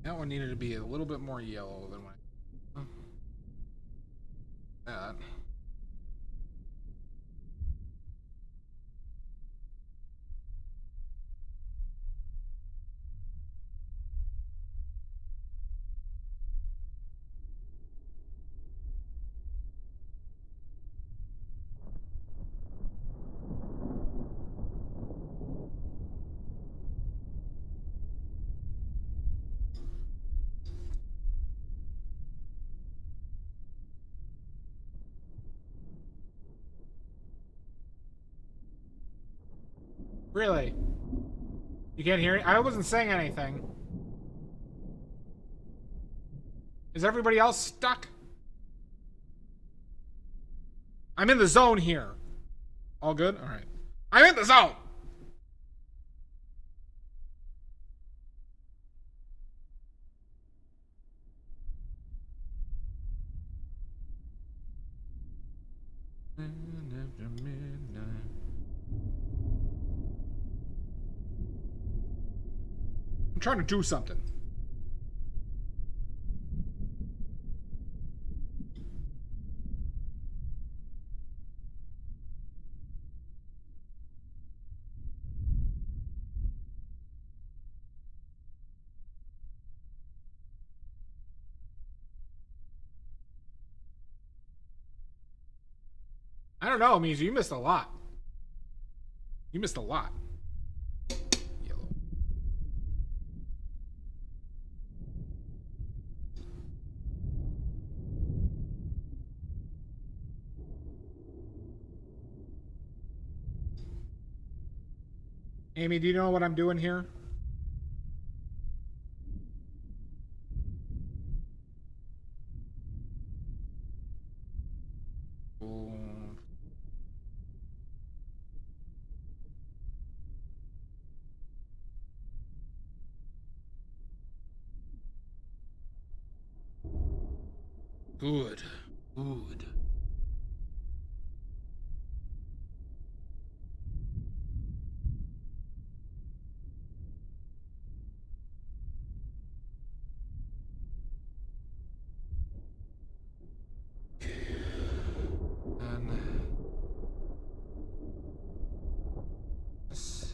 That one needed to be a little bit more yellow than when that. Really? You can't hear it? I wasn't saying anything. Is everybody else stuck? I'm in the zone here. All good? All right. I'm in the zone! I'm trying to do something. I don't know, Mizu. You missed a lot. You missed a lot. Yellow. Amy, do you know what I'm doing here? Good. Good. And this.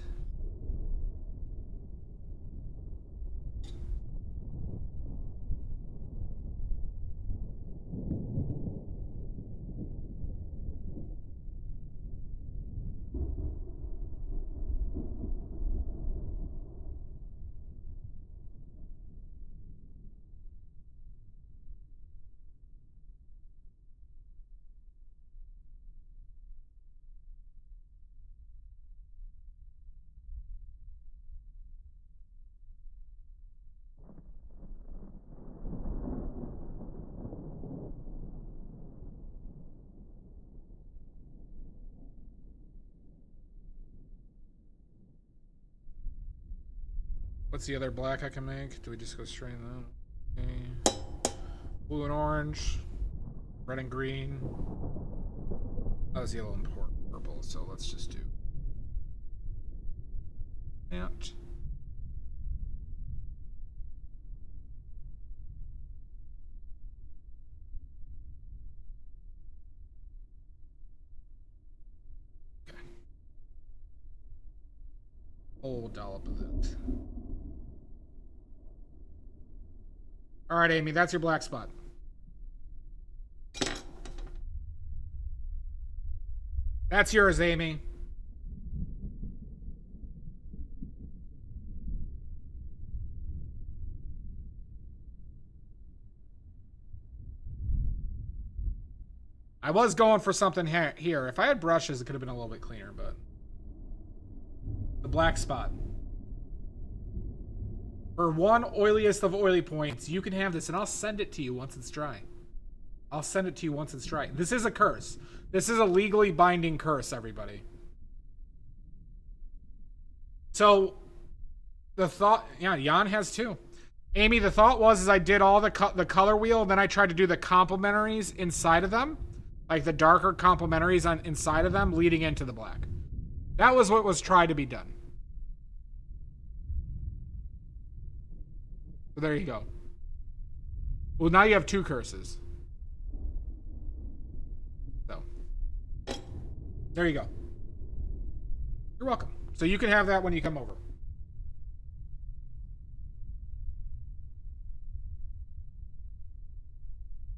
What's the other black I can make? Do we just go straight in that? Okay. Blue and orange. Red and green. That was yellow and purple, so let's just do that. Okay. Whole dollop of that. All right, Amy, that's your black spot. That's yours, Amy. I was going for something here. If I had brushes, it could have been a little bit cleaner, but... The black spot. For one oiliest of oily points, you can have this, and I'll send it to you once it's dry. I'll send it to you once it's dry. This is a curse. This is a legally binding curse, everybody. So, the thought... Yeah, Jan has two. Amy, the thought was I did all the color wheel, and then I tried to do the complementaries inside of them. Like the darker complementaries inside of them, leading into the black. That was what was tried to be done. So there you go. Well, now you have two curses. So. There you go. You're welcome. So you can have that when you come over.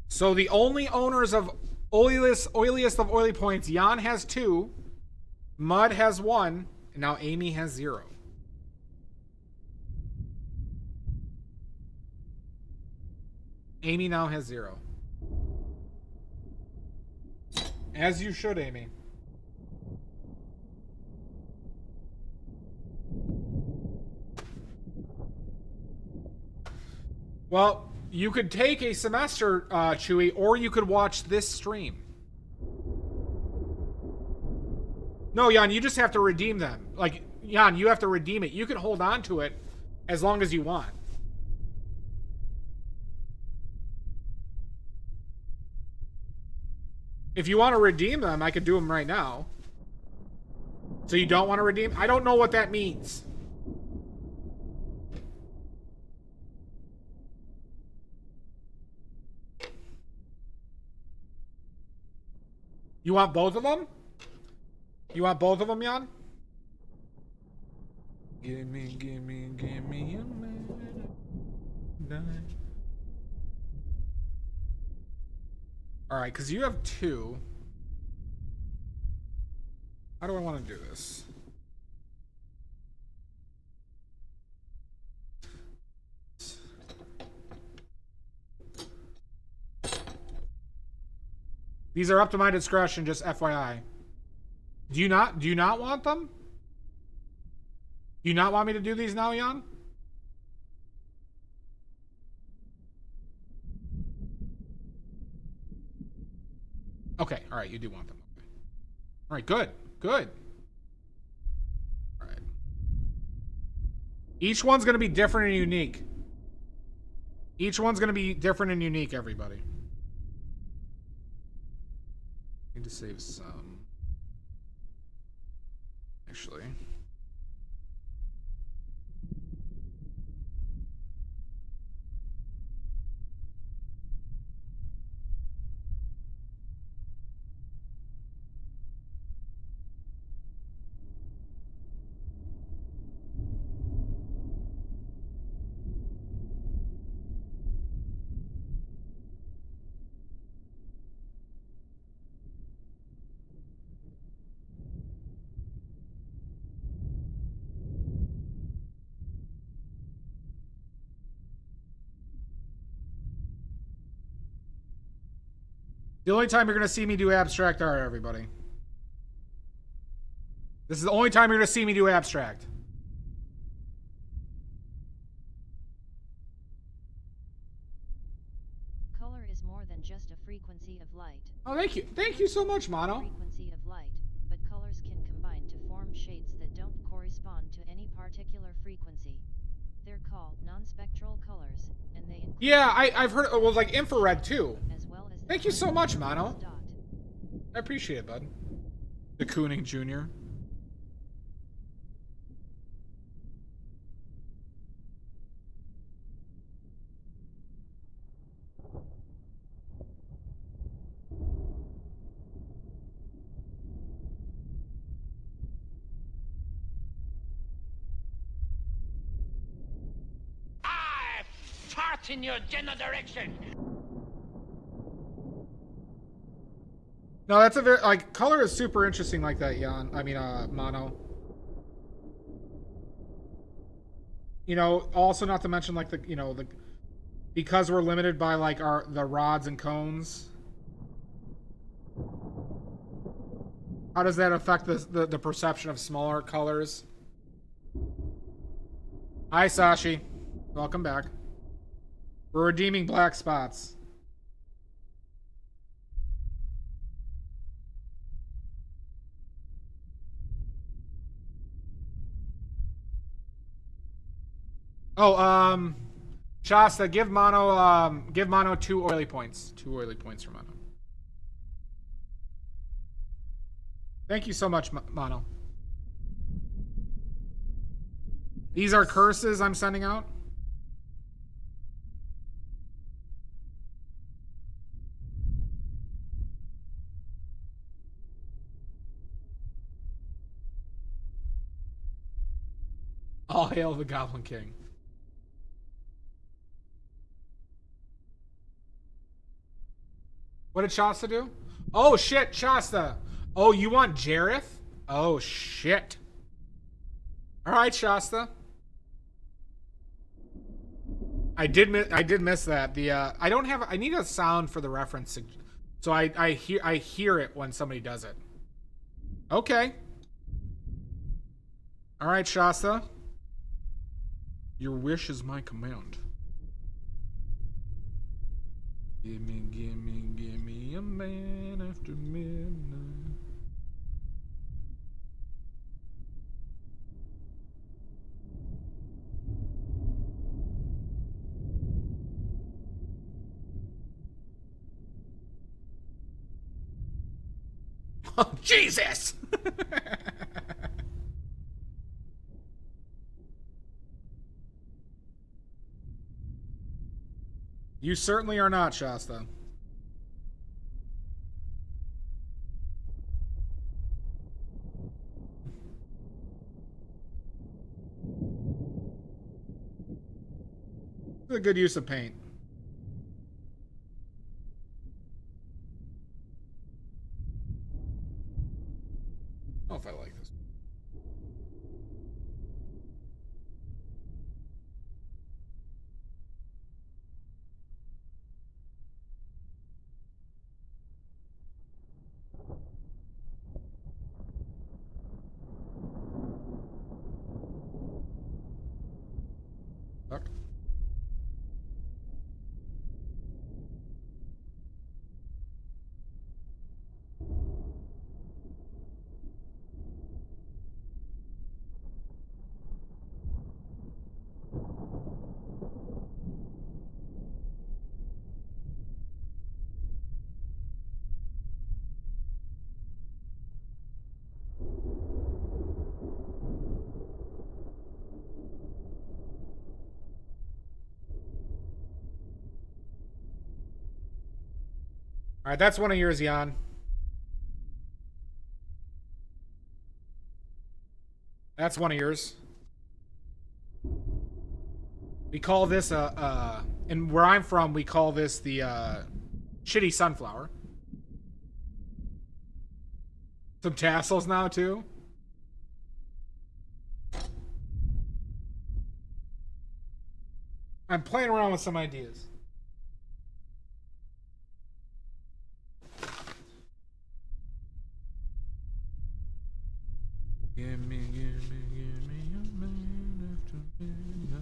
So the only owners of oiliest of oily points, Jan has 2, Mud has 1, and now Amy has 0. Amy now has 0. As you should, Amy. Well, you could take a semester, Chewy, or you could watch this stream. No, Jan, you just have to redeem them. Like, Jan, you have to redeem it. You can hold on to it as long as you want. If you want to redeem them, I could do them right now. So you don't want to redeem? I don't know what that means. You want both of them? You want both of them, Jan? Give me a minute. Alright, because you have 2. How do I want to do this? These are up to my discretion, just FYI. Do you not want them? Do you not want me to do these now, Jan? Okay, alright, you do want them. Okay. Alright, good. Good. Alright. Each one's gonna be different and unique. Each one's gonna be different and unique, everybody. Need to save some. Actually. The only time you're going to see me do abstract art, everybody. This is the only time you're going to see me do abstract. Color is more than just a frequency of light. Oh, thank you. Thank you so much, Mono. Frequency of light, but colors can combine to form shades that don't correspond to any particular frequency. They're called non-spectral colors, and they include Yeah, I've heard. Well, like infrared too. as well as Thank you so much, Mono. dot. I appreciate it, bud. The Kooning Jr. I fart in your general direction. No, that's a very like color is super interesting like that, Jan. I mean, Mono. You know, also not to mention like the because we're limited by like the rods and cones. How does that affect the perception of smaller colors? Hi, Sashi. Welcome back. We're redeeming black spots. Oh, Shasta, give Mono 2 oily points. 2 oily points for Mono. Thank you so much, Mono. These are curses I'm sending out. All hail the Goblin King. What did Shasta do? Oh shit, Shasta. Oh, you want Jareth? Oh shit. Alright, Shasta. I did miss that. I need a sound for the reference, so I hear it when somebody does it. Okay. All right, Shasta. Your wish is my command. Gimme a man after midnight. Oh, Jesus! You certainly are not, Shasta. It's a good use of paint. I don't know if I like this. Fuck. All right, that's one of yours, Jan. That's one of yours. We call this and where I'm from, we call this the shitty sunflower. Some tassels now too. I'm playing around with some ideas. Give me a man after midnight.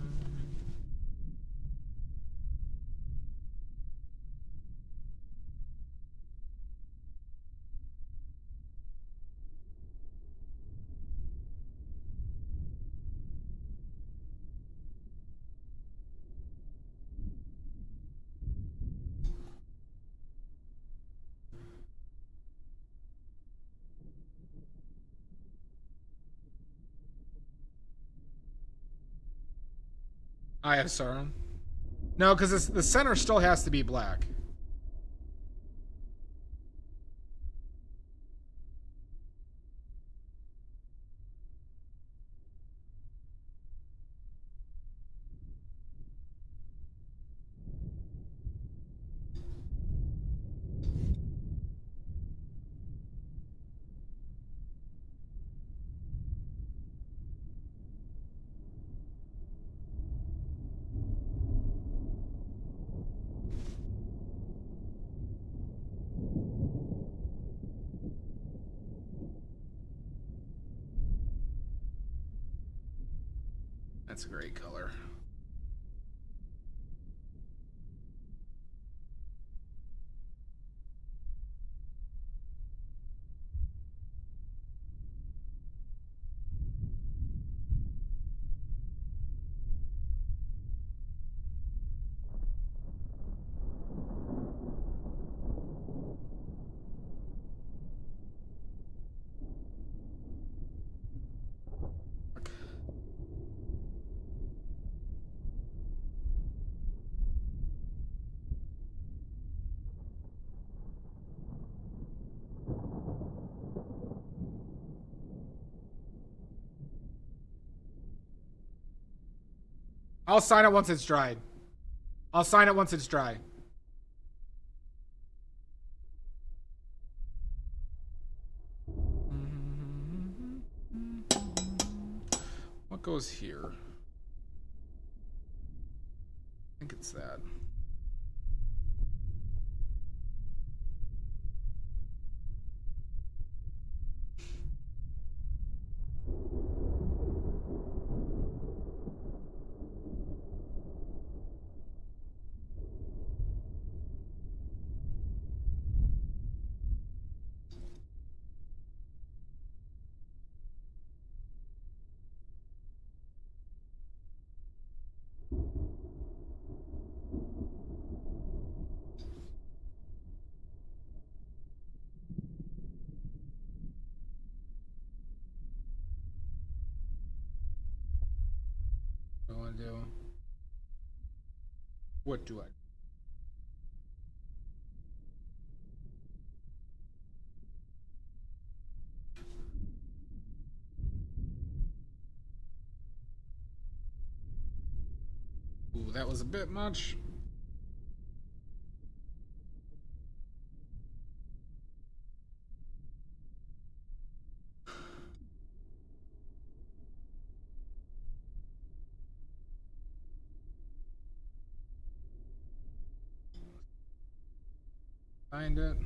I have Sauron. No, because the center still has to be black. That's a great color. I'll sign it once it's dried. I'll sign it once it's dry. What goes here? I think it's that. want to do? What do I? Ooh, that was a bit much. Find it.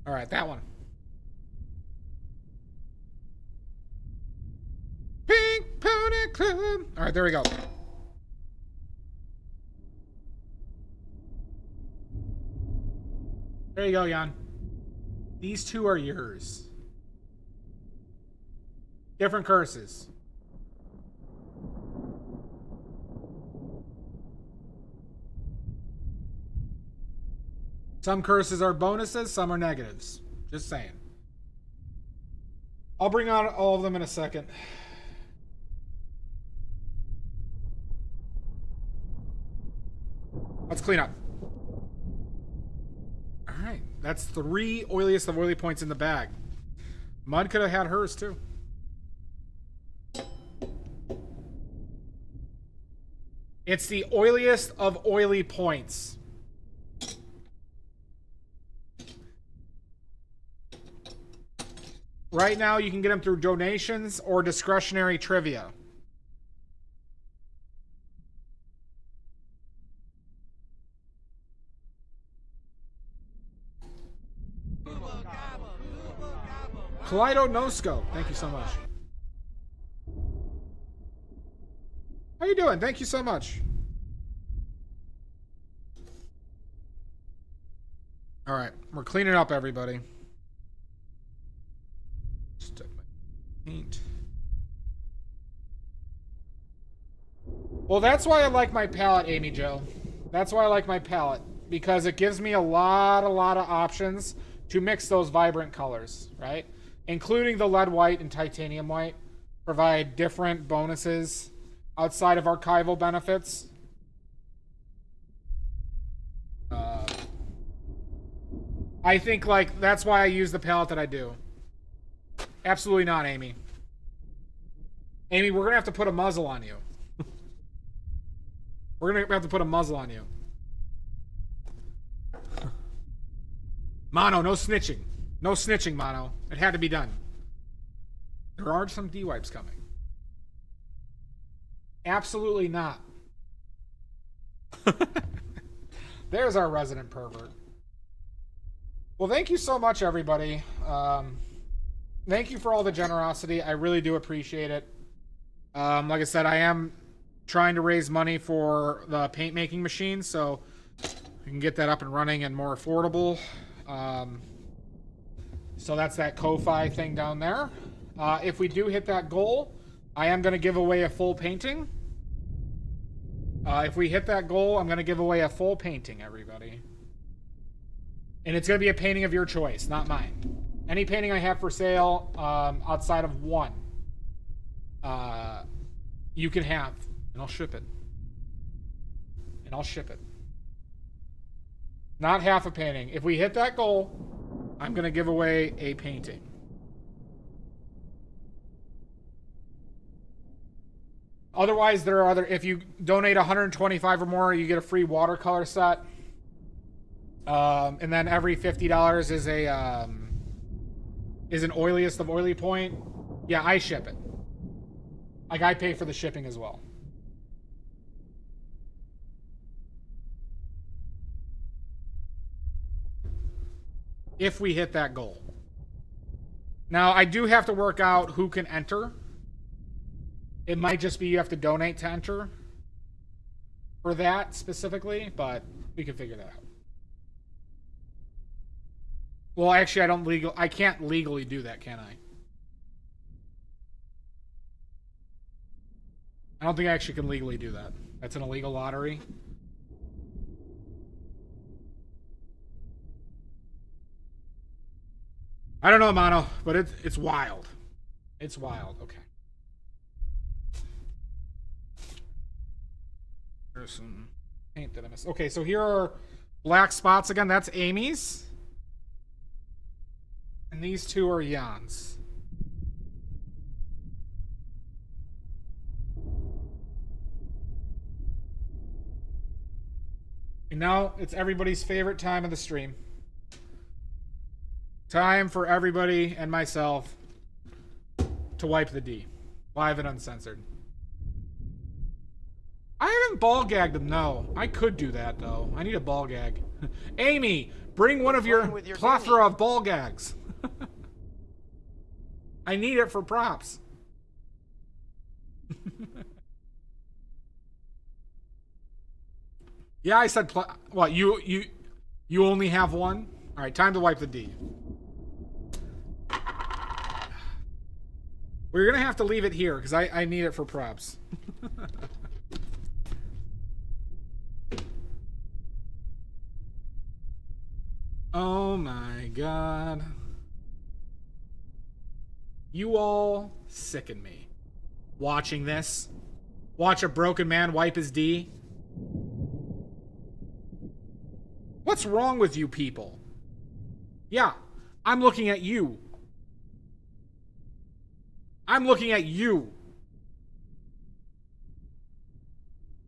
All right, that one. Pink Pony Club. All right, there we go. There you go, Jan. These two are yours. Different curses. Some curses are bonuses, some are negatives. Just saying. I'll bring on all of them in a second. Let's clean up. Alright, that's 3 oiliest of oily points in the bag. Mud could have had hers too. It's the oiliest of oily points. Right now, you can get them through donations or discretionary trivia. Kaleido No Scope, thank you so much. How you doing? Thank you so much. All right, we're cleaning up, everybody. Stick my paint. Well, that's why I like my palette, Amy Jo. That's why I like my palette, because it gives me a lot of options to mix those vibrant colors, right? Including the lead white and titanium white, provide different bonuses outside of archival benefits. I think, like, that's why I use the palette that I do. Absolutely not, Amy. Amy, we're gonna have to put a muzzle on you. We're gonna have to put a muzzle on you. Mono, no snitching. No snitching, Mono. It had to be done. There are some D-wipes coming. Absolutely not. There's our resident pervert. Well, thank you so much, everybody. Thank you for all the generosity. I really do appreciate it. Like I said, I am trying to raise money for the paint making machine, so we can get that up and running and more affordable. So that's that Ko-Fi thing down there. If we do hit that goal, I am going to give away a full painting. If we hit that goal, I'm going to give away a full painting, everybody. And it's going to be a painting of your choice, not mine. Any painting I have for sale outside of one, you can have, and I'll ship it. And I'll ship it. Not half a painting. If we hit that goal, I'm going to give away a painting. Otherwise, there are other... If you donate $125 or more, you get a free watercolor set. And then every $50 is a... is an oiliest of oily point. Yeah, I ship it. Like, I pay for the shipping as well. If we hit that goal. Now, I do have to work out who can enter. It might just be you have to donate to enter. for that specifically, but we can figure that out. Well, actually, I can't legally do that, can I? I don't think I actually can legally do that. That's an illegal lottery. I don't know, Mono, but it's wild. It's wild. Okay. There's some paint that I missed. Okay, so here are black spots again. That's Amy's. And these two are Jan's. And now it's everybody's favorite time of the stream. Time for everybody and myself to wipe the D. Live and uncensored. I haven't ball gagged them, no. I could do that, though. I need a ball gag. Amy, bring one of your plethora of ball gags. I need it for props. Yeah, I said what? You only have one? All right, time to wipe the D. We're gonna have to leave it here because I need it for props. Oh my god. You all sicken me. Watching this. Watch a broken man wipe his D. What's wrong with you people? Yeah, I'm looking at you. I'm looking at you.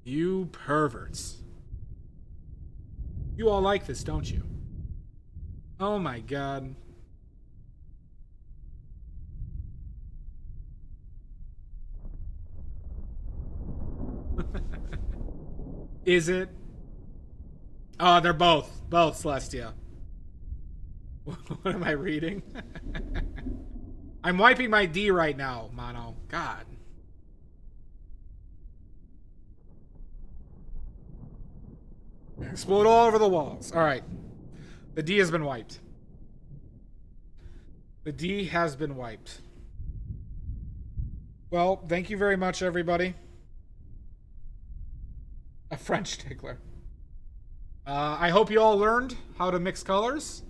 You perverts. You all like this, don't you? Oh my god. Is it? Oh, they're both Celestia. What am I reading? I'm wiping my D right now, Mono. God. Explode all over the walls. All right. The D has been wiped. The D has been wiped. Well, thank you very much, everybody. A French tickler. I hope you all learned how to mix colors.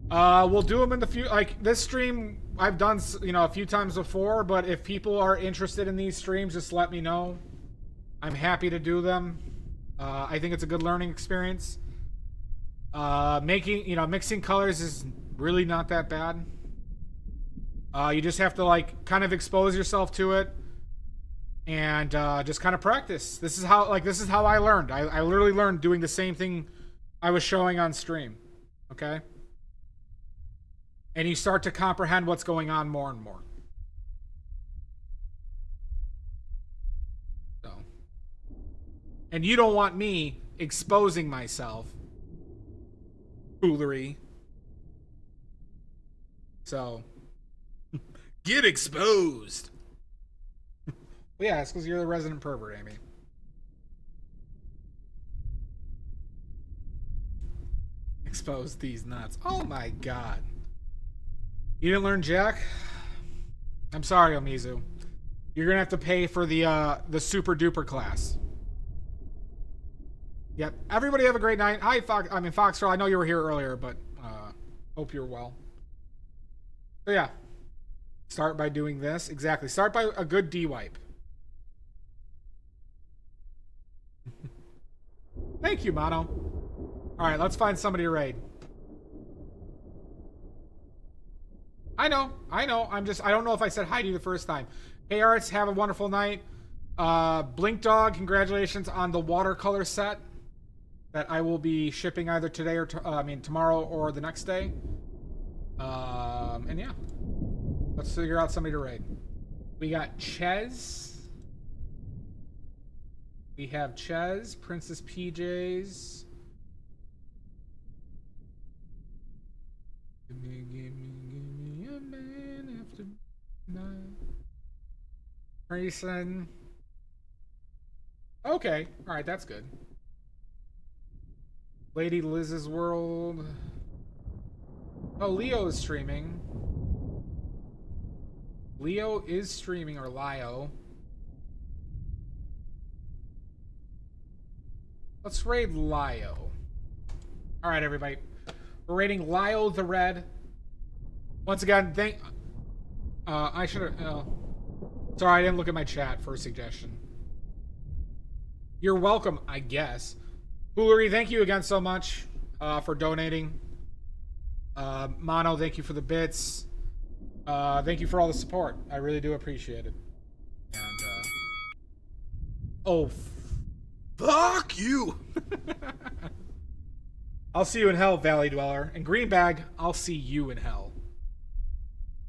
We'll do them in the few, like this stream I've done, a few times before, but if people are interested in these streams, just let me know. I'm happy to do them. I think it's a good learning experience. Mixing colors is really not that bad. You just have to kind of expose yourself to it and just kind of practice. This is how I learned. I literally learned doing the same thing I was showing on stream. Okay? And you start to comprehend what's going on more and more. So. And you don't want me exposing myself. Foolery. So. Get exposed. Well, yeah, it's because you're the resident pervert, Amy. Expose these nuts. Oh my god. You didn't learn Jack? I'm sorry, Omizu. You're gonna have to pay for the super duper class. Yep. Everybody have a great night. Hi, Foxtrot. I know you were here earlier, but hope you're well. So yeah. Start by doing this. Exactly. Start by a good D wipe. Thank you, Mono. Alright, let's find somebody to raid. I know. I don't know if I said hi to you the first time. Hey, Arts, have a wonderful night. Blink Dog, congratulations on the watercolor set that I will be shipping either today or tomorrow or the next day. And yeah, let's figure out somebody to raid. We got Ches. We have Ches, Princess PJs. Give me a man after night. Grayson. Okay. okay. All right, that's good. Lady Liz's World. Oh, Leo is streaming. Leo is streaming, or Lio. Let's raid Lio. Alright, everybody. We're raiding Lio the Red. Once again, I should have... sorry, I didn't look at my chat for a suggestion. You're welcome, I guess. Foolery, thank you again so much for donating. Mono, thank you for the bits. Thank you for all the support. I really do appreciate it. And, oh, fuck you! I'll see you in hell, Valley Dweller. And Greenbag, I'll see you in hell.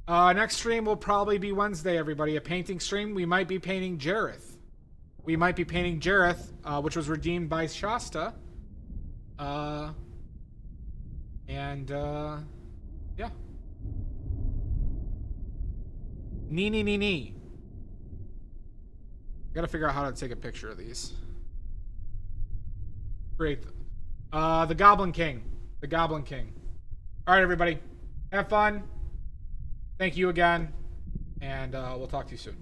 Next stream will probably be Wednesday, everybody. A painting stream. We might be painting Jareth. We might be painting Jareth, which was redeemed by Shasta. Yeah. Nee. Gotta figure out how to take a picture of these. Great. The Goblin King. The Goblin King. Alright, everybody. Have fun. Thank you again. And we'll talk to you soon.